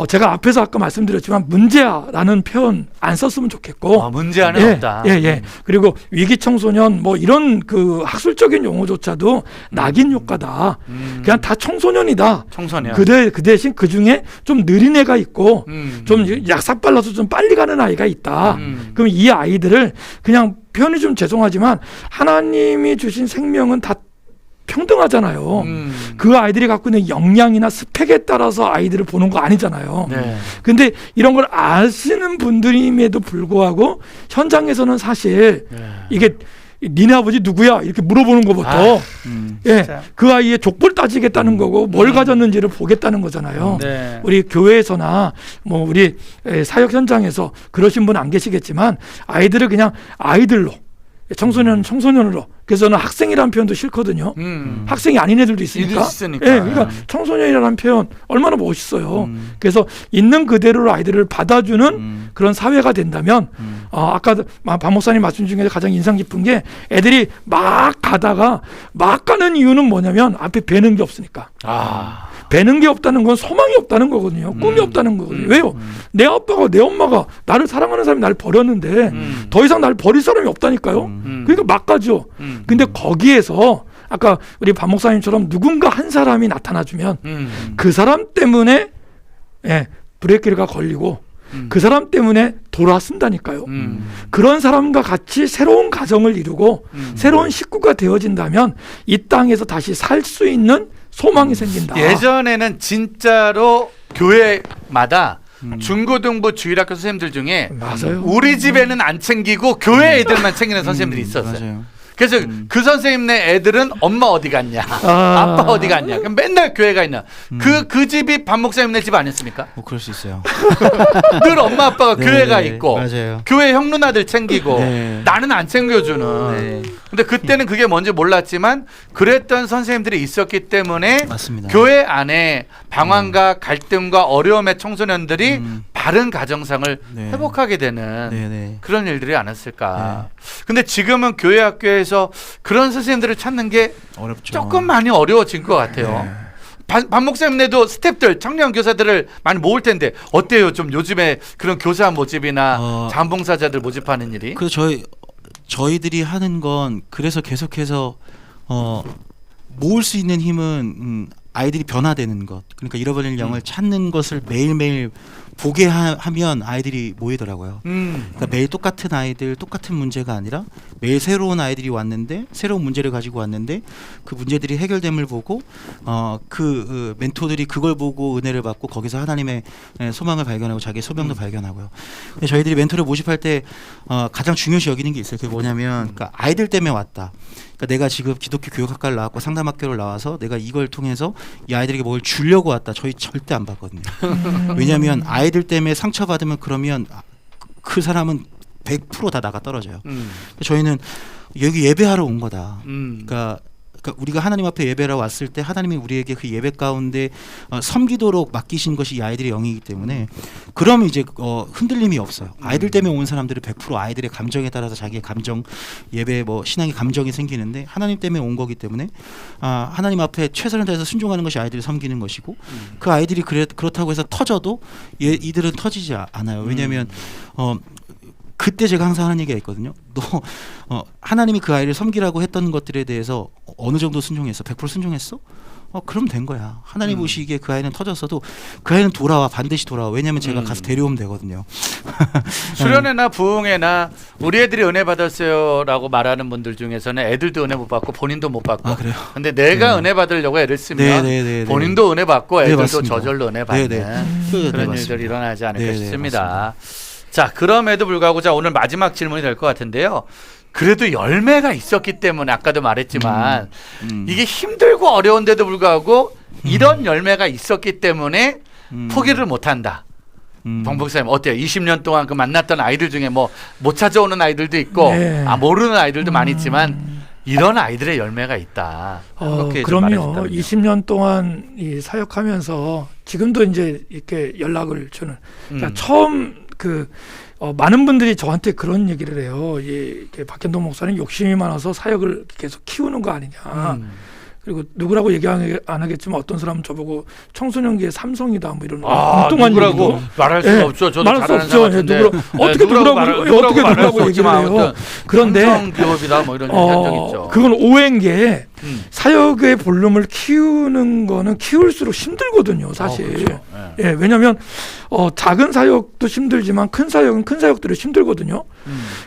제가 앞에서 아까 말씀드렸지만 문제야라는 표현 안 썼으면 좋겠고 문제는 예, 없다. 예. 그리고 위기 청소년 뭐 이런 그 학술적인 용어조차도 낙인 효과다. 그냥 다 청소년이다. 청소년. 그 대신 그 중에 좀 느린 애가 있고 좀 약삭 빨라서 좀 빨리 가는 아이가 있다. 그럼 이 아이들을 그냥 표현이 좀 죄송하지만 하나님이 주신 생명은 다 평등하잖아요. 그 아이들이 갖고 있는 역량이나 스펙에 따라서 아이들을 보는 거 아니잖아요. 네. 근데 이런 걸 아시는 분들임에도 불구하고 현장에서는 사실 이게 니네 아버지 누구야? 이렇게 물어보는 것부터 예, 그 아이의 족보를 따지겠다는 거고 뭘 가졌는지를 보겠다는 거잖아요. 네. 우리 교회에서나 뭐 우리 사역 현장에서 그러신 분 안 계시겠지만 아이들을 그냥 아이들로 청소년으로. 그래서 저는 학생이라는 표현도 싫거든요. 학생이 아닌 애들도 있으니까. 있으니까. 예, 그러니까 청소년이라는 표현 얼마나 멋있어요. 그래서 있는 그대로 아이들을 받아주는 그런 사회가 된다면 아까 박 목사님 말씀 중에 가장 인상 깊은 게 애들이 막 가다가 막 가는 이유는 뭐냐면 앞에 배는 게 없으니까. 배는 게 없다는 건 소망이 없다는 거거든요. 꿈이 없다는 거거든요. 왜요? 내 아빠가 내 엄마가 나를 사랑하는 사람이 나를 버렸는데 더 이상 나를 버릴 사람이 없다니까요. 그러니까 막 가죠. 근데 거기에서 아까 우리 박 목사님처럼 누군가 한 사람이 나타나주면 그 사람 때문에 브레이크가 걸리고 그 사람 때문에 돌아선다니까요. 그런 사람과 같이 새로운 가정을 이루고 새로운 식구가 되어진다면 이 땅에서 다시 살 수 있는 소망이 생긴다. 예전에는 진짜로 교회마다 중고등부 주일학교 선생님들 중에 맞아요. 우리 집에는 안 챙기고 교회 애들만 챙기는 선생님들이 있었어요. 맞아요. 그래서 그 선생님네 애들은 엄마 어디 갔냐, 아빠 어디 갔냐, 그럼 맨날 교회가 있냐. 그 집이 박 목사님네 집 아니었습니까? 뭐 그럴 수 있어요. 늘 엄마 아빠가 네, 교회가 네, 있고 맞아요. 교회 형 누나들 챙기고 네. 나는 안 챙겨주는. 네. 근데 그때는 그게 뭔지 몰랐지만 그랬던 선생님들이 있었기 때문에 맞습니다. 교회 안에 방황과 갈등과 어려움의 청소년들이 바른 가정상을 네. 회복하게 되는 네네. 그런 일들이 않았을까. 근데 지금은 교회 학교에서 그런 선생님들을 찾는 게 어렵죠. 조금 많이 어려워진 것 같아요. 반 목사님네도 스탭들, 청년 교사들을 많이 모을 텐데 어때요? 좀 요즘에 그런 교사 모집이나 자원봉사자들 모집하는 일이? 그 저희들이 하는 건 그래서 계속해서 모을 수 있는 힘은 아이들이 변화되는 것, 그러니까 잃어버린 영을 찾는 것을 매일매일 보게 하면 아이들이 모이더라고요. 그러니까 매일 똑같은 아이들, 똑같은 문제가 아니라 매일 새로운 아이들이 왔는데 새로운 문제를 가지고 왔는데 그 문제들이 해결됨을 보고 그 멘토들이 그걸 보고 은혜를 받고 거기서 하나님의 소망을 발견하고 자기의 소명도 발견하고요. 근데 저희들이 멘토를 모집할 때 가장 중요시 여기는 게 있어요. 그게 뭐냐면 그러니까 아이들 때문에 왔다. 그러니까 내가 지금 기독교 교육학과를 나왔고 상담학교를 나와서 내가 이걸 통해서 이 아이들에게 뭘 주려고 왔다. 저희 절대 안 받거든요. 왜냐하면 아이들 때문에 상처받으면 그러면 그 사람은 100% 다 나가 떨어져요. 저희는 여기 예배하러 온 거다. 그러니까 우리가 하나님 앞에 예배하러 왔을 때 하나님이 우리에게 그 예배 가운데 섬기도록 맡기신 것이 이 아이들의 영이기 때문에 그러면 이제 흔들림이 없어요. 아이들 때문에 온 사람들은 100% 아이들의 감정에 따라서 자기의 감정, 예배 뭐 신앙의 감정이 생기는데 하나님 때문에 온 거기 때문에 하나님 앞에 최선을 다해서 순종하는 것이 아이들을 섬기는 것이고 그 아이들이 그렇다고 해서 터져도 이들은 터지지 않아요. 왜냐하면 그때 제가 항상 하는 얘기가 있거든요. 너 하나님이 그 아이를 섬기라고 했던 것들에 대해서 어느 정도 순종했어? 100% 순종했어? 그럼 된 거야. 하나님 보시기에 그 아이는 터졌어도 그 아이는 돌아와. 반드시 돌아와. 왜냐하면 제가 가서 데려오면 되거든요. 수련회나 부흥회나 우리 애들이 은혜 받았어요라고 말하는 분들 중에서는 애들도 은혜 못 받고 본인도 못 받고. 그래요? 근데 내가 은혜 받으려고 애를 쓰면 본인도 은혜 받고 애들도 저절로 은혜 받는 그런 일들이 일어나지 않을까 싶습니다. 자, 그럼에도 불구하고 자 오늘 마지막 질문이 될 것 같은데요. 그래도 열매가 있었기 때문에 아까도 말했지만 이게 힘들고 어려운데도 불구하고 이런 열매가 있었기 때문에 포기를 못한다. 정 목사님 어때요? 20년 동안 그 만났던 아이들 중에 뭐 못 찾아오는 아이들도 있고 모르는 아이들도 많이 있지만 이런 아이들의 열매가 있다. 그럼요. 20년 동안 이 사역하면서 지금도 이제 이렇게 연락을 주는 그러니까 처음 많은 분들이 저한테 그런 얘기를 해요. 이렇게 박현동 목사님 욕심이 많아서 사역을 계속 키우는 거 아니냐. 그리고 누구라고 얘기 안 하겠지만 어떤 사람은 저보고 청소년기의 삼성이다 뭐 이런 엉뚱한 누구라고 말할 수가 없죠. 저도 말할 수 없죠. 어떻게 누구라고 얘기를 해요. 그런데 삼성 기업이다 뭐 이런 얘기 한 적 있죠. 그건 오해인 게 사역의 볼륨을 키우는 거는 키울수록 힘들거든요, 사실. 그렇죠. 예, 왜냐하면 작은 사역도 힘들지만 큰 사역은 큰 사역들이 힘들거든요.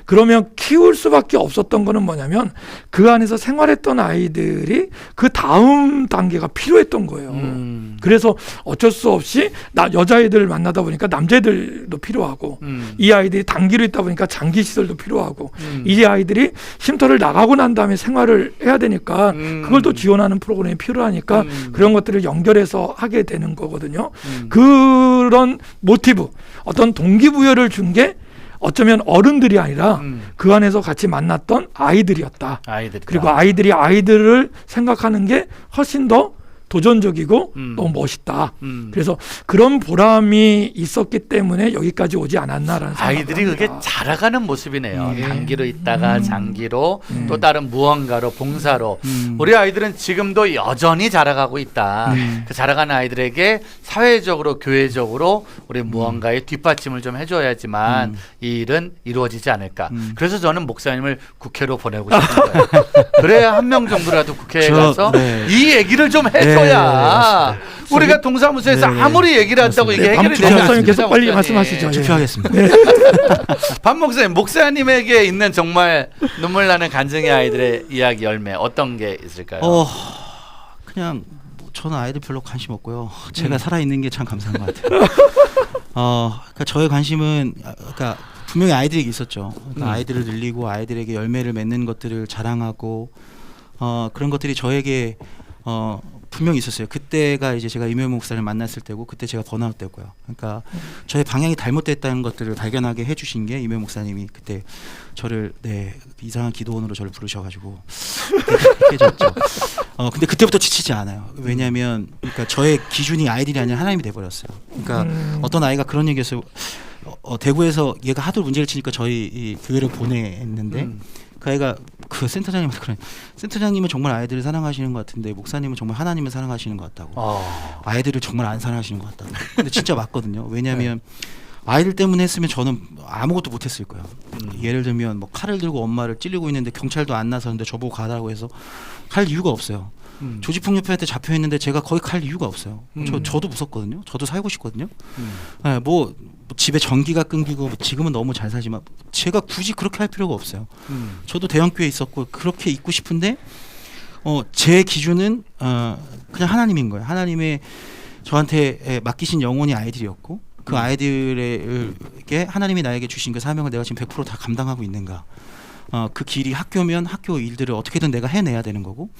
그러면 키울 수밖에 없었던 거는 뭐냐면 그 안에서 생활했던 아이들이 그 다음 단계가 필요했던 거예요. 그래서 어쩔 수 없이 여자애들 만나다 보니까 남자애들도 필요하고 이 아이들이 단기로 있다 보니까 장기 시설도 필요하고 이 아이들이 쉼터를 나가고 난 다음에 생활을 해야 되니까 그걸 또 지원하는 프로그램이 필요하니까 그런 것들을 연결해서 하게 되는 거거든요. 그런 모티브, 어떤 동기부여를 준 게 어쩌면 어른들이 아니라 그 안에서 같이 만났던 아이들이었다. 그리고 아이들이 아이들을 생각하는 게 훨씬 더 도전적이고 너무 멋있다. 그래서 그런 보람이 있었기 때문에 여기까지 오지 않았나라는 생각이 아이들이 그게 자라가는 모습이네요. 단기로 있다가 장기로 또 다른 무언가로 봉사로 우리 아이들은 지금도 여전히 자라가고 있다. 그 자라가는 아이들에게 사회적으로 교회적으로 우리 무언가의 뒷받침을 좀 해줘야지만 이 일은 이루어지지 않을까. 그래서 저는 목사님을 국회로 보내고 싶은 거예요. 그래야 한 명 정도라도 국회에 가서 이 얘기를 좀 해줘야 우리가 동사무소에서 아무리 얘기를 한다고 이게 해결이 되지 않습니다. 계속 빨리 말씀하시죠. 투표하겠습니다. 박 목사님, 목사님에게 있는 정말 눈물 나는 간증의 아이들의 이야기 열매 어떤 게 있을까요? 그냥 저는 아이들 별로 관심 없고요. 제가 살아 있는 게 참 감사한 것 같아요. 그러니까 저의 관심은 그러니까 분명히 아이들에게 있었죠. 그러니까 아이들을 늘리고 아이들에게 열매를 맺는 것들을 자랑하고 그런 것들이 저에게 분명히 있었어요. 그때가 이제 제가 이명호 목사를 만났을 때고 그때 제가 번아웃 때고요. 그러니까 저의 방향이 잘못됐다는 것들을 발견하게 해주신 게 이명호 목사님이 그때 저를 이상한 기도원으로 저를 부르셔가지고 깨졌죠. 근데 그때부터 지치지 않아요. 왜냐하면 그러니까 저의 기준이 아이들이 아니라 하나님이 돼버렸어요. 그러니까 어떤 아이가 그런 얘기했어요. 대구에서 얘가 하도 문제를 치니까 저희 이 교회를 보냈는데 그 아이가 그 센터장님한테 그래. 센터장님은 정말 아이들을 사랑하시는 것 같은데 목사님은 정말 하나님을 사랑하시는 것 같다고. 아이들을 정말 안 사랑하시는 것 같다고. 근데 진짜 맞거든요. 왜냐하면 아이들 때문에 했으면 저는 아무것도 못했을 거예요. 예를 들면 뭐 칼을 들고 엄마를 찌르고 있는데 경찰도 안 나서는데 저보고 가라고 해서 갈 이유가 없어요. 조직폭력배한테 잡혀 있는데 제가 거기 갈 이유가 없어요. 저도 무섭거든요. 저도 살고 싶거든요. 네, 뭐 집에 전기가 끊기고 지금은 너무 잘 살지만 제가 굳이 그렇게 할 필요가 없어요. 저도 대형교회에 있었고 그렇게 있고 싶은데 제 기준은 그냥 하나님인 거예요. 하나님의 저한테 맡기신 영혼이 아이들이었고 그 아이들에게 하나님이 나에게 주신 그 사명을 내가 지금 100% 다 감당하고 있는가. 그 길이 학교면 학교 일들을 어떻게든 내가 해내야 되는 거고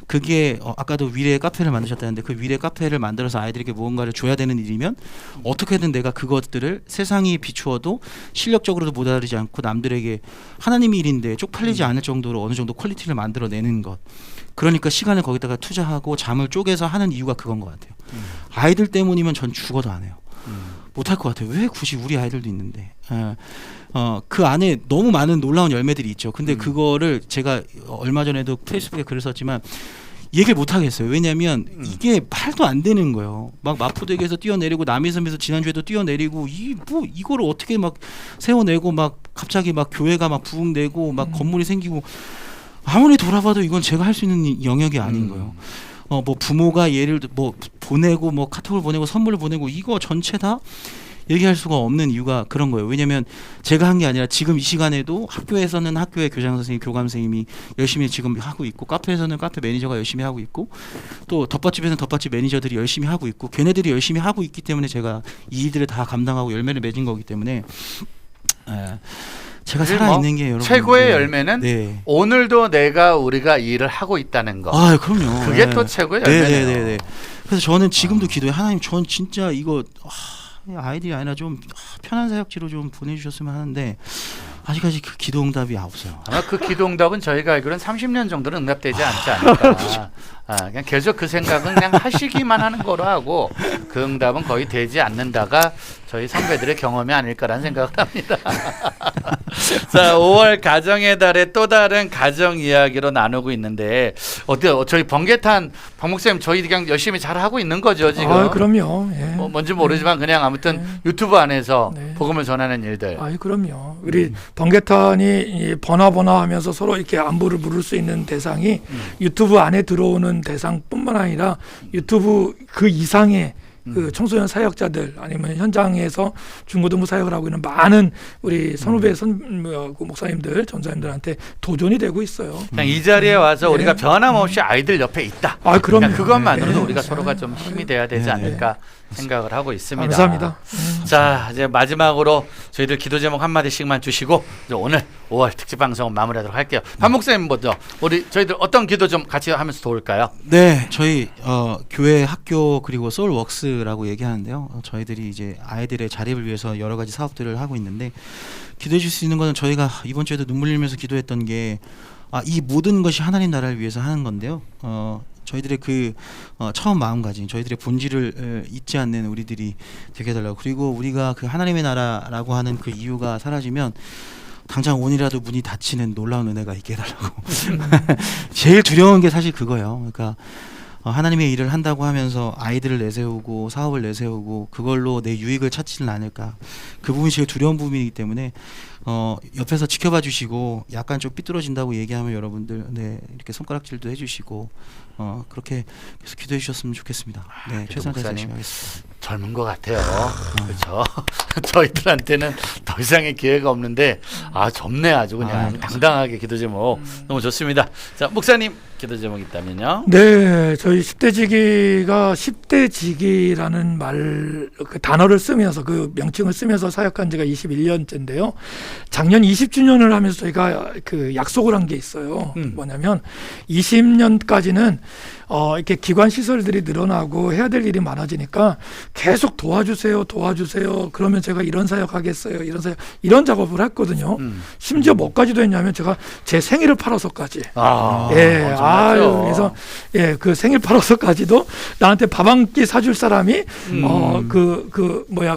그게 아까도 위례 카페를 만드셨다는데 그 위례 카페를 만들어서 아이들에게 무언가를 줘야 되는 일이면 어떻게든 내가 그것들을 세상이 비추어도 실력적으로도 못 알아들이지 않고 남들에게 하나님의 일인데 쪽팔리지 않을 정도로 어느 정도 퀄리티를 만들어내는 것. 그러니까 시간을 거기다가 투자하고 잠을 쪼개서 하는 이유가 그건 것 같아요. 아이들 때문이면 전 죽어도 안 해요. 못할 것 같아요. 왜 굳이 우리 아이들도 있는데 그 안에 너무 많은 놀라운 열매들이 있죠. 근데 그거를 제가 얼마 전에도 페이스북에 글을 썼지만 얘기를 못 하겠어요. 왜냐하면 이게 말도 안 되는 거예요. 막 마포대교에서 뛰어내리고 남이섬에서 지난주에도 뛰어내리고 이거를 어떻게 막 세워내고 막 갑자기 막 교회가 막 부흥되고 막 건물이 생기고 아무리 돌아봐도 이건 제가 할 수 있는 영역이 아닌 거예요. 뭐 부모가 얘를 뭐 보내고 뭐 카톡을 보내고 선물을 보내고 이거 전체 다 얘기할 수가 없는 이유가 그런 거예요. 왜냐하면 제가 한 게 아니라 지금 이 시간에도 학교에서는 학교의 교장 선생님, 교감 선생님이 열심히 지금 하고 있고 카페에서는 카페 매니저가 열심히 하고 있고 또 덮밥집에서는 덮밥집 매니저들이 열심히 하고 있고 걔네들이 열심히 하고 있기 때문에 제가 이 일들을 다 감당하고 열매를 맺은 거기 때문에 제가 살아있는 게 여러분 최고의 열매는 오늘도 우리가 이 일을 하고 있다는 거. 그럼요. 그게 또 최고의 열매네요. 네. 그래서 저는 지금도 기도해 하나님, 전 진짜 이거 아이들이 아니라 좀 편한 사역지로 좀 보내주셨으면 하는데 아직까지 그 기도 응답이 없어요. 아마 그 기도 응답은 저희가 알기로는 30년 정도는 응답되지 않지 않을까. 그냥 계속 그 생각은 그냥 하시기만 하는 거로 하고 그 응답은 거의 되지 않는다가 저희 선배들의 경험이 아닐까라는 생각을 합니다. 자, 5월 가정의 달에 또 다른 가정 이야기로 나누고 있는데 어때요? 저희 번개탄 박 목사님 저희 그냥 열심히 잘 하고 있는 거죠 지금? 그럼요. 예. 뭔지 모르지만 그냥 아무튼 유튜브 안에서 복음을 전하는 일들. 그럼요. 우리 번개탄이 버나버나하면서 서로 이렇게 안부를 물을 수 있는 대상이 유튜브 안에 들어오는 대상뿐만 아니라 유튜브 그 이상의 그 청소년 사역자들 아니면 현장에서 중고등부 사역을 하고 있는 많은 우리 선후배 목사님들 전사님들한테 도전이 되고 있어요. 그냥 이 자리에 와서 우리가 변함없이 아이들 옆에 있다. 그럼요. 그것만으로도 우리가 서로가 좀 힘이 돼야 되지 않을까 생각을 하고 있습니다. 감사합니다. 자, 이제 마지막으로 저희들 기도 제목 한 마디씩만 주시고 이제 오늘 5월 특집 방송은 마무리하도록 할게요. 박 목사님 먼저 저희들 어떤 기도 좀 같이 하면서 도울까요? 네, 저희 교회, 학교 그리고 소울웍스라고 얘기하는데요. 저희들이 이제 아이들의 자립을 위해서 여러 가지 사업들을 하고 있는데 기도해 줄 수 있는 거는 저희가 이번 주에도 눈물 흘리면서 기도했던 게 이 모든 것이 하나님 나라를 위해서 하는 건데요. 저희들의 그 처음 마음가짐, 저희들의 본질을 잊지 않는 우리들이 되게 해달라고. 그리고 우리가 그 하나님의 나라라고 하는 그 이유가 사라지면 당장 오늘이라도 문이 닫히는 놀라운 은혜가 있게 해달라고. 제일 두려운 게 사실 그거예요. 그러니까 하나님의 일을 한다고 하면서 아이들을 내세우고 사업을 내세우고 그걸로 내 유익을 찾지는 않을까. 그 부분이 제일 두려운 부분이기 때문에 옆에서 지켜봐 주시고 약간 좀 삐뚤어진다고 얘기하면 여러분들 이렇게 손가락질도 해주시고 그렇게 계속 기도해 주셨으면 좋겠습니다. 최선을 다해서 열심히 하겠습니다. 젊은 것 같아요. 그렇죠. 저희들한테는 더 이상의 기회가 없는데 젊네 아주 그냥 당당하게 기도 제목 너무 좋습니다. 자, 목사님 기도 제목 있다면요? 네, 저희 10대지기가 10대지기라는 그 단어를 쓰면서 그 명칭을 쓰면서 사역한 지가 21년째인데요. 작년 20주년을 하면서 저희가 그 약속을 한 게 있어요. 뭐냐면 20년까지는 이렇게 기관 시설들이 늘어나고 해야 될 일이 많아지니까 계속 도와주세요. 그러면 제가 이런 사역하겠어요. 이런 작업을 했거든요. 심지어 뭐까지도 했냐면 제가 제 생일을 팔아서까지. 그래서 그 생일 팔아서까지도 나한테 밥 한 끼 사줄 사람이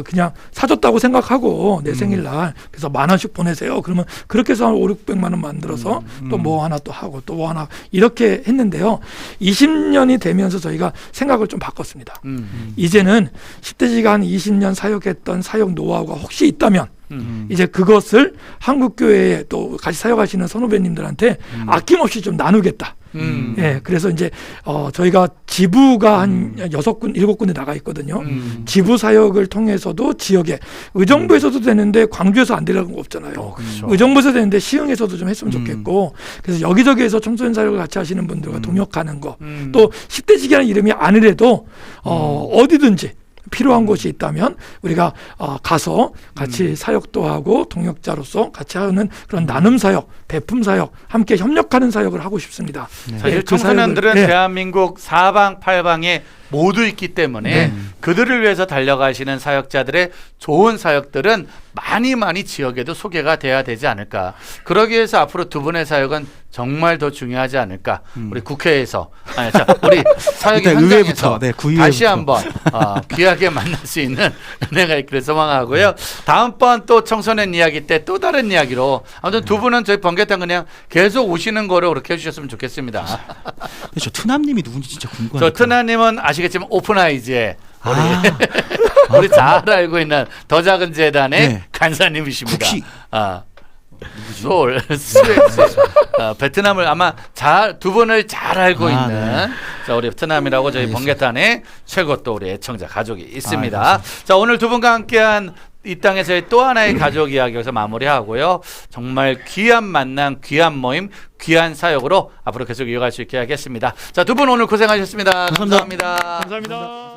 그냥 사줬다고 생각하고 내 생일날 그래서 10,000원씩 보내세요. 그러면 그렇게 해서 한 500~600만 원 만들어서 또 뭐 하나 또 하고 또 뭐 하나 이렇게 했는데요. 20년이 되면서 저희가 생각을 좀 바꿨습니다. 이제는 10대 시간 20년 사역했던 사역 노하우가 혹시 있다면 이제 그것을 한국교회에 또 같이 사역하시는 선후배님들한테 아낌없이 좀 나누겠다. 그래서 이제 저희가 지부가 한 6군, 7군데 나가 있거든요. 지부 사역을 통해서도 지역에 의정부에서도 되는데 광주에서 안 되는 거 없잖아요. 그렇죠. 의정부에서 되는데 시흥에서도 좀 했으면 좋겠고 그래서 여기저기에서 청소년 사역을 같이 하시는 분들과 동역하는 거 또 10대 지기라는 이름이 아니래도 어디든지 필요한 곳이 있다면 우리가 가서 같이 사역도 하고 동역자로서 같이 하는 그런 나눔 사역, 배품 사역, 함께 협력하는 사역을 하고 싶습니다. 사실 그 청소년들은 사역을, 대한민국 사방팔방에 모두 있기 때문에 그들을 위해서 달려가시는 사역자들의 좋은 사역들은 많이 지역에도 소개가 돼야 되지 않을까. 그러기 위해서 앞으로 두 분의 사역은 정말 더 중요하지 않을까. 우리 국회에서 우리 사역의 현장에서 다시 한번 귀하게 만날 수 있는 은혜가 있기를 소망하고요. 다음번 또 청소년 이야기 때 또 다른 이야기로 아무튼 두 분은 저희 번개탄 그냥 계속 오시는 거로 그렇게 해주셨으면 좋겠습니다. 저 트남님이 누군지 진짜 궁금해요. 저 트나님은 아시겠지만 오픈아이즈의 우리 잘 알고 있는 더 작은 재단의 간사님이십니다. 혹시 소울 스웨트 베트남을 아마 두 분을 잘 알고 있는 자, 우리 베트남이라고 저희 번개탄의 최고 또 우리 애청자 가족이 있습니다. 자, 오늘 두 분과 함께한 이 땅에서의 또 하나의 가족 이야기 여기서 마무리하고요. 정말 귀한 만남, 귀한 모임, 귀한 사역으로 앞으로 계속 이어갈 수 있게 하겠습니다. 자, 두 분 오늘 고생하셨습니다. 감사합니다. 감사합니다.